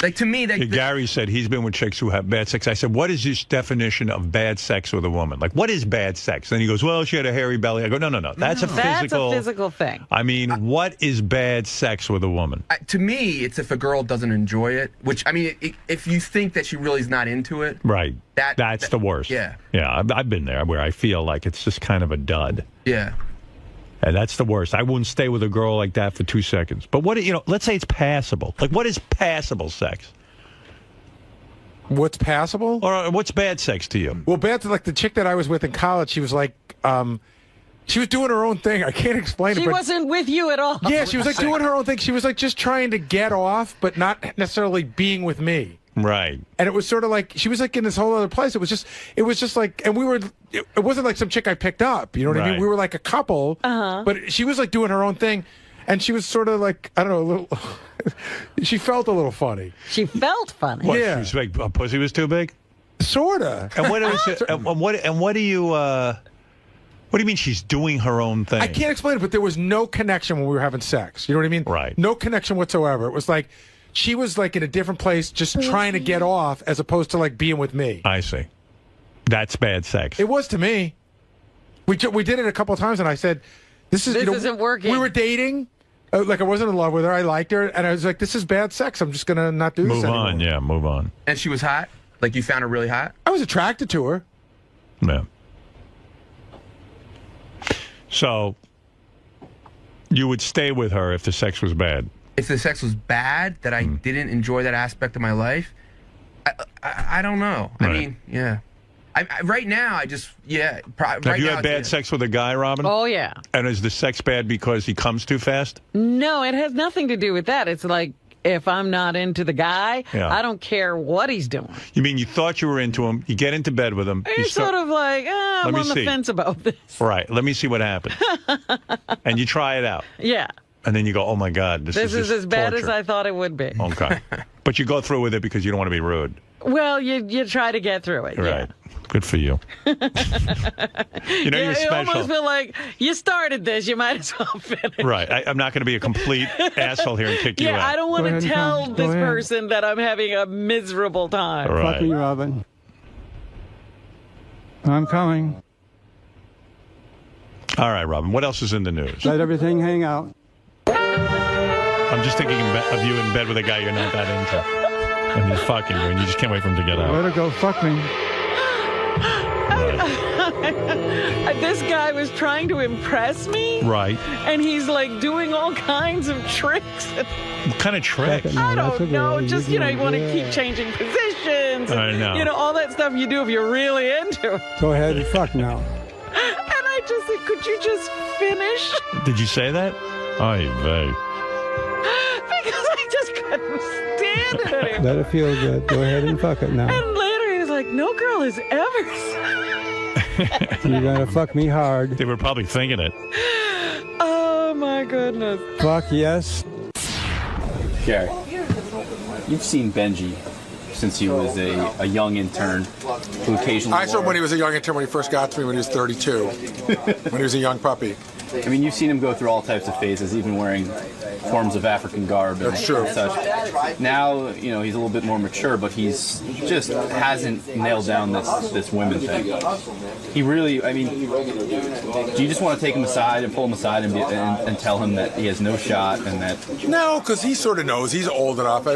Like to me, Gary said he's been with chicks who have bad sex. I said, what is your definition of bad sex with a woman? Like, what is bad sex? And he goes, well, she had a hairy belly. I go, no. That's a physical thing. I mean, what is bad sex with a woman? To me, it's if a girl doesn't enjoy it. Which I mean, if you think that she really is not into it, right? That's the worst. Yeah. I've been there where I feel like it's just kind of a dud. Yeah. And that's the worst. I wouldn't stay with a girl like that for 2 seconds. But let's say it's passable. Like, what is passable sex? What's passable? Or what's bad sex to you? Well, bad to like the chick that I was with in college. She was like, she was doing her own thing. I can't explain it. She wasn't with you at all. Yeah, she was like doing her own thing. She was like just trying to get off, but not necessarily being with me. Right. And it was sort of like she was like in this whole other place. It was just like, and we were. It wasn't like some chick I picked up. You know what I mean? We were like a couple. But she was like doing her own thing, and she was sort of like, I don't know, a little. She felt a little funny. She felt funny. What, yeah. She was like, a pussy was too big. Sorta. And what do you? What do you mean she's doing her own thing? I can't explain it, but there was no connection when we were having sex. You know what I mean? Right. No connection whatsoever. It was like she was like in a different place, just trying to get off, as opposed to like being with me. I see. That's bad sex. It was to me. We did it a couple of times, and I said, "This isn't working." We were dating. Like I wasn't in love with her. I liked her, and I was like, "This is bad sex. I'm just gonna not do this anymore." Move on. Yeah, move on. And she was hot. Like you found her really hot. I was attracted to her. Yeah. So you would stay with her if the sex was bad? If the sex was bad, that I didn't enjoy that aspect of my life, I don't know. Right. I mean, yeah. Right now, I just, yeah. Have you had bad sex with a guy, Robin? Oh, yeah. And is the sex bad because he comes too fast? No, it has nothing to do with that. It's like, if I'm not into the guy, I don't care what he's doing. You mean you thought you were into him, you get into bed with him. You're sort of like, I'm on the fence about this. Right, let me see what happens. And you try it out. Yeah. And then you go, oh my God, this is just as bad torture. as I thought it would be. Okay. But you go through with it because you don't want to be rude. Well, you try to get through it. Right. Good for you. You know you're special. You almost feel like you started this. You might as well finish. Right. I'm not going to be a complete asshole here and kick you out. Yeah, I don't want to tell this person that I'm having a miserable time. Right. Fuck me, Robin. I'm coming. All right, Robin. What else is in the news? Let everything hang out. I'm just thinking of you in bed with a guy you're not that into. And he's fucking you, and you just can't wait for him to get out. Let her go fuck me. This guy was trying to impress me. Right. And he's like doing all kinds of tricks. What kind of tricks? I don't know. Just, you want to keep changing positions. I know. All that stuff you do if you're really into it. Go ahead and fuck now. And I just said, could you just finish? Did you say that? Oy vey. Because I just couldn't stand it anymore. Let it feel good. Go ahead and fuck it now. And later he was like, no girl has ever said. You're gonna fuck me hard. They were probably thinking it. Oh my goodness. Fuck yes. Gary, you've seen Benji since he was a young intern who occasionally... I saw him when he was a young intern, when he first got to me when he was 32, when he was a young puppy. I mean, you've seen him go through all types of phases, even wearing forms of African garb and such. Now, he's a little bit more mature, but he's just hasn't nailed down this women thing. He really, I mean, do you just want to take him aside and pull him aside and tell him that he has no shot and that... No, because he sort of knows. He's old enough.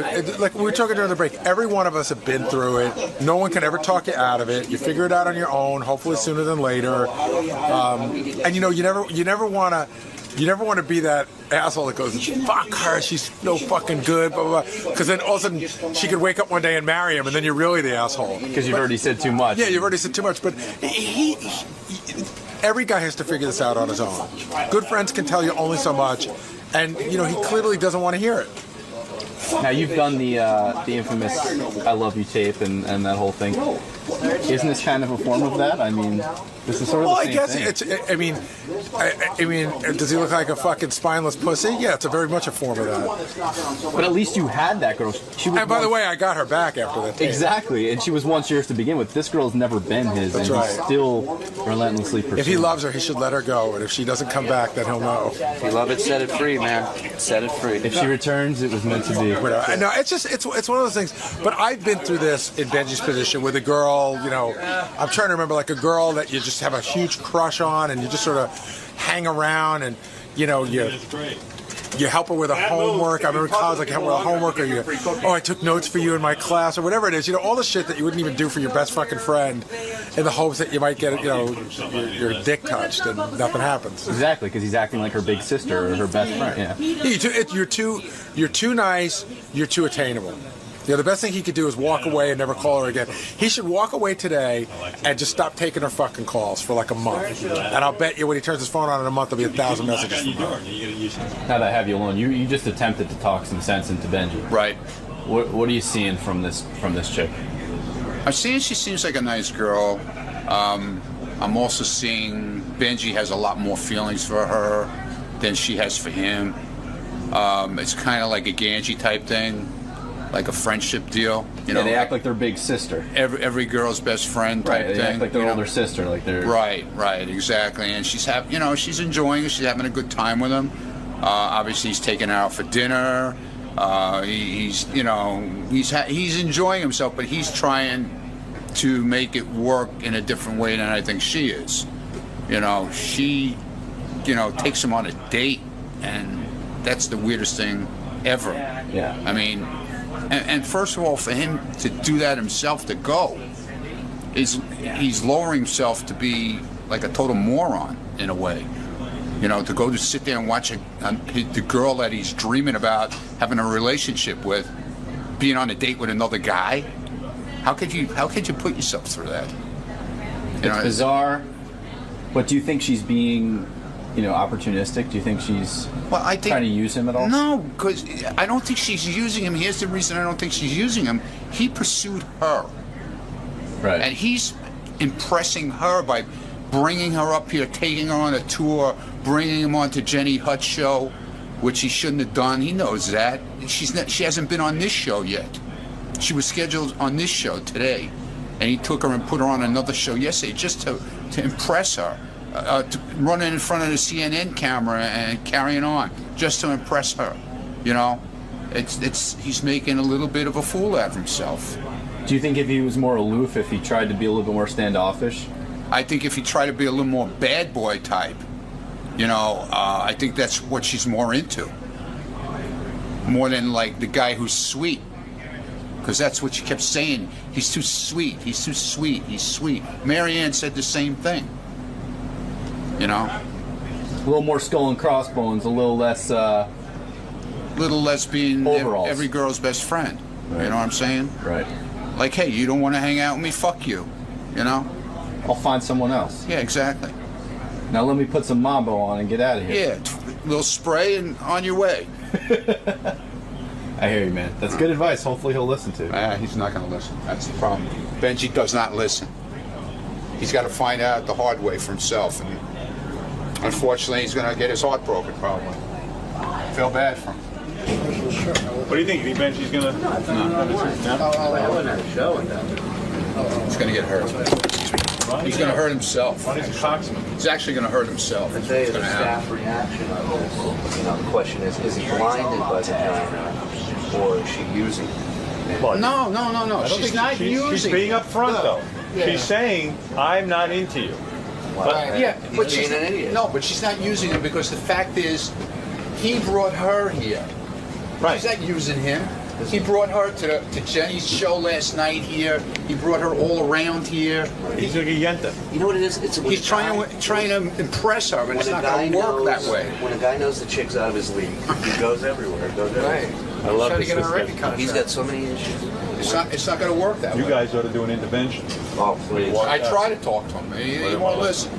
Like we were talking during the break, every one of us have been through it. No one can ever talk you out of it. You figure it out on your own, hopefully sooner than later. And you never want to be that asshole that goes, fuck her, she's no fucking good, blah, blah, blah. Because then all of a sudden she could wake up one day and marry him, and then you're really the asshole. Because you've already said too much. Yeah, you've already said too much. But every guy has to figure this out on his own. Good friends can tell you only so much, and he clearly doesn't want to hear it. Now you've done the infamous "I Love You" tape and that whole thing. Isn't this kind of a form of that? I mean, this is sort of the same thing. It's. I mean, does he look like a fucking spineless pussy? Yeah, it's very much a form of that. But at least you had that girl. And by the way, I got her back after that tape. Exactly, and she was once yours to begin with. This girl's never been his, That's and right. he's still relentlessly pursuing. If he loves her, he should let her go, and if she doesn't come back, then he'll know. If you love it, set it free, man. Set it free. If she returns, it was meant to be. No, it's one of those things. But I've been through this in Benji's position with a girl. I'm trying to remember, like a girl that you just have a huge crush on, and you just sort of hang around, and you help her with her homework. I remember in college, like help her with her homework, or I took notes for you in my class, or whatever it is. All the shit that you wouldn't even do for your best fucking friend, in the hopes that you might get your dick touched, and nothing happens. Exactly, because he's acting like her big sister or her best friend. Yeah. You're too nice. You're too attainable. The best thing he could do is walk away and never call her again. He should walk away today and just stop taking her fucking calls for like a month. And I'll bet you when he turns his phone on in a month, there'll be 1,000 messages from her. Now that I have you alone, you just attempted to talk some sense into Benji. Right. What are you seeing from this chick? I'm seeing she seems like a nice girl. I'm also seeing Benji has a lot more feelings for her than she has for him. It's kind of like a Ganji type thing. Like a friendship deal, They act like their big sister. Every girl's best friend type thing. They act like their older sister, like they're right, exactly. And she's she's enjoying it. She's having a good time with him. Obviously, he's taking her out for dinner. He's enjoying himself, but he's trying to make it work in a different way than I think she is. She, takes him on a date, and that's the weirdest thing ever. Yeah. I mean. And first of all, for him to do that himself, to go, he's lowering himself to be like a total moron in a way. You know, to go to sit there and watch the girl that he's dreaming about having a relationship with, being on a date with another guy. How could you put yourself through that? It's bizarre. But do you think she's being, opportunistic? Do you think she's trying to use him at all? No, because I don't think she's using him. Here's the reason I don't think she's using him. He pursued her. Right. And he's impressing her by bringing her up here, taking her on a tour, bringing him on to _J_Hut's show, which he shouldn't have done. He knows that. She hasn't been on this show yet. She was scheduled on this show today, and he took her and put her on another show yesterday just to impress her, to run in front of the CNN camera and carrying on just to impress her. He's making a little bit of a fool out of himself. Do you think if he was more aloof, if he tried to be a little bit more standoffish? I think if he tried to be a little more bad boy type, I think that's what she's more into. More than like the guy who's sweet. Because that's what she kept saying. He's too sweet. He's too sweet. He's sweet. Marianne said the same thing. A little more skull and crossbones, a little less being overalls. Every girl's best friend. Right. You know what I'm saying? Right. Like, hey, you don't want to hang out with me? Fuck you. I'll find someone else. Yeah, exactly. Now let me put some Mambo on and get out of here. Yeah, a little spray and on your way. I hear you, man. That's good advice. Hopefully he'll listen to. He's not going to listen. That's the problem. Benji does not listen. He's got to find out the hard way for himself, and unfortunately, he's going to get his heart broken. Probably. Feel bad for him. What do you think? You think Benji's going to? He's going to get hurt. He's going to hurt himself. He's actually going to hurt himself. I'd say the staff reaction on this, the question is he blinded by the vagina, or is she using it? No. She's not using it. She's being upfront, though. Yeah. She's saying, I'm not into you. But she's an idiot. No, but she's not using him because the fact is, he brought her here. Right. She's not using him. He brought her to Jenny's show last night here. He brought her all around here. He's like a yenta. You know what it is? He's trying to impress her, but it's not going to work that way. When a guy knows the chick's out of his league, he goes everywhere. Right. I love this. He's got so many issues. It's not going to work that way. You guys ought to do an intervention. Oh, please. I try to talk to him. He won't listen.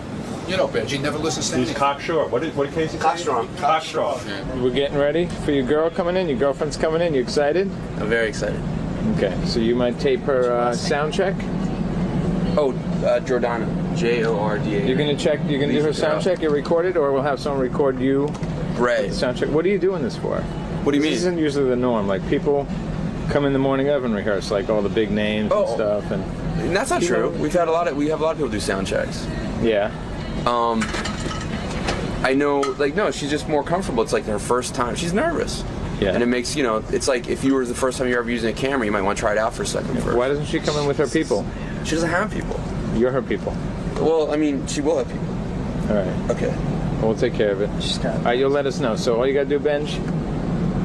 Benji never listens to anything. He's cocksure. What case is Cockstrong. Cockstrong. We're getting ready for your girl coming in. Your girlfriend's coming in. You excited? I'm very excited. Okay, so you might tape her sound check. Oh, Jordana. Jordana. You're gonna check. You're gonna do her sound check. You record it, or we'll have someone record you. Right. Sound check. What are you doing this for? What do you mean? This isn't usually the norm. Like people come in the morning of and rehearse, like all the big names and stuff. And that's not true. We have a lot of people do sound checks. Yeah. I know, no, she's just more comfortable. It's like her first time. She's nervous. Yeah. And it makes, it's like if you were the first time you're ever using a camera, you might want to try it out for a second first. Why doesn't she come in with her people? She doesn't have people. You're her people. Well, I mean, she will have people. All right. Okay. Well, we'll take care of it. All right, you'll let us know. So all you got to do, Benj,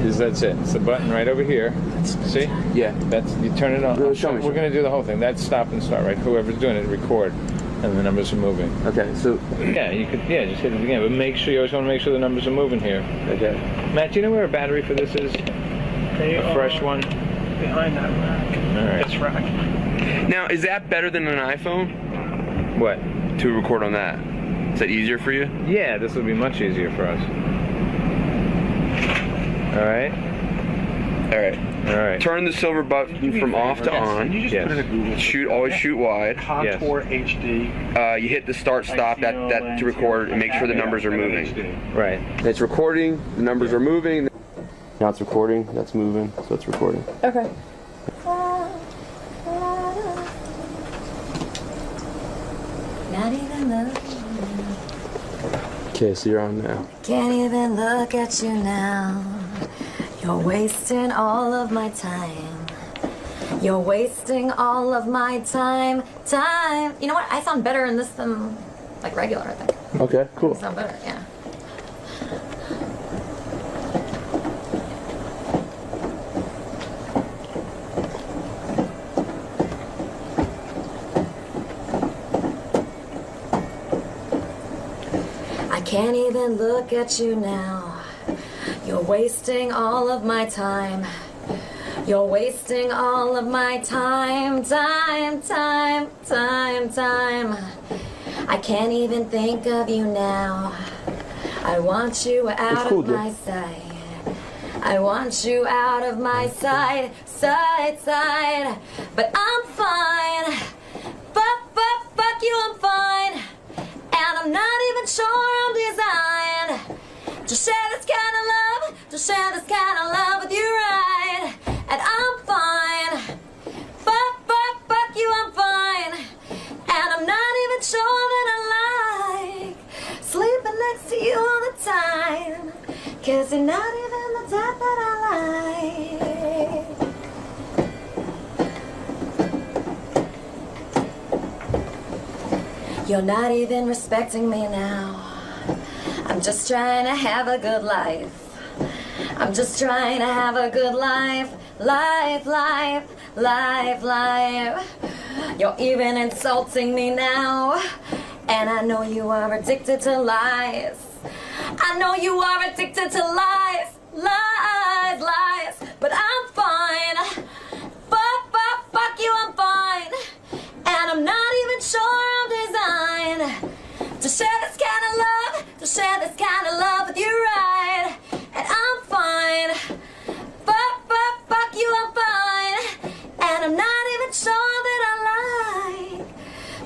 is that's it. It's the button right over here. See? Yeah. You turn it on. Show me. We're going to do the whole thing. That's stop and start, right? Whoever's doing it, record. And the numbers are moving. Okay, so... Yeah, you could, just hit it again. But you always want to make sure the numbers are moving here. Okay. Matt, do you know where a battery for this is? A fresh one? Behind that rack. All right. This rack. Now, is that better than an iPhone? What? To record on that? Is that easier for you? Yeah, this will be much easier for us. All right? All right. All right. Turn the silver button from off to on. Can you just put in a Google? Always shoot wide. Contour HD. You hit the start stop that to record and make sure the numbers are moving. Right. It's recording. The numbers are moving. Now it's recording. That's moving. So it's recording. Okay. Not even look. Okay, so you're on now. Can't even look at you now. You're wasting all of my time. You're wasting all of my time. You know what? I sound better in this than like regular, I think. Okay, cool. I sound better, yeah. I can't even look at you now. You're wasting all of my time. You're wasting all of my time. Time. I can't even think of you now. I want you out of my sight. I want you out of my sight. But I'm fine. Fuck you, I'm fine. And I'm not even sure I'm designed to share this kind of love, to share this kind of love with you, right? And I'm fine. Fuck you, I'm fine. And I'm not even sure that I like sleeping next to you all the time. 'Cause you're not even the type that I like. You're not even respecting me now. I'm just trying to have a good life. I'm just trying to have a good life. Life. You're even insulting me now. And I know you are addicted to lies. I know you are addicted to lies. But I'm fine. Fuck you, I'm fine. And I'm not even sure I'm designed to share this kind of love, to share this kind of love with you, right? And I'm fine. Fuck you, I'm fine. And I'm not even sure that I like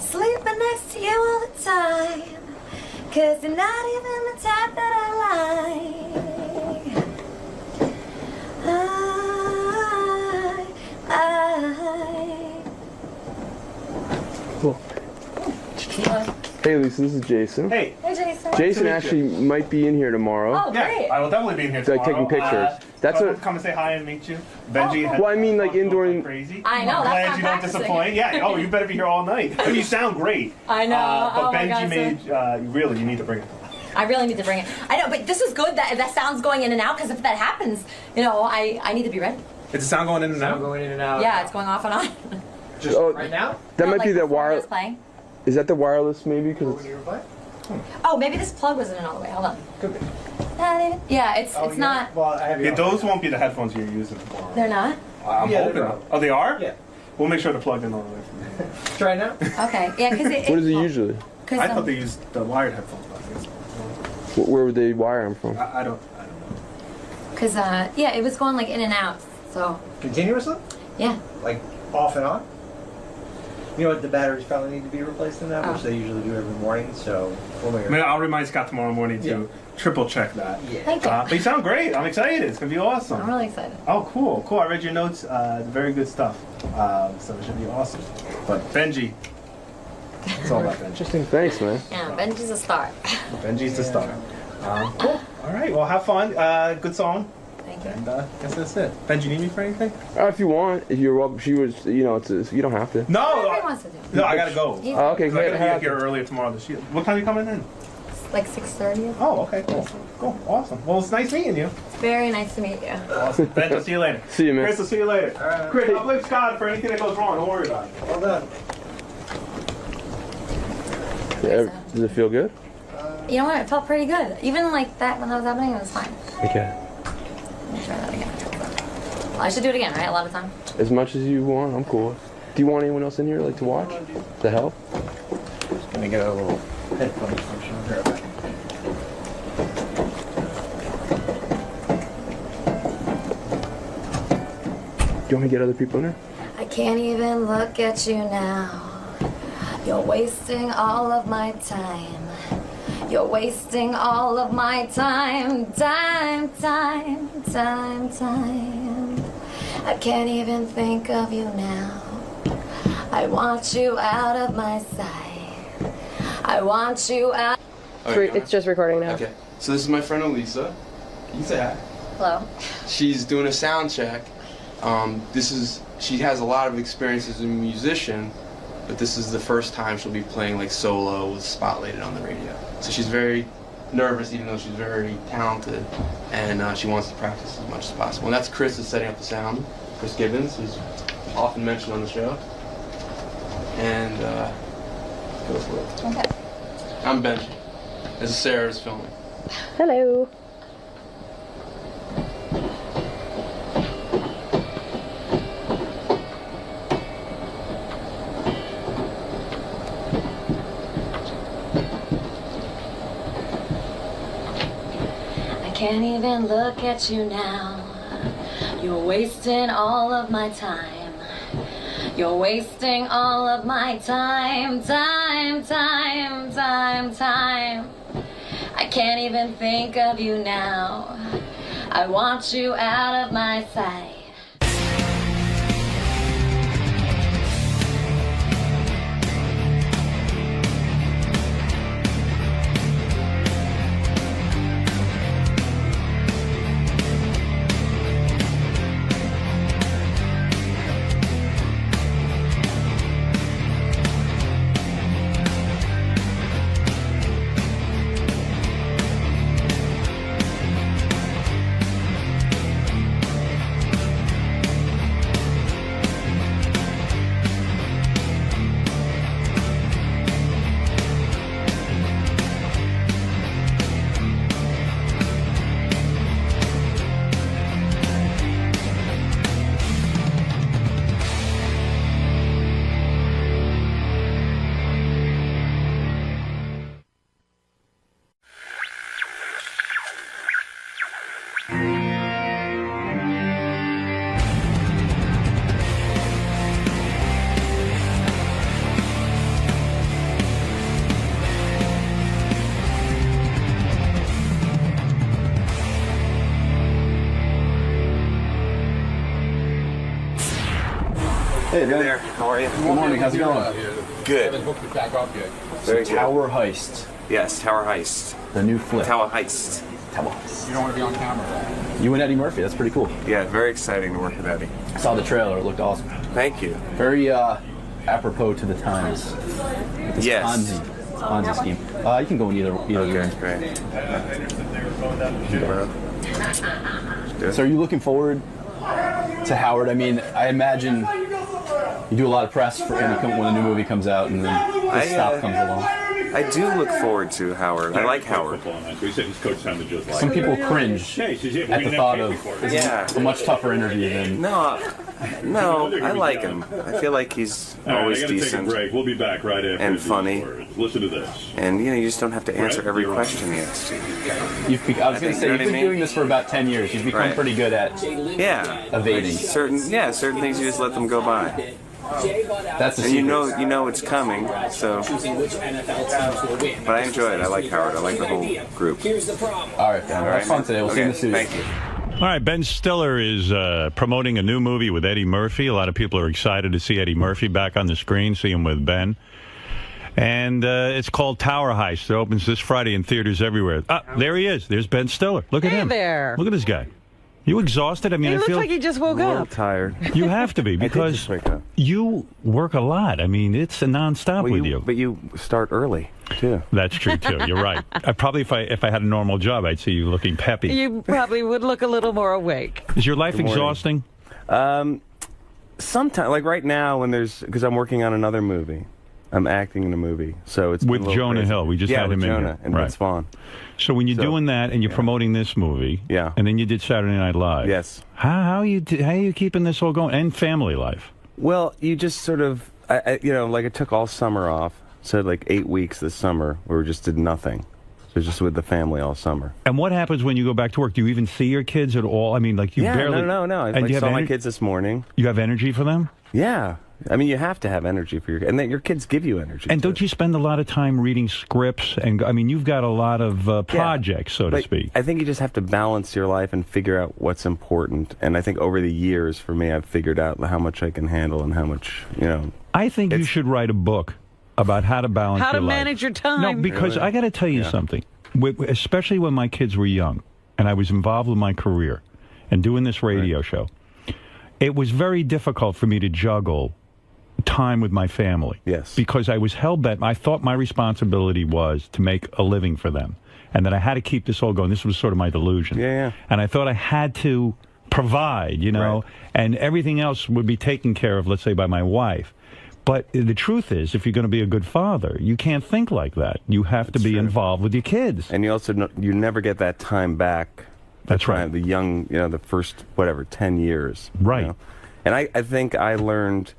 sleeping next to you all the time. 'Cause you're not even the type that I like. Cool. Hey Lisa, this is Jason. Hey. Hey, Jason. Jason actually might be in here tomorrow. Oh, great. I will definitely be in here Like tomorrow. taking pictures. That's what. Come and say hi and meet you. Benji. Well, I mean, like indoor. Crazy. I know, I'm that's glad not you don't practicing. disappoint. Yeah. Oh, you better be here all night. I mean, you sound great. I know. But Oh my Benji God, made. Really, you need to bring it. I really need to bring it. I know, but this is good that sound's going in and out, because if that happens, you know, I need to be ready. Is the sound going in and out? Going in and out. Yeah, it's going off and on. Just right now? That No, might like be that before wire. it's playing. Is that the wireless maybe? Because Oh, maybe this plug wasn't in all the way. Hold on. Could be. Yeah, it's not. Well, yeah, those won't be the headphones you're using tomorrow. They're not? I'm Yeah, hoping. they're Oh, they are? Yeah. We'll make sure they're plugged in all the way. Try now. Okay. Yeah, because what is it usually? I thought they used the wired headphones. Where would they wire them from? I don't. Because yeah, it was going like in and out. So. Continuously? Yeah. Like off and on? You know what? The batteries probably need to be replaced in that, which they usually do every morning. So we'll make I mean, I'll remind Scott tomorrow morning to triple check that. Yeah. Thank you. But you sound great. I'm excited. It's gonna be awesome. I'm really excited. Oh, cool. I read your notes. Very good stuff. So it should be awesome. But Benji, it's all about Benji. Interesting. Thanks, man. Yeah, Benji's a star. Benji's the star. Cool. All right. Well, have fun. Good song. Thank you. And guess that's it. Benji, need me for anything? If you want, if you're well, she was, you know, you don't have to. No. Whatever he wants to do. No, I gotta go. You- Oh, okay, I gotta great. be here earlier tomorrow to shoot. What time are you coming in? Like 6:30. Oh, okay. Cool. Awesome. Well, it's nice meeting you. It's very nice to meet you. Awesome. Ben, I'll see you later. See you, man. Chris, I'll see you later. All right. Chris, I'll blame Scott for anything that goes wrong. Don't worry about it. Well done. Does it feel good? You know what? It felt pretty good. Even like that when that was happening, it was fine. Okay. Let me try that again. Well, I should do it again, right? A lot of time. As much as you want, I'm cool. Do you want anyone else in here like to watch? To help? Let me get a little headphone function here. Do you want to get other people in here? I can't even look at you now. You're wasting all of my time. You're wasting all of my time. Time. I can't even think of you now. I want you out of my sight. I want you out. It's just recording now. Okay. So this is my friend Elisa. You can say hi. Hello. She's doing a sound check. She has a lot of experience as a musician, but this is the first time she'll be playing like solo with spotlighted on the radio. So she's very nervous, even though she's very talented, and she wants to practice as much as possible. And that's Chris is setting up the sound. Chris Gibbons, who's often mentioned on the show. And go for it. Okay. I'm Benji. This is Sarah's filming. Hello. I can't even look at you now. You're wasting all of my time. You're wasting all of my time. I can't even think of you now. I want you out of my sight. Hey there. How are you? Good morning. How's it going? Good. Very Tower Heist. Yes, Tower Heist. The new flip. Tower Heist. Tower Heist. You don't want to be on camera. You and Eddie Murphy. That's pretty cool. Yeah, very exciting to work with Eddie. I saw the trailer. It looked awesome. Thank you. Very apropos to the times. This Yes. Ponzi scheme. You can go in either Okay, great. So are you looking forward to Howard? I mean, I imagine you do a lot of press for when a new movie comes out and then this stuff comes along. I do look forward to Howard. I like Howard. Some people cringe at the thought of a much tougher interview than... No, I like him. I feel like he's always decent. We'll be back right after and funny. Listen to this. And you just don't have to answer every question he asks you. I was going to say, you've been doing this for about 10 years. You've become pretty good at evading. Certain things you just let them go by. That's the and you know it's coming, so. But I enjoy it. I like Howard. I like the whole group. All right, Ben. Have fun today. We'll see you in the studio. Thank you. All right, Ben Stiller is promoting a new movie with Eddie Murphy. A lot of people are excited to see Eddie Murphy back on the screen, see him with Ben. And it's called Tower Heist. It opens this Friday in theaters everywhere. There he is. There's Ben Stiller. Look at him. There. Look at this guy. You exhausted? I mean, He I looks feel like he just woke I'm up. tired. You have to be because you work a lot. I mean, it's a nonstop with you. But you start early too. That's true too. You're right. I probably, if I had a normal job, I'd see you looking peppy. You probably would look a little more awake. Is your life exhausting? Sometimes, like right now, because I'm working on another movie. I'm acting in a movie, so it's with Jonah crazy. Hill. We just had him with in Jonah here. and Vince Vaughn. So when you're doing that and you're promoting this movie, and then you did Saturday Night Live. Yes. How are you keeping this all going and family life? Well, you just sort of, like I took all summer off. So like 8 weeks this summer where we just did nothing. So just with the family all summer. And what happens when you go back to work? Do you even see your kids at all? I mean, like you barely. No. And I saw my kids this morning. You have energy for them? Yeah. I mean, you have to have energy for and then your kids give you energy. And don't you spend a lot of time reading scripts? And I mean, you've got a lot of projects, so to speak. I think you just have to balance your life and figure out what's important. And I think over the years, for me, I've figured out how much I can handle and how much, I think you should write a book about how to balance How your to life. manage your time. No, because I got to tell you something. Especially when my kids were young and I was involved with my career and doing this radio show, it was very difficult for me to juggle time with my family. Yes. Because I was hell-bent. I thought my responsibility was to make a living for them and that I had to keep this all going. This was sort of my delusion. Yeah. And I thought I had to provide, and everything else would be taken care of, let's say, by my wife. But the truth is, if you're going to be a good father, you can't think like that. You have to be involved with your kids. And you also you never get that time back. That's right. The young, the first, 10 years. Right. And I think I learned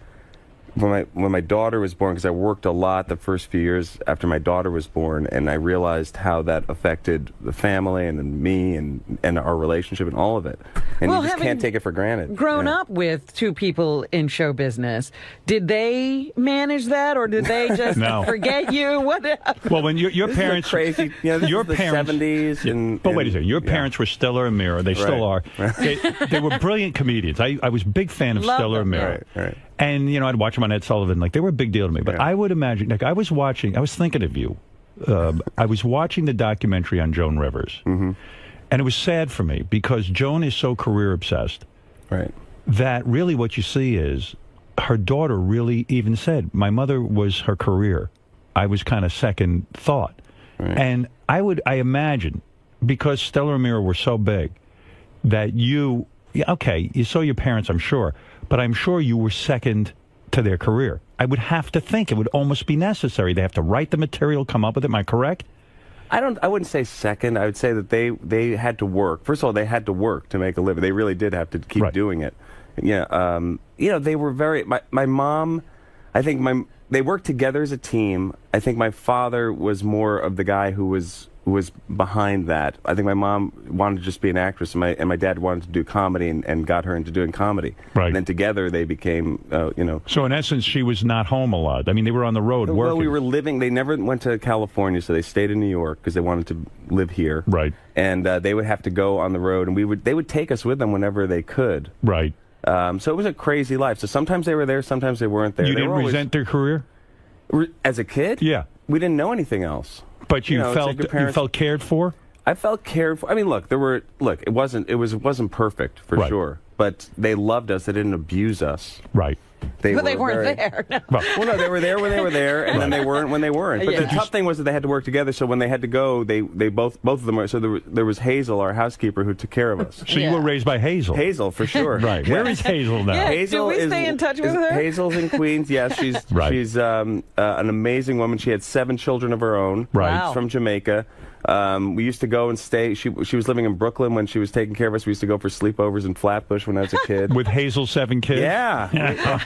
when my daughter was born, because I worked a lot the first few years after my daughter was born, and I realized how that affected the family and then me and our relationship and all of it. And Well, you just can't take it for granted. Grown up with two people in show business, did they manage that, or did they just No. forget you? What? Well, when your This is parents, crazy. This your is the parents, 70s, and but wait a second, your parents were Stiller and Meara. They still are. They were brilliant comedians. I was a big fan of Love Stiller them. and Meara. Right. And I'd watch them on Ed Sullivan. Like, they were a big deal to me. But I would imagine, I was thinking of you. I was watching the documentary on Joan Rivers, and it was sad for me because Joan is so career obsessed. Right. That really what you see is her daughter really even said, my mother was her career. I was kind of second thought. Right. And I imagine, because Stella and Meara were so big, that you saw your parents, I'm sure, but I'm sure you were second to their career. I would have to think it would almost be necessary. They have to write the material, come up with it. Am I correct? I wouldn't say second. I would say that they had to work. First of all, they had to work to make a living. They really did have to keep doing it. Yeah. They were very. My mom, I think they worked together as a team. I think my father was more of the guy who was behind that. I think my mom wanted to just be an actress, and my dad wanted to do comedy and got her into doing comedy. Right. And then together they became, So in essence, she was not home a lot. I mean, they were on the road working. Well, we were living. They never went to California, so they stayed in New York because they wanted to live here. Right. And they would have to go on the road, and they would take us with them whenever they could. Right. So it was a crazy life. So sometimes they were there, sometimes they weren't there. You They didn't were always- resent their career? As a kid? Yeah. We didn't know anything else. But you it's like your parents- felt cared for? I felt cared for. I mean, look, it wasn't perfect for sure, but they loved us. They didn't abuse us. Right. But they weren't there. No. Well, no, they were there when they were there, and then they weren't when they weren't. But the tough thing was that they had to work together. So when they had to go, they both of them were. So there was Hazel, our housekeeper, who took care of us. So you were raised by Hazel? Hazel, for sure. Right. Where is Hazel now? Yeah, Hazel do we stay in touch with her? Hazel's in Queens. Yes, she's an amazing woman. She had 7 children of her own. Right. Wow. She's from Jamaica. We used to go and stay. She was living in Brooklyn when she was taking care of us. We used to go for sleepovers in Flatbush when I was a kid. With Hazel's 7 kids? Yeah.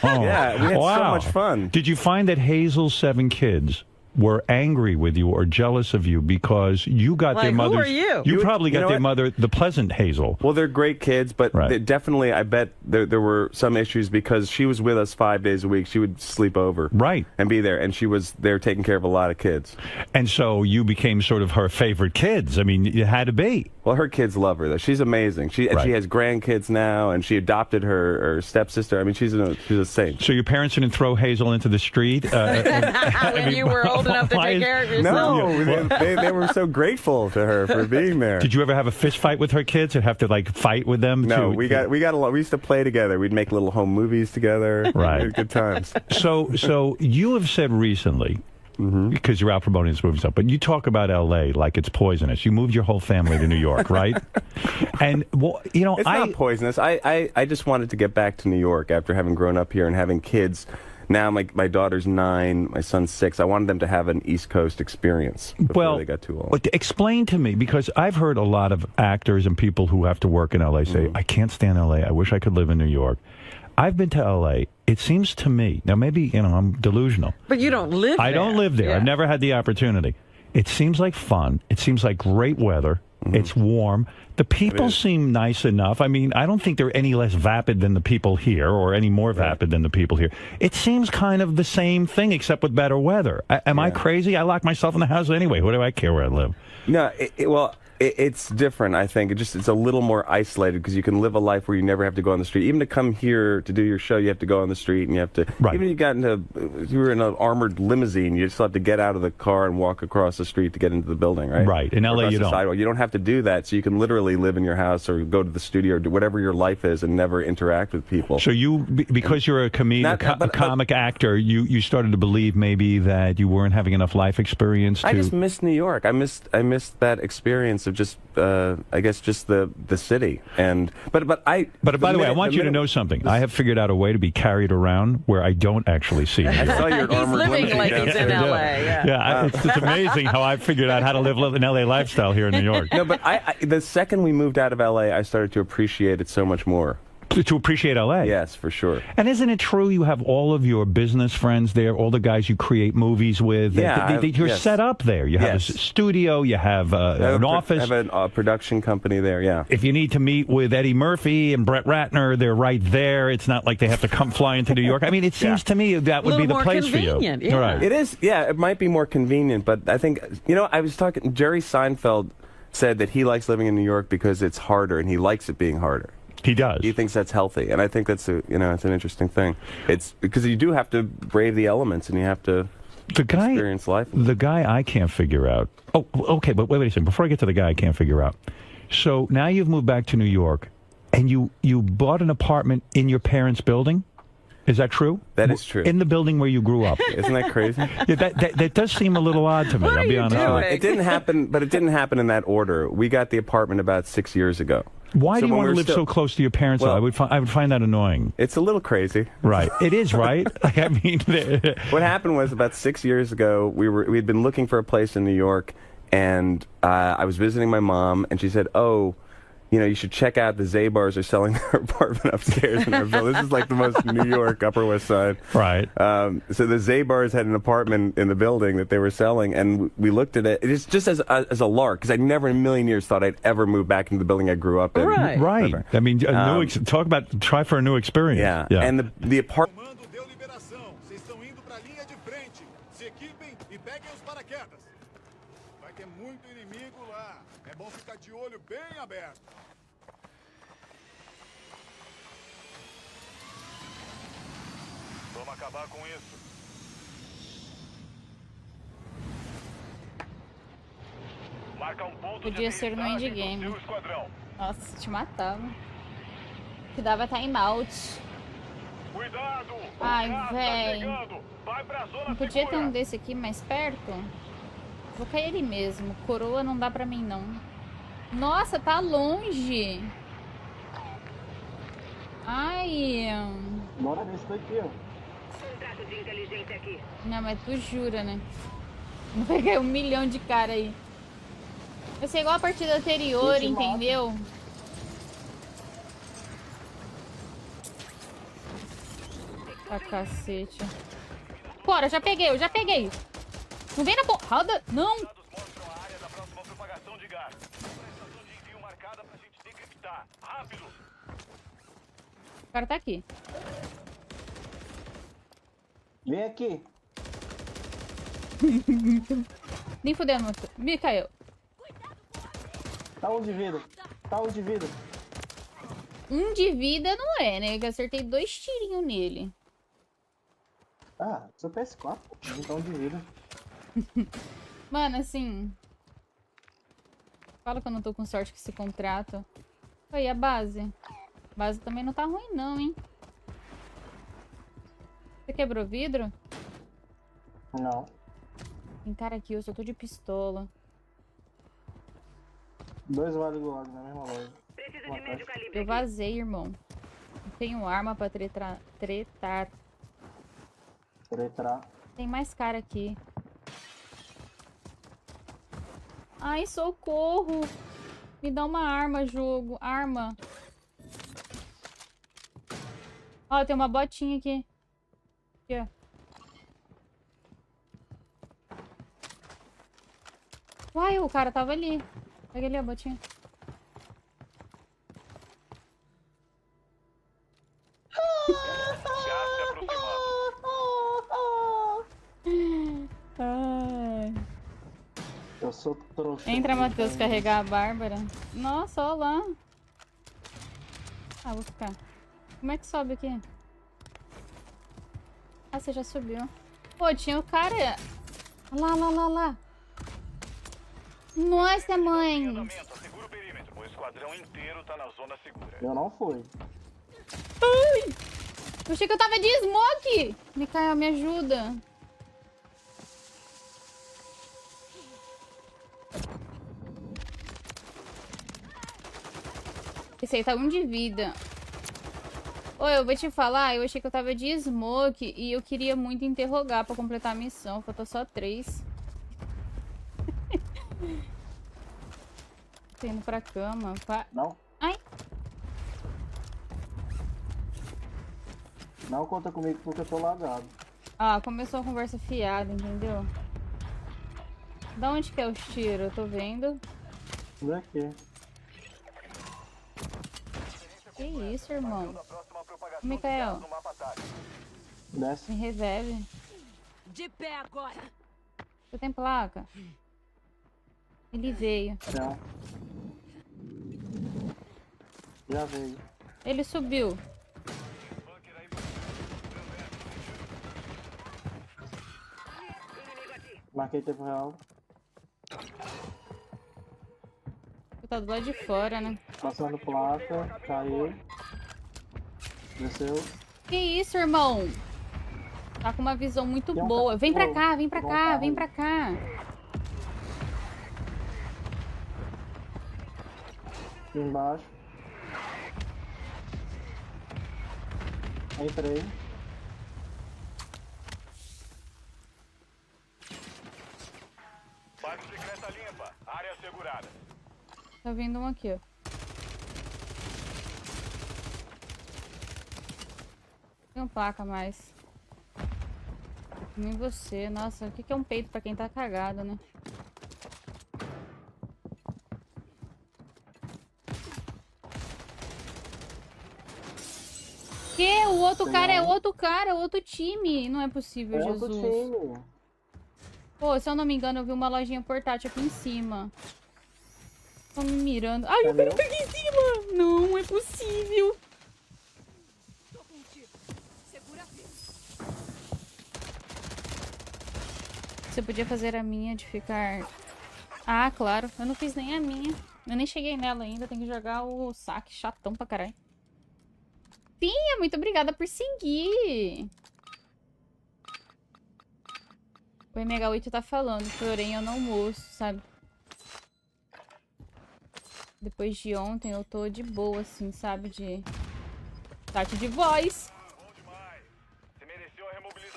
Yeah, we had so much fun. Did you find that Hazel's 7 kids were angry with you or jealous of you because you got their Like, who mother's... are you? You probably got know their what? mother, the pleasant Hazel. Well, they're great kids, but definitely, I bet there were some issues because she was with us 5 days a week. She would sleep over. Right. And be there, and she was there taking care of a lot of kids. And so you became sort of her favorite kids. I mean, you had to be. Well, her kids love her, though. She's amazing. She has grandkids now, and she adopted her stepsister. I mean, she's a saint. So your parents didn't throw Hazel into the street? When you were old enough to take care of yourself? No, they were so grateful to her for being there. Did you ever have a fist fight with her kids and have to, like, fight with them? No, we got a lot. We used to play together. We'd make little home movies together. Right. We had good times. So you have said recently, because you're out promoting this movie stuff, but you talk about L.A. like it's poisonous. You moved your whole family to New York, right? And, well, it's not poisonous. I just wanted to get back to New York after having grown up here and having kids. Now my daughter's 9, my son's 6. I wanted them to have an East Coast experience before they got too old. Explain to me, because I've heard a lot of actors and people who have to work in L.A. say, I can't stand L.A. I wish I could live in New York. I've been to L.A. It seems to me, now maybe, I'm delusional. But you don't live there. I don't live there. Yeah. I've never had the opportunity. It seems like fun. It seems like great weather. It's warm. The people seem nice enough. I mean, I don't think they're any less vapid than the people here or any more vapid than the people here. It seems kind of the same thing except with better weather. Am I crazy? I lock myself in the house anyway. What do I care where I live? No, it's different, I think. It's a little more isolated because you can live a life where you never have to go on the street. Even to come here to do your show, you have to go on the street and you have to... Right. Even if you were in an armored limousine, you still have to get out of the car and walk across the street to get into the building, right? Right. In L.A. you don't. Sidewalk. You don't have to do that, so you can literally live in your house or go to the studio or do whatever your life is and never interact with people. So because you're a comedian, a comic actor, you started to believe maybe that you weren't having enough life experience to... I just missed New York. I missed that experience of just, I guess, just the city. And but by the way, I want you to know something. I have figured out a way to be carried around where I don't actually see you. I saw you at Armored living Limousine like he's in L.A. Yeah, it's amazing how I figured out how to live an L.A. lifestyle here in New York. No, but the second we moved out of L.A., I started to appreciate it so much more. To appreciate L.A. Yes, for sure. And isn't it true you have all of your business friends there, all the guys you create movies with? Yeah, you're set up there. You have a studio, you have an office. I have a production company there, yeah. If you need to meet with Eddie Murphy and Brett Ratner, they're right there. It's not like they have to come fly into New York. I mean, it seems to me that would be the place for you. Yeah. Right. It is, yeah, it might be more convenient, but I think, I was talking, Jerry Seinfeld said that he likes living in New York because it's harder, and he likes it being harder. He does. He thinks that's healthy, and I think that's it's an interesting thing. It's because you do have to brave the elements, and you have to experience life. The guy I can't figure out. Oh, okay, but wait a second. Before I get to the guy I can't figure out. So now you've moved back to New York, and you bought an apartment in your parents' building. Is that true? That is true. In the building where you grew up. Isn't that crazy? Yeah, that does seem a little odd to me. I'll be honest with you. It didn't happen, but it didn't happen in that order. We got the apartment about 6 years ago. Why do you want to live so close to your parents? Well, I would find that annoying. It's a little crazy. Right. It is, right? I mean, what happened was about 6 years ago, we'd been looking for a place in New York, and I was visiting my mom, and she said, "Oh, you should check out the 𝗂𝗲𝗿s are selling their apartment upstairs in our building." This is like the most New York Upper West Side. Right. So the 𝗂𝗲𝗿s had an apartment in the building that they were selling, and we looked at it. It's just as a lark, because I never in a million years thought I'd ever move back into the building I grew up in. Right. I mean, try for a new experience. Yeah. And the apartment. Vamos acabar com isso. Marca ponto. Podia ser no endgame. Nossa, te matava. Que dava time out. Cuidado! Ai, velho. Não podia ter um desse aqui mais perto? Vou cair ele mesmo. Coroa não dá pra mim, não. Nossa, tá longe. Ai. Bora nesse daqui, ó. Não, mas tu jura, né? Não vai cair 1 milhão de cara aí. Vai ser igual a partida anterior, entendeu? Ah, cacete. Bora, já peguei, eu já peguei. Não vem na porrada, não. O cara tá aqui. Vem aqui. Nem fudendo, me caiu. Tá um de vida. Tá um de vida. Um de vida não é, né? Eu acertei 2 tirinhos nele. Ah, sou PS4. Então de vida. Mano, assim... Fala que eu não tô com sorte com esse contrato. Aí, a base. A base também não tá ruim não, hein? Você quebrou vidro? Não. Tem cara aqui, eu só tô de pistola. 2 vale do lado na mesma loja. Eu vazei, irmão. Não tenho arma pra tretar. Tretar. Tem mais cara aqui. Ai, socorro. Me dá uma arma, jogo. Arma. Ó, tem uma botinha aqui. Aqui, ó. Uai, o cara tava ali. Pega ali a botinha. Ai. Eu sou trouxa. Entra, Matheus, carregar a Bárbara. Nossa, olha lá. Ah, vou ficar. Como é que sobe aqui? Ah, você já subiu. Pô, tinha o cara... Lá, lá, lá, lá. Nossa, mãe. O esquadrão inteiro tá na zona segura. Eu não fui. Ai! Eu achei que eu tava de smoke. Mikael, me ajuda. Esse aí tá 1 de vida. Ô, eu vou te falar, eu achei que eu tava de smoke e eu queria muito interrogar pra completar a missão. Faltou só 3. Tô indo pra cama. Não. Ai. Não conta comigo porque eu tô lagado. Ah, começou a conversa fiada, entendeu? Da onde que é os tiros? Eu tô vendo. Daqui. Que isso, irmão? Mikael. Desce. Me revele. De pé agora. Você tem placa? Ele veio. Não. Já veio. Ele subiu. Marquei tempo real. Tá do lado de fora, né? Passando placa. Caiu. Desceu. Que isso, irmão? Tá com uma visão muito boa. Vem pra cá, vem pra cá, vem pra cá. Aqui embaixo. Entrei. Base secreta limpa. Área assegurada. Tá vindo um aqui, ó. Tem uma placa a mais. Nem você. Nossa, o que é um peito pra quem tá cagado, né? Que? O outro cara é outro cara, outro time. Não é possível, Jesus. Outro time. Pô, se eu não me engano, eu vi uma lojinha portátil aqui em cima. Estão me mirando. Ai, o cara tá aqui em cima! Não é possível. Você podia fazer a minha de ficar... Ah, claro. Eu não fiz nem a minha. Eu nem cheguei nela ainda. Tem que jogar o saque chatão pra caralho. Pinha, muito obrigada por seguir. O MH8 tá falando, porém eu não almoço, sabe? Depois de ontem eu tô de boa, assim, sabe? De start de voz.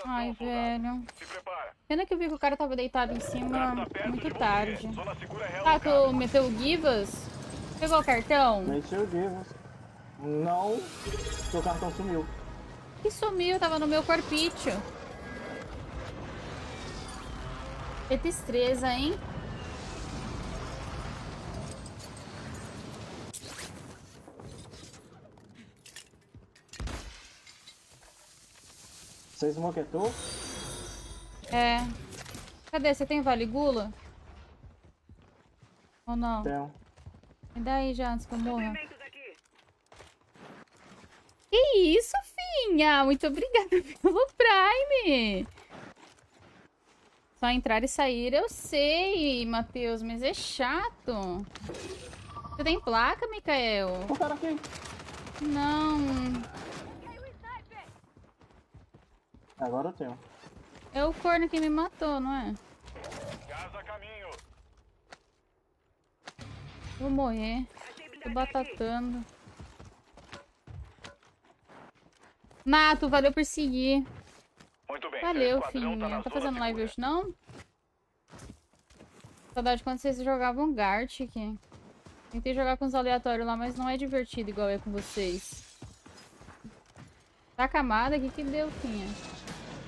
Ai, velho. Pena que eu vi que o cara tava deitado em cima muito tarde. Ah, tu meteu o Givas? Pegou o cartão? Meti o Givas. Não, seu cartão sumiu. Que sumiu? Tava no meu corpício. Que tristeza, hein? Você esmoquetou? É. Cadê? Você tem vale gula? Ou não? Tenho. Me dá aí já antes que eu morra. Que isso, finha? Muito obrigada pelo Prime. Só entrar e sair, eu sei, Matheus, mas é chato. Você tem placa, Mikael? O cara aqui. Não. Agora eu tenho. É o corno que me matou, não é? Vou morrer. Tô batatando. Nato, valeu por seguir. Muito bem. Valeu, filhinha. Tá fazendo live hoje, não? Saudade quando vocês jogavam Gartic. Tentei jogar com os aleatórios lá, mas não é divertido igual é com vocês. Tá camada? O que deu, filhinha?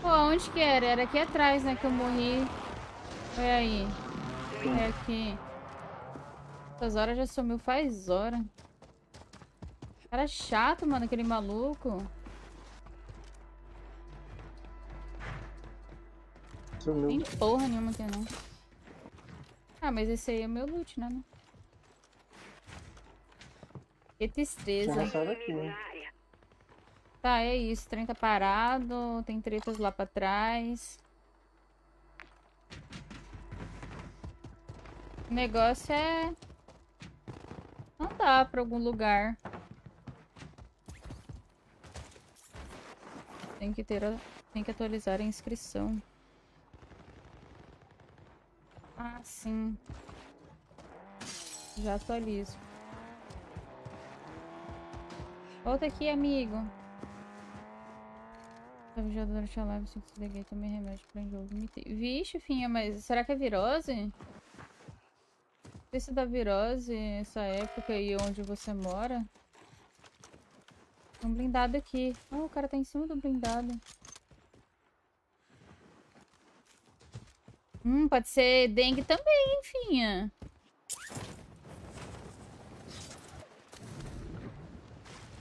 Pô, onde que era? Era aqui atrás, né, que eu morri. Olha aí. É aqui. Essas horas já sumiu faz hora. Cara chato, mano, aquele maluco. Sumiu. Tem porra nenhuma aqui, não. Ah, mas esse aí é o meu loot, né? Que tristeza. Tá, é isso. O trem tá parado. Tem tretas lá pra trás. O negócio é... Não dá pra algum lugar. Tem que atualizar a inscrição. Ah, sim. Já atualizo. Volta aqui, amigo. A vigiadora tinha live, se deguei, tomei remédio pra enjoo. Vixe, finha, mas será que é virose? Não sei se dá virose essa época aí onde você mora. Tem um blindado aqui. Oh, o cara tá em cima do blindado. Pode ser dengue também, finha.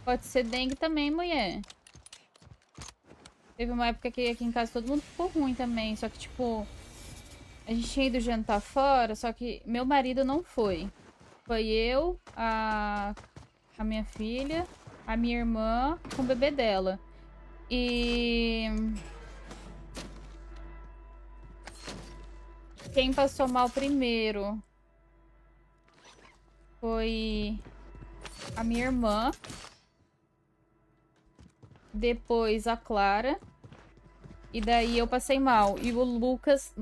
Pode ser dengue também, mulher. Teve uma época que aqui em casa todo mundo ficou ruim também. Só que, tipo, a gente tinha ido jantar fora, só que meu marido não foi. Foi eu, a minha filha, a minha irmã com o bebê dela. E... quem passou mal primeiro foi a minha irmã. Depois a Clara. E daí eu passei mal. E o Lucas...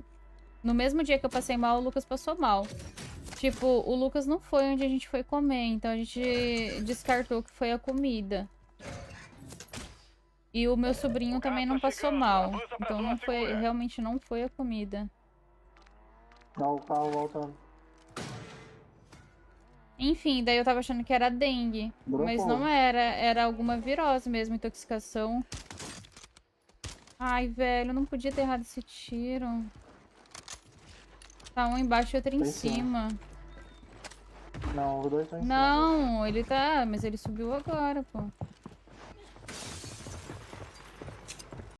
no mesmo dia que eu passei mal, o Lucas passou mal. Tipo, o Lucas não foi onde a gente foi comer. Então a gente descartou que foi a comida. E o meu sobrinho também não passou mal. Então não foi... realmente não foi a comida. Não, o carro voltando. Enfim, daí eu tava achando que era dengue. Mas não era. Era alguma virose mesmo, intoxicação. Ai, velho, eu não podia ter errado esse tiro. Tá um embaixo e outro em cima. Não, os dois estão em cima. Não, ele tá... mas ele subiu agora, pô.